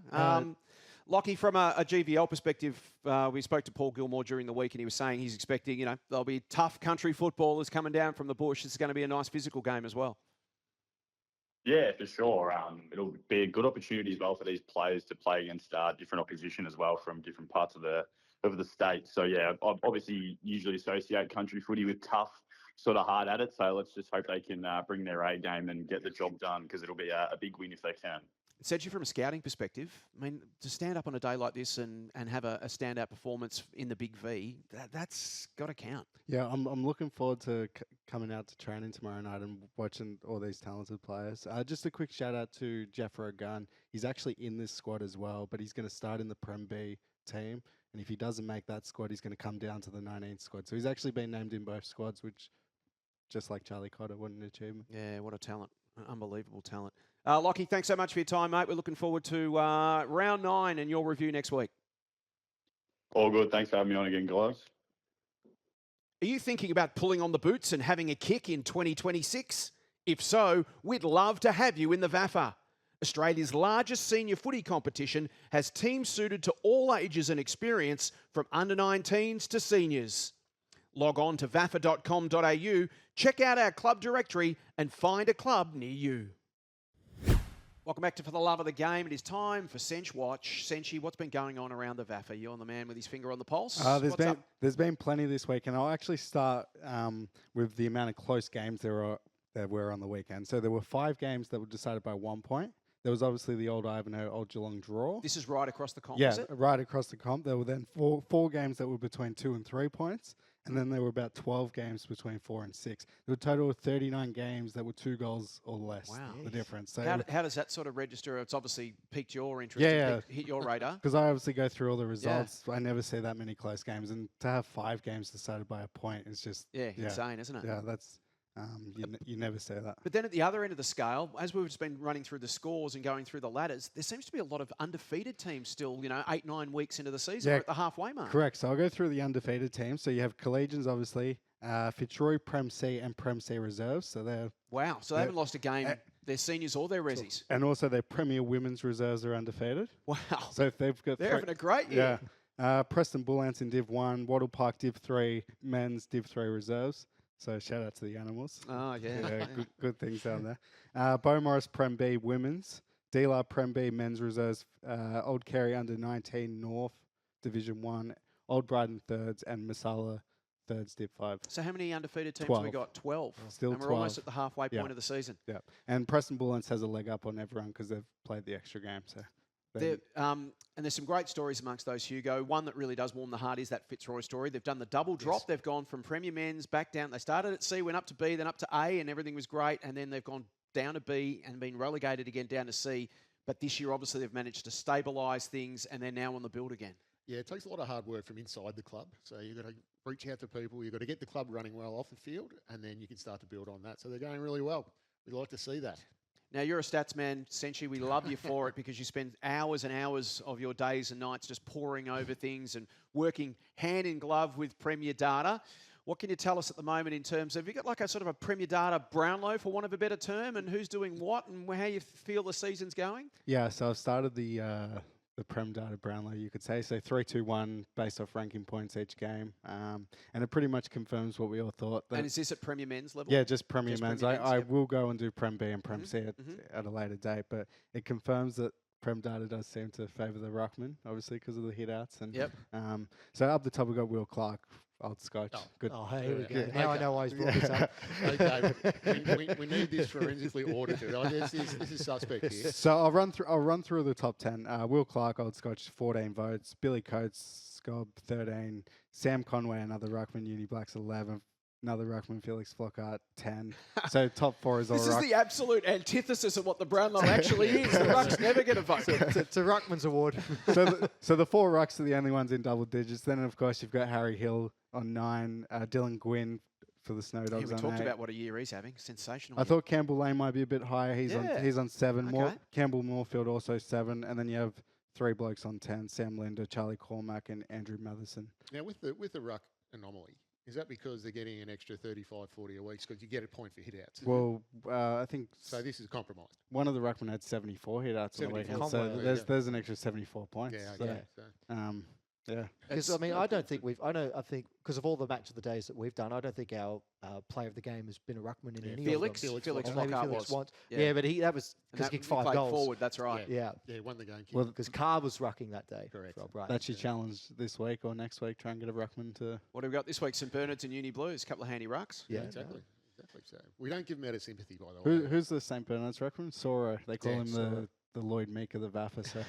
Lockie, from a GVL perspective, we spoke to Paul Gilmore during the week and he was saying he's expecting, there'll be tough country footballers coming down from the bush. It's going to be a nice physical game as well. Yeah, for sure. It'll be a good opportunity as well for these players to play against different opposition as well from different parts of the state. So, yeah, I obviously usually associate country footy with tough, sort of hard at it. So let's just hope they can bring their A game and get the job done because it'll be a big win if they can. Essentially, from a scouting perspective, I mean, to stand up on a day like this and have a standout performance in the Big V, that's got to count. Yeah, I'm looking forward to coming out to training tomorrow night and watching all these talented players. Just a quick shout out to Jeffro Gunn. He's actually in this squad as well, but he's going to start in the Prem B team. And if he doesn't make that squad, he's going to come down to the 19th squad. So he's actually been named in both squads, which, just like Charlie Cotter, what an achievement. Yeah, what a talent. Unbelievable talent. Lockie, thanks so much for your time, mate. We're looking forward to round 9 and your review next week. All good. Thanks for having me on again, guys. Are you thinking about pulling on the boots and having a kick in 2026? If so, we'd love to have you in the VAFA. Australia's largest senior footy competition has teams suited to all ages and experience, from under-19s to seniors. Log on to vafa.com.au, check out our club directory and find a club near you. Welcome back to For the Love of the Game. It is time for Sench Watch. Senchy, what's been going on around the VAFA? You're the man with his finger on the pulse. There's been plenty this week, and I'll actually start with the amount of close games there were on the weekend. So there were 5 games that were decided by 1 point. There was obviously the old Ivanhoe, old Geelong draw. This is right across the comp, yeah, is it? Right across the comp. There were then four games that were between 2 and 3 points. And then there were about 12 games between 4 and 6. There were a total of 39 games that were 2 goals or less. Wow. The difference. So how does that sort of register? It's obviously piqued your interest. Yeah. Hit your radar. Because I obviously go through all the results. I never see that many close games. And to have 5 games decided by a point is just... insane, isn't it? Yeah, that's... you never say that. But then at the other end of the scale, as we've just been running through the scores and going through the ladders, there seems to be a lot of undefeated teams still, 8-9 weeks into the season. We're at the halfway mark. Correct. So I'll go through the undefeated teams. So you have Collegians, obviously, Fitzroy, Prem C and Prem C reserves. So they're... Wow. So they haven't lost a game, their seniors or their resis. And also their Premier Women's reserves are undefeated. Wow. So if they've got... They're having a great year. Yeah. Preston Bullants in Div 1, Wattle Park Div 3, men's Div 3 reserves. So shout out to the animals. Oh, yeah. Good things down there. Beau Morris Prem B women's, D-Lar Prem B men's reserves, Old Kerry under 19 North Division 1, Old Brighton thirds, and Masala thirds Div 5. So how many undefeated teams 12. have we got? 12. Still and we're 12. almost at the halfway point of the season. Yeah. And Preston Bullants has a leg up on everyone because they've played the extra game. So. And there's some great stories amongst those, Hugo. One that really does warm the heart is that Fitzroy story. They've done the double drop. Yes. They've gone from Premier Men's back down. They started at C, went up to B, then up to A, and everything was great. And then they've gone down to B and been relegated again down to C. But this year, obviously, they've managed to stabilise things, and they're now on the build again. Yeah, it takes a lot of hard work from inside the club. So you've got to reach out to people. You've got to get the club running well off the field, and then you can start to build on that. So they're going really well. We'd like to see that. Now, you're a stats man, Senchy. We love you for it because you spend hours and hours of your days and nights just poring over things and working hand in glove with Premier Data. What can you tell us at the moment in terms of, have you got like a sort of a Premier Data Brownlow, for want of a better term, and who's doing what and how you feel the season's going? Yeah, so I've started the Prem Data Brownlow, you could say. So 3-2-1 based off ranking points each game. And it pretty much confirms what we all thought. And is this at Premier Men's level? Yeah, just Premier Men's. I Yep. will go and do Prem B and Prem C at a later date, but it confirms that Prem Data does seem to favour the ruckman, obviously, because of the hit-outs. And, so up the top, we've got Will Clark, Old Scotch. Good. Oh, hey, here we go. Now I know why he's brought this up. Okay, we need this forensically audited. This is suspect here. So I'll run through the top 10. Will Clark, Old Scotch, 14 votes. Billy Coates, Scob, 13. Sam Conway, another ruckman, Uni Blacks, 11. Another ruckman, Felix Flockhart, 10. So top 4 is all This is the absolute antithesis of what the Brownlow actually is. The rucks never get a vote. It's a ruckman's award. So the 4 rucks are the only ones in double digits. Then, of course, you've got Harry Hill on 9, Dylan Gwynn, for the Snow Yeah, Dogs. we on talked 8. about what a year he's having. Sensational. I year. thought Campbell Lane might be a bit higher. He's on 7. Okay. Campbell Moorfield also 7, and then you have 3 blokes on 10: Sam Linder, Charlie Cormack, and Andrew Matheson. Now, with the ruck anomaly, is that because they're getting an extra 35, 40 a week because you get a point for hit-outs? Well, I think So this is compromised. one of the ruckmen had 74 hit-outs on the 74. weekend, so Conway, there's an extra 74 points. Yeah, so, okay. So. Yeah. Because I mean, I don't think we've. I think because of all the match of the days that we've done, I don't think our player of the game has been a ruckman in any Felix of them. Felix Or maybe Lockhart Felix was. once. Yeah, but that was And because he that- kicked 5 played goals. forward. That's right. Yeah, Yeah, won the game. Well, because Carr was rucking that day. Correct. Rob, right. That's your challenge this week or next week. Try and get a ruckman to. What have we got this week? St Bernard's and Uni Blues. A couple of handy rucks. Yeah, exactly. Exactly. So we don't give them out of sympathy, by the way. Who's the St Bernard's ruckman? Soro. They call Yeah, him Soro. the Lloyd Meek of the VAFA. So.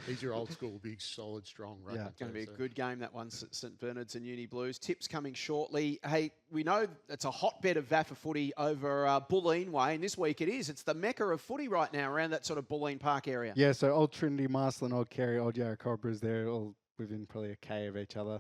He's your old school, big, solid, strong ruckman. Yeah. Going to be too, a so. good game, that one, St Bernard's and Uni Blues. Tips coming shortly. Hey, we know it's a hotbed of VAFA footy over Bulleen Way, and this week it is. It's the mecca of footy right now around that sort of Bulleen Park area. Yeah, so Old Trinity, Marsland, Old Kerry, Old Yarra Cobras, they're all within probably a K of each other.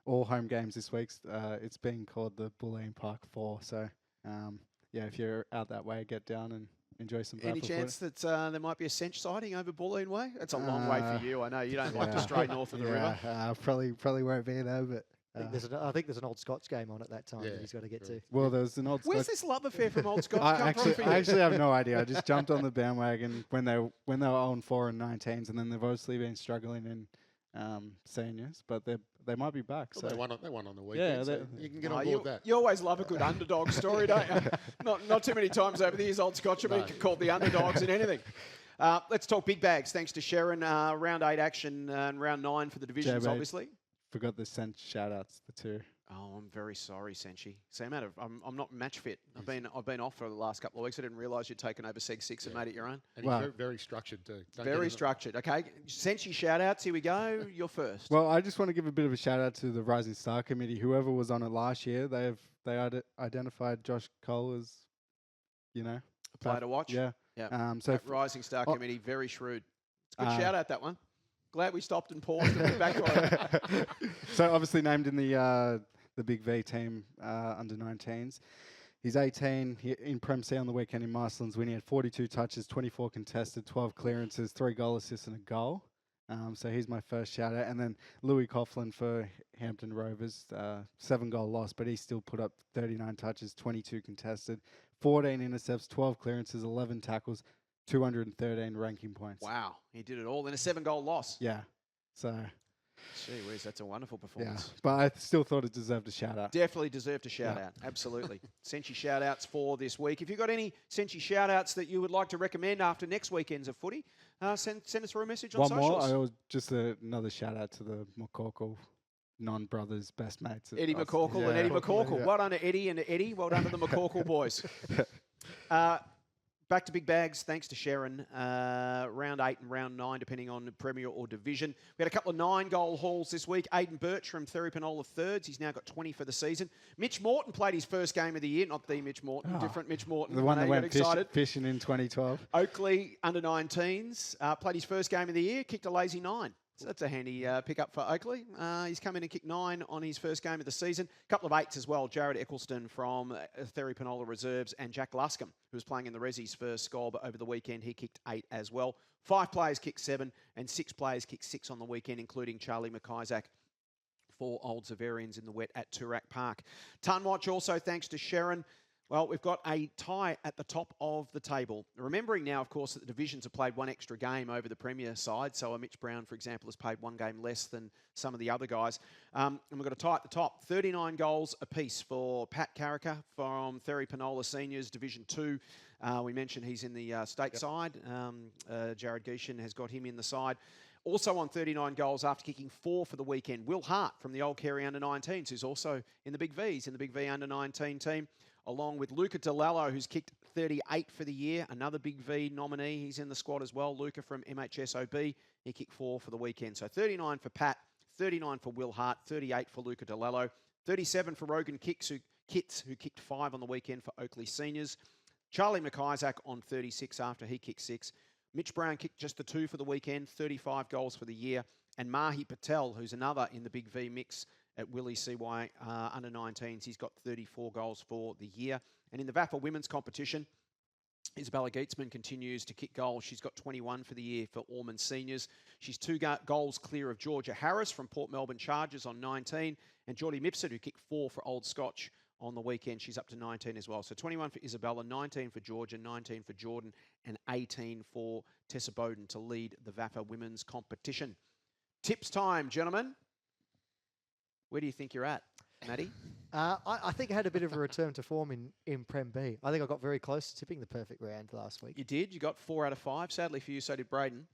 All home games this week. It's being called the Bulleen Park 4. So, yeah, if you're out that way, get down and enjoy some Any VAFA chance footy. that there might be a cinch sighting over Bulleen Way? That's a long way for you. I know you don't like to stray north of the river. Probably won't be there, but. I think there's an old Scots game on at that time that he's got to get to. Well, there's an old. Where's Scots- this love affair from Old Scots I come from for you? actually have no idea. I just jumped on the bandwagon when they were 0-4 and 19s, and then they've obviously been struggling in seniors, but they might be back. Well, So they won on the weekend. Yeah, so they- you can get on board that. You always love a good underdog story, don't you? Not too many times over the years, Old Scots have been called the underdogs in anything. Let's talk big bags. Thanks to Sharon. Round 8 action and round 9 for the divisions, mate. obviously. forgot the sent shout-outs, the 2. Oh, I'm very sorry, Senchi. I'm not match fit. I've been off for the last couple of weeks. I didn't realise you'd taken over Seg 6 and made it your own. And he's very structured too. Very structured. Okay, Senchi shout-outs. Here we go. You're first. Well, I just want to give a bit of a shout-out to the Rising Star Committee. Whoever was on it last year, they identified Josh Cole as, A player to watch. Yeah. Yeah. So Rising Star Committee, very shrewd. It's a good shout-out, that one. Glad we stopped and paused and went back on it. So obviously named in the Big V team under 19s. He's 18 in Prem C on the weekend in Marslands when he had 42 touches, 24 contested, 12 clearances, 3 goal assists and a goal. So he's my first shout out. And then Louis Coughlin for Hampton Rovers, 7 goal loss, but he still put up 39 touches, 22 contested, 14 intercepts, 12 clearances, 11 tackles, 213 ranking points. Wow, he did it all in a 7-goal loss. Yeah. So. Gee whiz, that's a wonderful Yeah, performance. but I still thought it deserved a shout out. Definitely deserved a shout out. Absolutely. Senchi shout outs for this week. If you've got any Senchi shout outs that you would like to recommend after next weekend's of footy, send us through a message on One socials. more, just another shout out to the McCorkle non-brothers best mates. Eddie McCorkle and Eddie McCorkle. Yeah. Well done to Eddie and to Eddie. Well done to the McCorkle boys. Back to big bags, thanks to Sharon. Round 8 and round 9, depending on the Premier or Division. We had a couple of 9-goal hauls this week. Aidan Birch from Therapanola thirds. He's now got 20 for the season. Mitch Morton played his first game of the year. Not the Mitch Morton, different Mitch Morton. The one I that know you went got excited. fishing in 2012. Oakley under 19s. Played his first game of the year. Kicked a lazy 9. So that's a handy pickup for Oakley. He's come in and kicked 9 on his first game of the season. A couple of 8s as well. Jared Eccleston from Therapanola Reserves and Jack Luscombe, who was playing in the Resi's first goal, but over the weekend he kicked 8 as well. 5 players kicked 7 and 6 players kicked 6 on the weekend, including Charlie McIsaac for Old Zaverians in the wet at Toorak Park. Ton watch also thanks to Sharon. Well, we've got a tie at the top of the table. Remembering now, of course, that the divisions have played one extra game over the Premier side. So Mitch Brown, for example, has played 1 game less than some of the other guys. And we've got a tie at the top. 39 goals apiece for Pat Carricker from Therapanola Seniors, Division 2. We mentioned he's in the state side. Jarrod Gieschen has got him in the side. Also on 39 goals after kicking 4 for the weekend, Will Hart from the Old Kerry Under-19s, who's also in the Big Vs, in the Big V Under-19 team, along with Luca DeLallo, who's kicked 38 for the year, another Big V nominee. He's in the squad as well. Luca from MHSOB, he kicked 4 for the weekend. So 39 for Pat, 39 for Will Hart, 38 for Luca DeLallo, 37 for Rogan Kitts, who kicked 5 on the weekend for Oakley Seniors. Charlie McIsaac on 36 after he kicked 6. Mitch Brown kicked just the 2 for the weekend, 35 goals for the year. And Mahi Patel, who's another in the Big V mix at Willie CY under 19s. He's got 34 goals for the year. And in the VAFA women's competition, Isabella Geetzman continues to kick goals. She's got 21 for the year for Ormond Seniors. She's 2 goals clear of Georgia Harris from Port Melbourne Chargers on 19, and Geordie Mipsett, who kicked 4 for Old Scotch on the weekend. She's up to 19 as well. So 21 for Isabella, 19 for Georgia, 19 for Jordan, and 18 for Tessa Bowden to lead the VAFA women's competition. Tips time, gentlemen. Where do you think you're at, Maddie? I think I had a bit of a return to form in Prem B. I think I got very close to tipping the perfect round last week. You did. You got 4 out of 5. Sadly for you, so did Braden.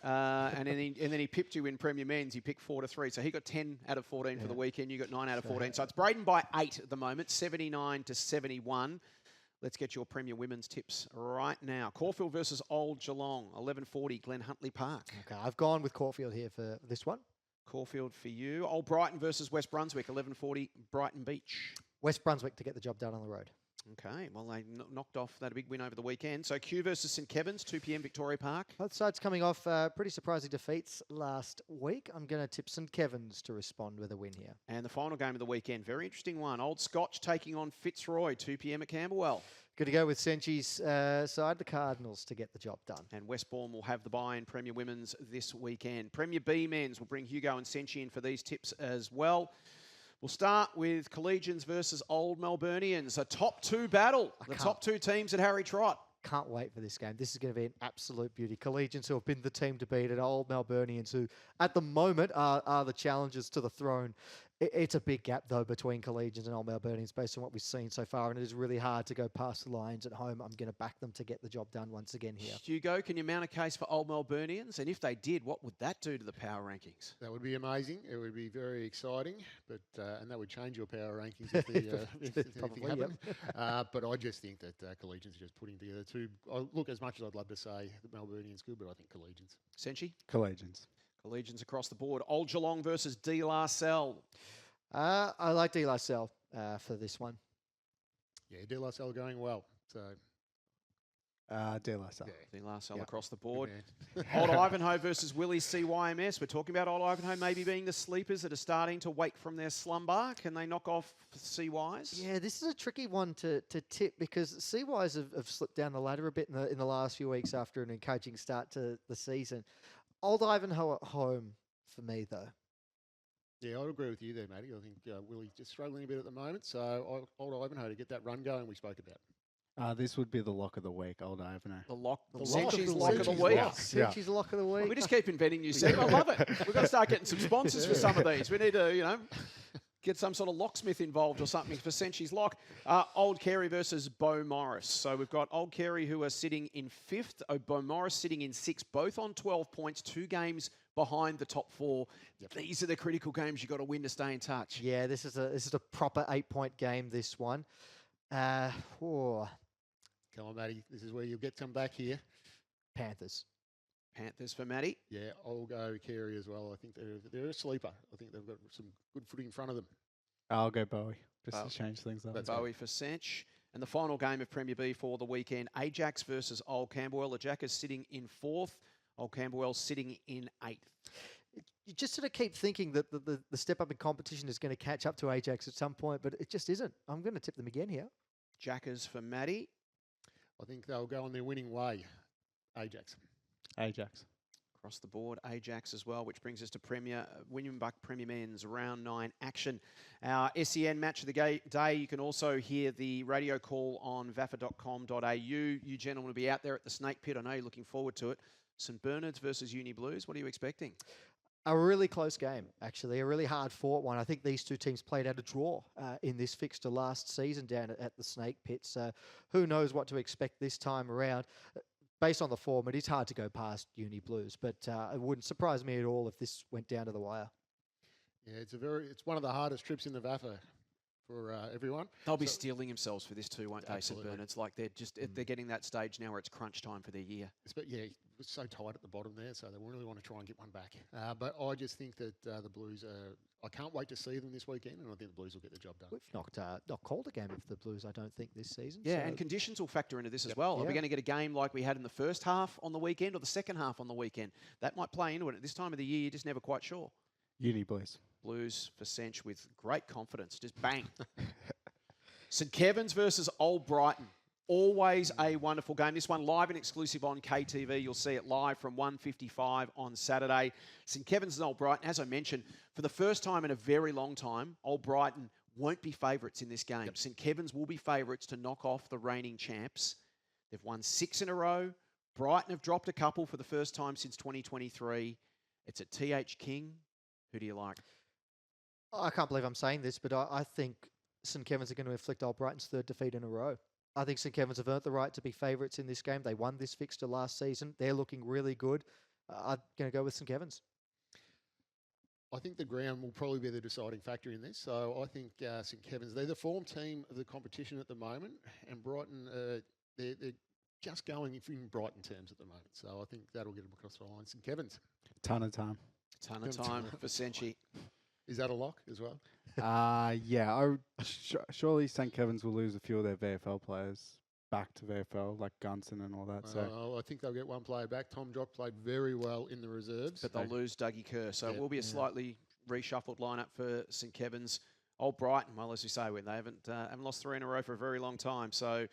And then he pipped you in Premier Men's. He picked 4 to 3. So he got 10 out of 14 for the weekend. You got 9 out of 14. So it's Braden by 8 at the moment, 79 to 71. Let's get your Premier Women's tips right now. Caulfield versus Old Geelong, 11:40, Glen Huntley Park. Okay, I've gone with Caulfield here for this one. Caulfield for you. Old Brighton versus West Brunswick, 11:40, Brighton Beach. West Brunswick to get the job done on the road. Okay, well, they knocked off that big win over the weekend. So Kew versus St Kevin's, 2 p.m, Victoria Park. Both sides coming off pretty surprising defeats last week. I'm going to tip St Kevin's to respond with a win here. And the final game of the weekend, very interesting one. Old Scotch taking on Fitzroy, 2 p.m. at Camberwell. Good to go with Senchi's side, the Cardinals, to get the job done. And Westbourne will have the bye in Premier Women's this weekend. Premier B Men's will bring Hugo and Senchi in for these tips as well. We'll start with Collegians versus Old Melburnians, a top 2 battle. The top 2 teams at Harry Trott. Can't wait for this game. This is going to be an absolute beauty. Collegians, who have been the team to beat, and Old Melburnians, who at the moment are the challengers to the throne. It's a big gap, though, between Collegians and Old Melburnians based on what we've seen so far, and it is really hard to go past the Lions at home. I'm going to back them to get the job done once again here. Hugo, can you mount a case for Old Melburnians? And if they did, what would that do to the power rankings? That would be amazing. It would be very exciting, but and that would change your power rankings if it happened. But I just think that Collegians are just putting together 2. Look, as much as I'd love to say the Melburnians good, but I think Collegians. Senchi? Collegians. Collegians across the board. Old Geelong versus De La Salle. I like De La Salle for this one. Yeah, De La Salle going well. So De La Salle. De La Salle across the board. Old Ivanhoe versus Willie's CYMS. We're talking about Old Ivanhoe maybe being the sleepers that are starting to wake from their slumber. Can they knock off CYs? Yeah, this is a tricky one to tip because CYs have slipped down the ladder a bit in the last few weeks after an encouraging start to the season. Old Ivanhoe at home for me, though. Yeah, I'd agree with you there, Matty. I think Willie's just struggling a bit at the moment. So Old Ivanhoe to get that run going we spoke about. This would be the lock of the week, Old Ivanhoe. The lock of the week. week. Senchi's lock of the week. We just keep inventing new segments. I love it. We've got to start getting some sponsors for some of these. We need to, get some sort of locksmith involved or something for Senchi's lock. Old Carey versus Beau Morris. So we've got Old Carey who are sitting in 5th, Beau Morris sitting in 6th, both on 12 points, 2 games behind the top 4. Yep. These are the critical games you've got to win to stay in touch. Yeah, this is a proper 8-point game, this one. Come on, Matty. This is where you'll get some back here. Panthers. Panthers for Matty. Yeah, I'll go Carey as well. I think they're a sleeper. I think they've got some good footy in front of them. I'll go Bowie, just to change things up. Bowie for Sench. And the final game of Premier B for the weekend, Ajax versus Old Camberwell. Ajax is sitting in 4th. Old Camberwell sitting in 8th. You just sort of keep thinking that the step up in competition is going to catch up to Ajax at some point, but it just isn't. I'm going to tip them again here. Jackers for Matty. I think they'll go on their winning way. Ajax. Across the board, Ajax as well, which brings us to William Buck Premier Men's Round 9 action. Our SEN match of the day, you can also hear the radio call on vafa.com.au. You gentlemen will be out there at the Snake Pit. I know you're looking forward to it. St Bernard's versus Uni Blues. What are you expecting? A really close game, actually. A really hard-fought one. I think these 2 teams played out a draw in this fixture last season down at the Snake Pit. So who knows what to expect this time around. Based on the form, it is hard to go past Uni Blues, but it wouldn't surprise me at all if this went down to the wire. Yeah, it's one of the hardest trips in the VAFA for everyone. They'll be steeling themselves for this too, won't they, St Absolutely. Bernard's? Like they're getting that stage now where it's crunch time for their year. But yeah, it was so tight at the bottom there, so they really want to try and get one back. But I just think that the Blues I can't wait to see them this weekend, and I think the Blues will get the job done. We've not called a game of the Blues, I don't think, this season. Yeah, so and conditions will factor into this as well. Yeah. Are we going to get a game like we had in the first half on the weekend or the second half on the weekend? That might play into it. At this time of the year, you're just never quite sure. Uni Blues. Blues for Sench with great confidence. Just bang. St Kevin's versus Old Brighton. Always a wonderful game. This one live and exclusive on KTV. You'll see it live from 1:55 on Saturday. St Kevin's and Old Brighton, as I mentioned, for the first time in a very long time, Old Brighton won't be favourites in this game. Yep. St Kevin's will be favourites to knock off the reigning champs. They've won 6 in a row. Brighton have dropped a couple for the first time since 2023. It's at TH King. Who do you like? I can't believe I'm saying this, but I think St Kevin's are going to inflict Old Brighton's 3rd defeat in a row. I think St Kevin's have earned the right to be favourites in this game. They won this fixture last season. They're looking really good. I'm going to go with St Kevin's. I think the ground will probably be the deciding factor in this. So I think St Kevin's, they're the form team of the competition at the moment, and Brighton, they're just going in Brighton terms at the moment. So I think that'll get them across the line. St Kevin's. Ton of time. Ton of time for Senchi. Is that a lock as well? Yeah. Surely St Kevin's will lose a few of their VFL players back to VFL, like Gunson and all that. So I think they'll get one player back. Tom Jock played very well in the reserves. But they'll lose Dougie Kerr. So it will be a slightly reshuffled lineup for St Kevin's. Old Brighton, well, as we say, when they haven't lost 3 in a row for a very long time. So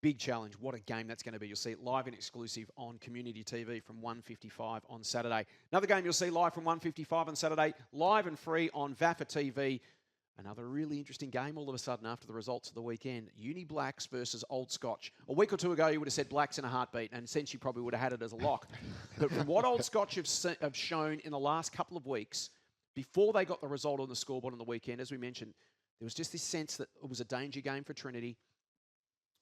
big challenge. What a game that's going to be. You'll see it live and exclusive on Community TV from 1:55 on Saturday. Another game you'll see live from 1:55 on Saturday, live and free on VAFA TV. Another really interesting game all of a sudden after the results of the weekend. Uni Blacks versus Old Scotch. A week or two ago, you would have said Blacks in a heartbeat, and since you probably would have had it as a lock. But from what Old Scotch have shown in the last couple of weeks, before they got the result on the scoreboard on the weekend, as we mentioned, there was just this sense that it was a danger game for Trinity.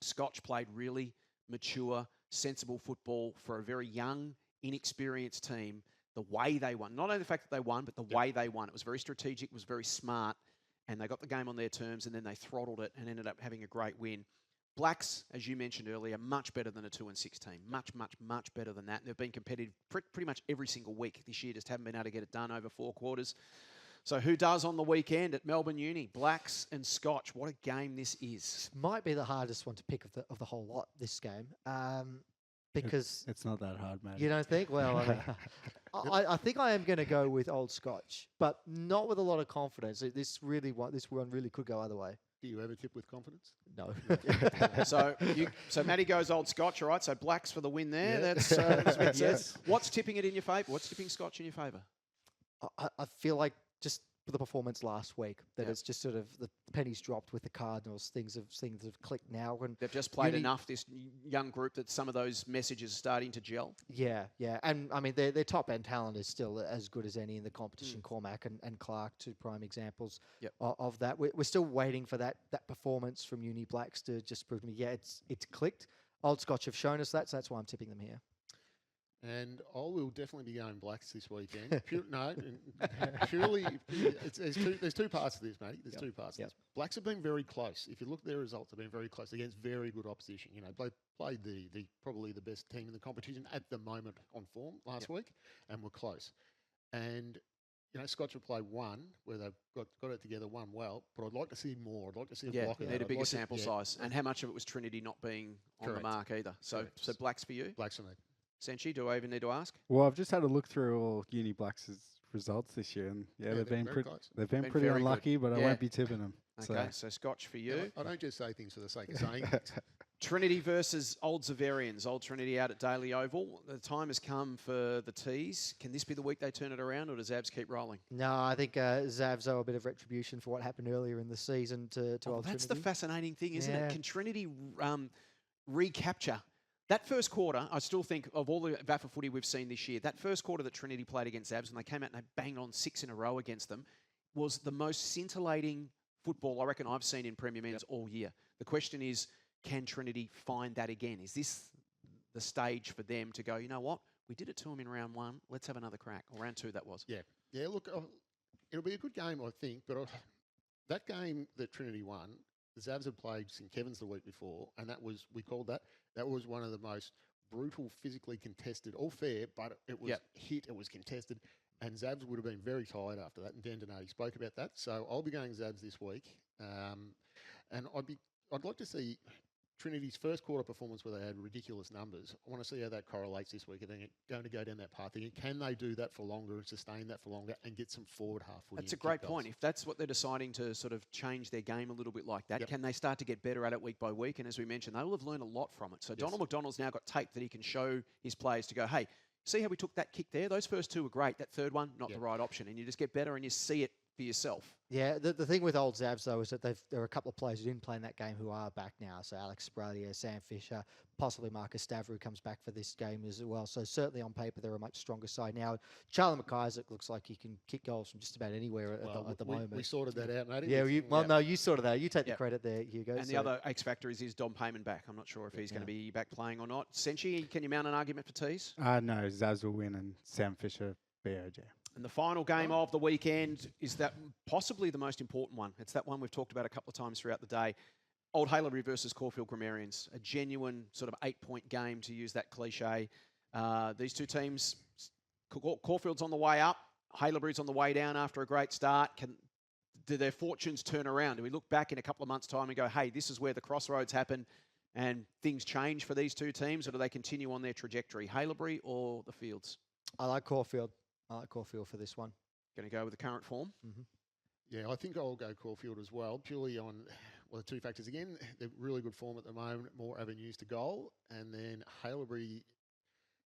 Scotch played really mature, sensible football for a very young, inexperienced team. The way they won, not only the fact that they won, but the way they won. It was very strategic, it was very smart, and they got the game on their terms, and then they throttled it and ended up having a great win. Blacks, as you mentioned earlier, much better than a 2-6 team. Much, much, much better than that. They've been competitive pretty much every single week this year, just haven't been able to get it done over 4 quarters. So who does on the weekend at Melbourne Uni? Blacks and Scotch. What a game this is. Might be the hardest one to pick of the whole lot, this game. Because it's not that hard, man. You don't think? Well, I think I am going to go with Old Scotch, but not with a lot of confidence. This one really could go either way. Do you ever tip with confidence? No. So Matty goes Old Scotch, all right? So Blacks for the win there. Yeah. That's Yes. What's tipping it in your favour? What's tipping Scotch in your favour? I feel like just for the performance last week, that it's just sort of the pennies dropped with the Cardinals. Things have clicked now, and they've just played enough. This young group that some of those messages are starting to gel. Yeah, and I mean their top end talent is still as good as any in the competition. Cormac and Clark, 2 prime examples of that. We're still waiting for that performance from Uni Blacks to just prove to me, it's clicked. Old Scotch have shown us that, so that's why I'm tipping them here. And I will definitely be going Blacks this weekend. Purely, there's 2 parts to this, mate. There's 2 parts to this. Blacks have been very close. If you look at their results, have been very close against very good opposition. You know, they played the probably the best team in the competition at the moment on form last week, and were close. And you know, Scotch have played 1 where they've got it together, 1 well, but I'd like to see more. I'd like to see a block of that. Need a bigger sample size. And how much of it was Trinity not being on the mark either? So Blacks for you? Blacks for me. Senchi, do I even need to ask? Well, I've just had a look through all Uni Blacks' results this year, and they've been pretty unlucky, but I won't be tipping them. Okay, so Scotch for you. I don't just say things for the sake of saying things. Trinity versus Old Zaverians. Old Trinity out at Daily Oval. The time has come for the Tees. Can this be the week they turn it around, or does Zabs keep rolling? No, I think Zabs owe a bit of retribution for what happened earlier in the season to Old Trinity. That's the fascinating thing, isn't it? Can Trinity recapture that first quarter? I still think of all the VAFA footy we've seen this year, that first quarter that Trinity played against Zabs, when they came out and they banged on 6 in a row against them, was the most scintillating football I reckon I've seen in Premier Men's all year. The question is, can Trinity find that again? Is this the stage for them to go, you know what, we did it to them in round 1, let's have another crack, or round 2 that was? Yeah, look, it'll be a good game, I think, but that game that Trinity won, the Zabs had played St Kevin's the week before, and that was one of the most brutal, physically contested, all fair, but it was hit, it was contested, and Zabs would have been very tired after that, and Dan Donati spoke about that. So I'll be going Zabs this week, and I'd like to see Trinity's first quarter performance where they had ridiculous numbers. I want to see how that correlates this week. Are they going to go down that path again? Can they do that for longer and sustain that for longer and get some forward half footy? That's a great point. If that's what they're deciding to sort of change their game a little bit like that, Yep. can they start to get better at it week by week? And as we mentioned, they will have learned a lot from it. So Yes. Donald McDonald's now got tape that he can show his players to go, hey, see how we took that kick there? Those first two were great. That third one, not Yep. the right option. And you just get better and you see it for yourself. Yeah, the thing with Old Zabs, though, is that there are a couple of players who didn't play in that game who are back now. So Alex Spralia, Sam Fisher, possibly Marcus Stavru comes back for this game as well. So certainly on paper, they're a much stronger side now. Charlie McIsaac looks like he can kick goals from just about anywhere at the moment. We sorted that out, mate. Yeah, no, you sorted that out. You take the credit there, Hugo. And the other X factor is Dom Payman back. I'm not sure if he's going to be back playing or not. Senshi, can you mount an argument for Tees? No, Zaz will win and Sam Fisher, BOJ. And the final game of the weekend is that possibly the most important one. It's that one we've talked about a couple of times throughout the day. Old Haileybury versus Caulfield Grammarians. A genuine sort of 8-point game, to use that cliche. These two teams, Caulfield's on the way up. Haileybury's on the way down after a great start. Do their fortunes turn around? Do we look back in a couple of months' time and go, hey, this is where the crossroads happen and things change for these two teams, or do they continue on their trajectory? Haileybury or the Fields? I like Caulfield. I like Caulfield for this one. Going to go with the current form? Mm-hmm. Yeah, I think I'll go Caulfield as well, purely on, the two factors again. They're really good form at the moment, more avenues to goal. And then Haileybury,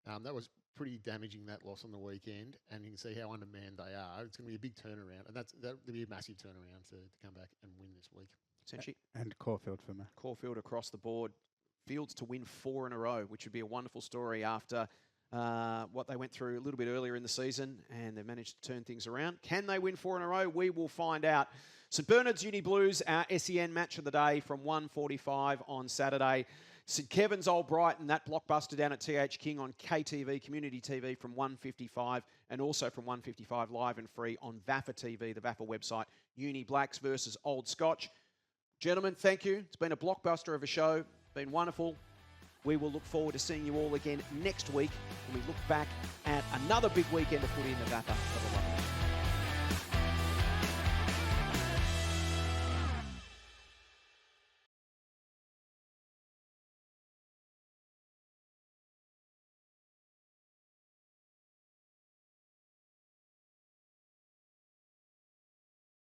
that was pretty damaging, that loss on the weekend. And you can see how undermanned they are. It's going to be a big turnaround. And that'll be a massive turnaround to come back and win this week. Senshi? And Caulfield for me. Caulfield across the board. Fields to win 4 in a row, which would be a wonderful story after what they went through a little bit earlier in the season, and they've managed to turn things around. Can they win 4 in a row? We will find out. St Bernard's Uni Blues, our SEN match of the day from 1:45 on Saturday. St Kevin's Old Brighton, that blockbuster down at TH King on KTV, Community TV from 1:55, and also from 1:55 live and free on VAFA TV, the VAFA website. Uni Blacks versus Old Scotch. Gentlemen, thank you. It's been a blockbuster of a show. Been wonderful. We will look forward to seeing you all again next week when we look back at another big weekend of footy in the VAFA.